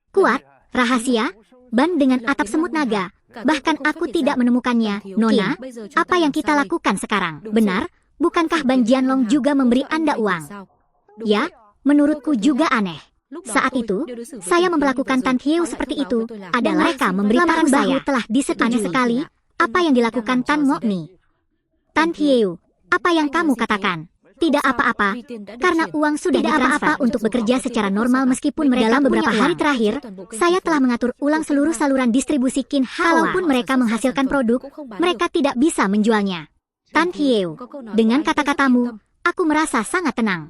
[SPEAKER 1] Kuat, rahasia, ban dengan atap semut naga. Bahkan aku tidak menemukannya. Nona, apa yang kita lakukan sekarang? Benar? Bukankah Ban Jianlong juga memberi Anda uang? Ya, menurutku juga aneh. Saat itu, saya memperlakukan Tan Hiu seperti itu, adalah mereka memberitahu saya telah disetujui. Aneh sekali, apa yang dilakukan Tan Mokni. Tan Hiu, apa yang kamu katakan? Tidak apa-apa, karena uang sudah ditransfer untuk bekerja secara normal meskipun mereka dalam beberapa hari terakhir, saya telah mengatur ulang seluruh saluran distribusi Qin Hawa. Kalaupun mereka menghasilkan produk, mereka tidak bisa menjualnya. Tan Hiu, dengan kata-katamu, aku merasa sangat tenang.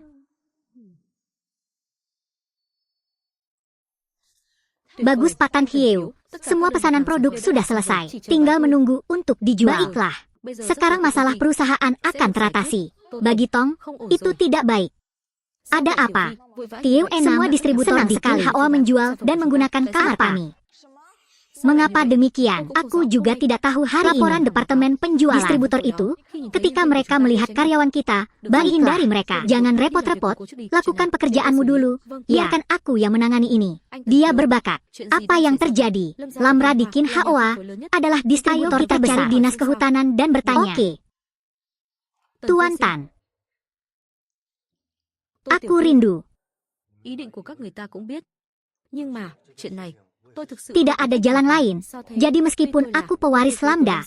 [SPEAKER 1] Bagus Pak Tan Hiu, semua pesanan produk sudah selesai, tinggal menunggu untuk dijual. Baiklah, sekarang masalah perusahaan akan teratasi. Bagi Tong, itu tidak baik. Ada apa? Tiu Enam, semua distributor di Qin Hawa menjual dan menggunakan kamar kami. Mengapa demikian? Aku juga tidak tahu hari laporan ini. Departemen penjualan distributor itu, ketika mereka melihat karyawan kita, hindari mereka. Jangan repot-repot, lakukan pekerjaanmu dulu. Biarkan aku yang menangani ini. Dia berbakat. Apa yang terjadi? Lamra di Qin Hawa adalah distributor terbesar dinas kehutanan dan bertanya. Oke. Tuan Tan. Aku rindu. Tidak ada jalan lain. Jadi meskipun aku pewaris Lambda,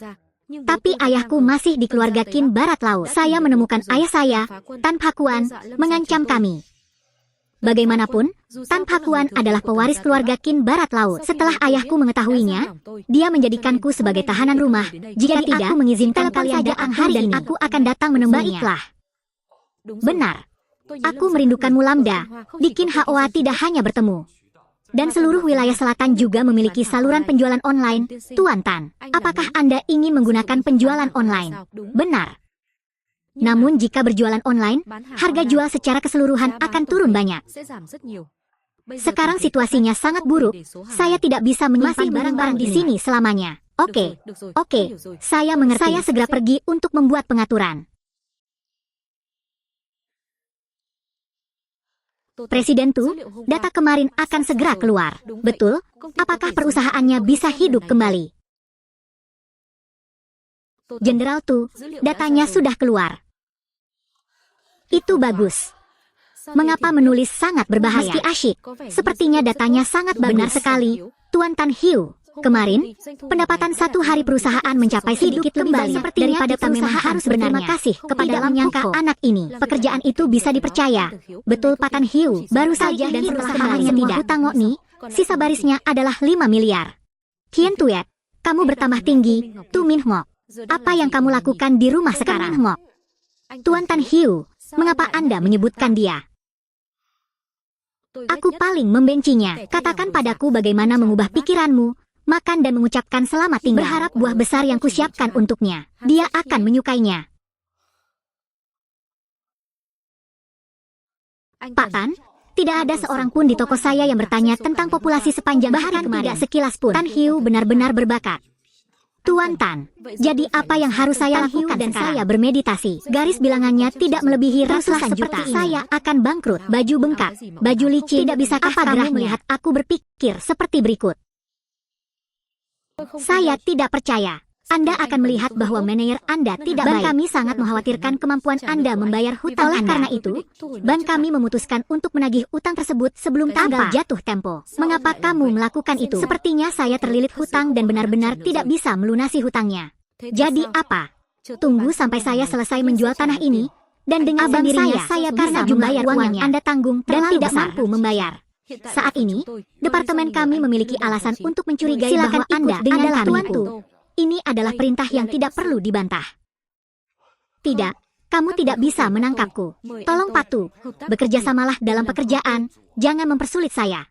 [SPEAKER 1] tapi ayahku masih di keluarga Qin Barat Laut. Saya menemukan ayah saya, Tan Pakuan, mengancam kami. Bagaimanapun, Tan Pakuan adalah pewaris keluarga Qin Barat Laut. Setelah ayahku mengetahuinya, dia menjadikanku sebagai tahanan rumah. Jika tidak, aku mengizinkan kalian datang hari ini, aku akan datang menemuinya. Baiklah. Benar. Aku merindukanmu Lambda. Di Qin Hoa tidak hanya bertemu. Dan seluruh wilayah selatan juga memiliki saluran penjualan online. Tuan Tan, apakah Anda ingin menggunakan penjualan online? Benar. Namun jika berjualan online, harga jual secara keseluruhan akan turun banyak. Sekarang situasinya sangat buruk. Saya tidak bisa menyimpan barang-barang di sini selamanya. Oke, saya mengerti. Saya segera pergi untuk membuat pengaturan. Presiden Tu, data kemarin akan segera keluar. Betul? Apakah perusahaannya bisa hidup kembali? Jenderal Tu, datanya sudah keluar. Itu bagus. Mengapa menulis sangat berbahaya? Meski asyik, sepertinya datanya sangat benar sekali. Tuan Tan Hiu, kemarin, pendapatan satu hari perusahaan mencapai sedikit kembali daripada perusahaan harus berterima kasih kepada menyangka anak ini. Pekerjaan itu bisa dipercaya. Betul Pak Tan Hiu, baru saja dan perusahaannya tidak. Hutang Ngokni, sisa barisnya adalah 5 miliar. Kien Tuet, kamu bertambah tinggi. Tu Min Ngok, apa yang kamu lakukan di rumah sekarang? Ngok. Tuan Tan Hiu, mengapa Anda menyebutkan dia? Aku paling membencinya. Katakan padaku bagaimana mengubah pikiranmu, makan dan mengucapkan selamat tinggal. Berharap buah besar yang kusiapkan untuknya. Dia akan menyukainya. Pak Tan, tidak ada seorang pun di toko saya yang bertanya tentang populasi sepanjang hari kemarin. Tidak sekilas pun. Tan Hiu benar-benar berbakat. Tuan Tan, jadi apa yang harus saya lakukan dan saya bermeditasi. Garis bilangannya tidak melebihi ratusan juta. Saya akan bangkrut. Baju bengkak, baju licin. Tidak bisakah kamu melihat aku berpikir seperti berikut? Saya tidak percaya. Anda akan melihat bahwa manajer Anda tidak baik. Bank kami sangat mengkhawatirkan kemampuan Anda membayar hutang. Oleh karena itu, bank kami memutuskan untuk menagih utang tersebut sebelum tanggal jatuh tempo. Mengapa kamu melakukan itu? Sepertinya saya terlilit hutang dan benar-benar tidak bisa melunasi hutangnya. Jadi apa? Tunggu sampai saya selesai menjual tanah ini, dan dengan sendirinya saya bisa membayar uang yang Anda tanggung dan tidak mampu membayar. Saat ini, departemen kami memiliki alasan untuk mencurigai bahwa Anda adalah Tuan Tu. Ini adalah perintah yang tidak perlu dibantah. Tidak, kamu tidak bisa menangkapku. Tolong Patu, bekerjasamalah dalam pekerjaan, jangan mempersulit saya.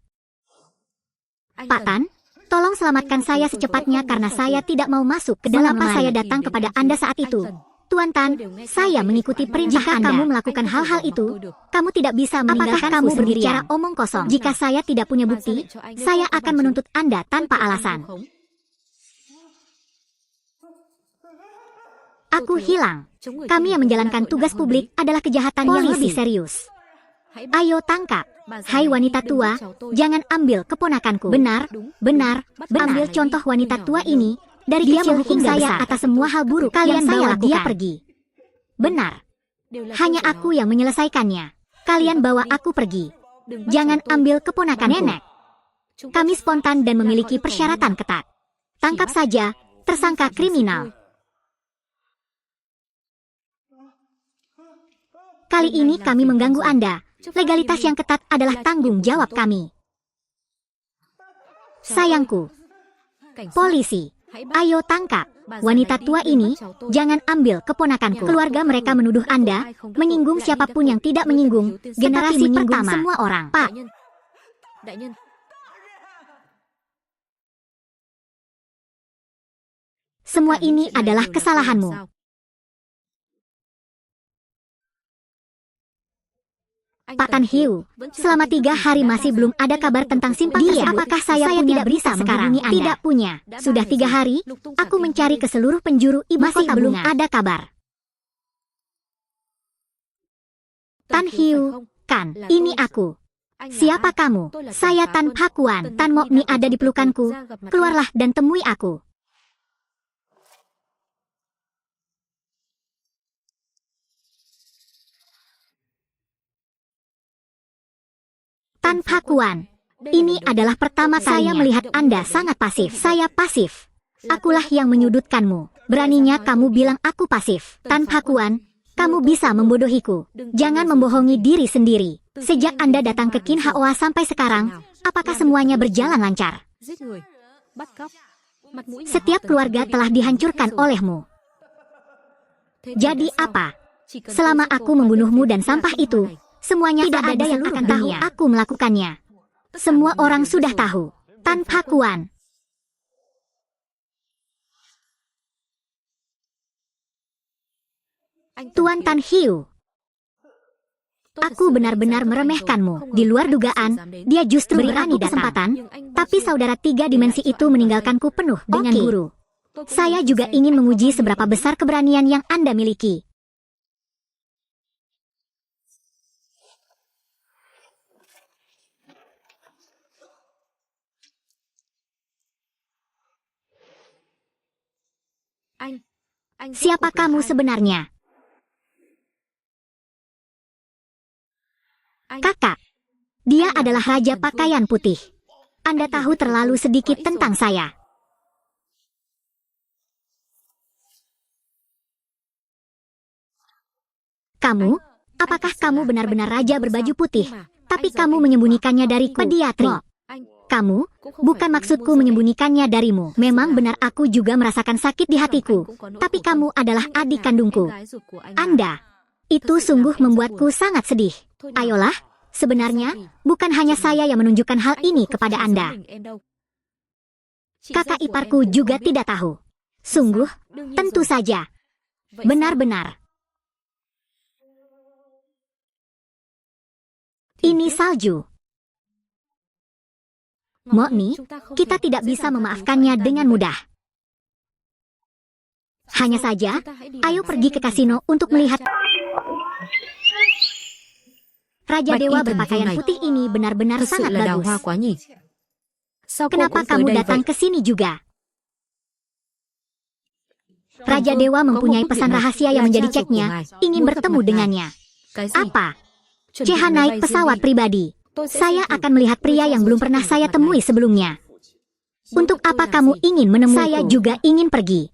[SPEAKER 1] Pak Tan, tolong selamatkan saya secepatnya karena saya tidak mau masuk ke dalam. Mengapa saya datang kepada Anda saat itu? Tuan Tan, saya mengikuti perintah Anda. Jika kamu melakukan hal-hal itu, kamu tidak bisa meninggalkan kamu berbicara omong kosong. Jika saya tidak punya bukti, saya akan menuntut Anda tanpa alasan. Aku hilang. Kami yang menjalankan tugas publik adalah kejahatan yang lebih serius. Ayo tangkap. Hai wanita tua, jangan ambil keponakanku. Benar. Ambil contoh wanita tua ini. Dari dia menghukum saya atas semua hal buruk kalian bawa dia pergi. Benar. Hanya aku yang menyelesaikannya. Kalian bawa aku pergi. Jangan ambil keponakanku. Nenek. Kami spontan dan memiliki persyaratan ketat. Tangkap saja tersangka kriminal. Kali ini kami mengganggu Anda. Legalitas yang ketat adalah tanggung jawab kami. Sayangku. Polisi, ayo tangkap. Wanita tua ini, jangan ambil keponakanku. Keluarga mereka menuduh Anda, menyinggung siapapun yang tidak menyinggung. Generasi pertama, semua orang. Pak. Semua ini adalah kesalahanmu. Pak Tan Hiu, selama 3 hari masih belum ada kabar tentang simpang tersebut. Apakah saya tidak bisa sekarang? Tidak punya. Sudah 3 hari, aku mencari ke seluruh penjuru ibu kota belum ada kabar. Tan Hiu, kan, ini aku. Siapa kamu? Saya Tan Pakuan. Tan Mokni ada di pelukanku. Keluarlah dan temui aku. Tan Pakuan, ini adalah pertama saya melihat Anda sangat pasif. Saya pasif. Akulah yang menyudutkanmu. Beraninya kamu bilang aku pasif. Tan Pakuan, kamu bisa membodohiku. Jangan membohongi diri sendiri. Sejak Anda datang ke Kin Hoa sampai sekarang, apakah semuanya berjalan lancar? Setiap keluarga telah dihancurkan olehmu. Jadi apa? Selama aku membunuhmu dan sampah itu, semuanya tidak ada yang akan tahu aku melakukannya. Semua orang sudah tahu. Tan Pakuan. Tuan Tan Hiu, aku benar-benar meremehkanmu. Di luar dugaan, dia justru berani kesempatan, tapi saudara 3 dimensi itu meninggalkanku penuh dengan guru. Saya juga ingin menguji seberapa besar keberanian yang Anda miliki. Siapa kamu sebenarnya? Kakak, dia adalah Raja Pakaian Putih. Anda tahu terlalu sedikit tentang saya. Kamu, apakah kamu benar-benar raja berbaju putih, tapi kamu menyembunyikannya dariku? Pediatri. Kamu, bukan maksudku menyembunyikannya darimu. Memang benar aku juga merasakan sakit di hatiku, tapi kamu adalah adik kandungku. Anda, itu sungguh membuatku sangat sedih. Ayolah, sebenarnya, bukan hanya saya yang menunjukkan hal ini kepada Anda. Kakak iparku juga tidak tahu. Sungguh, tentu saja. Benar-benar. Ini salju. Mokni, kita tidak bisa memaafkannya dengan mudah. Hanya saja, ayo pergi ke kasino untuk melihat. Raja Dewa berpakaian putih ini benar-benar sangat bagus. Kenapa kamu datang ke sini juga? Raja Dewa mempunyai pesan rahasia yang menjadi ceknya, ingin bertemu dengannya. Apa? Ceha naik pesawat pribadi. Saya akan melihat pria yang belum pernah saya temui sebelumnya. Untuk apa kamu ingin menemui? Saya juga ingin pergi.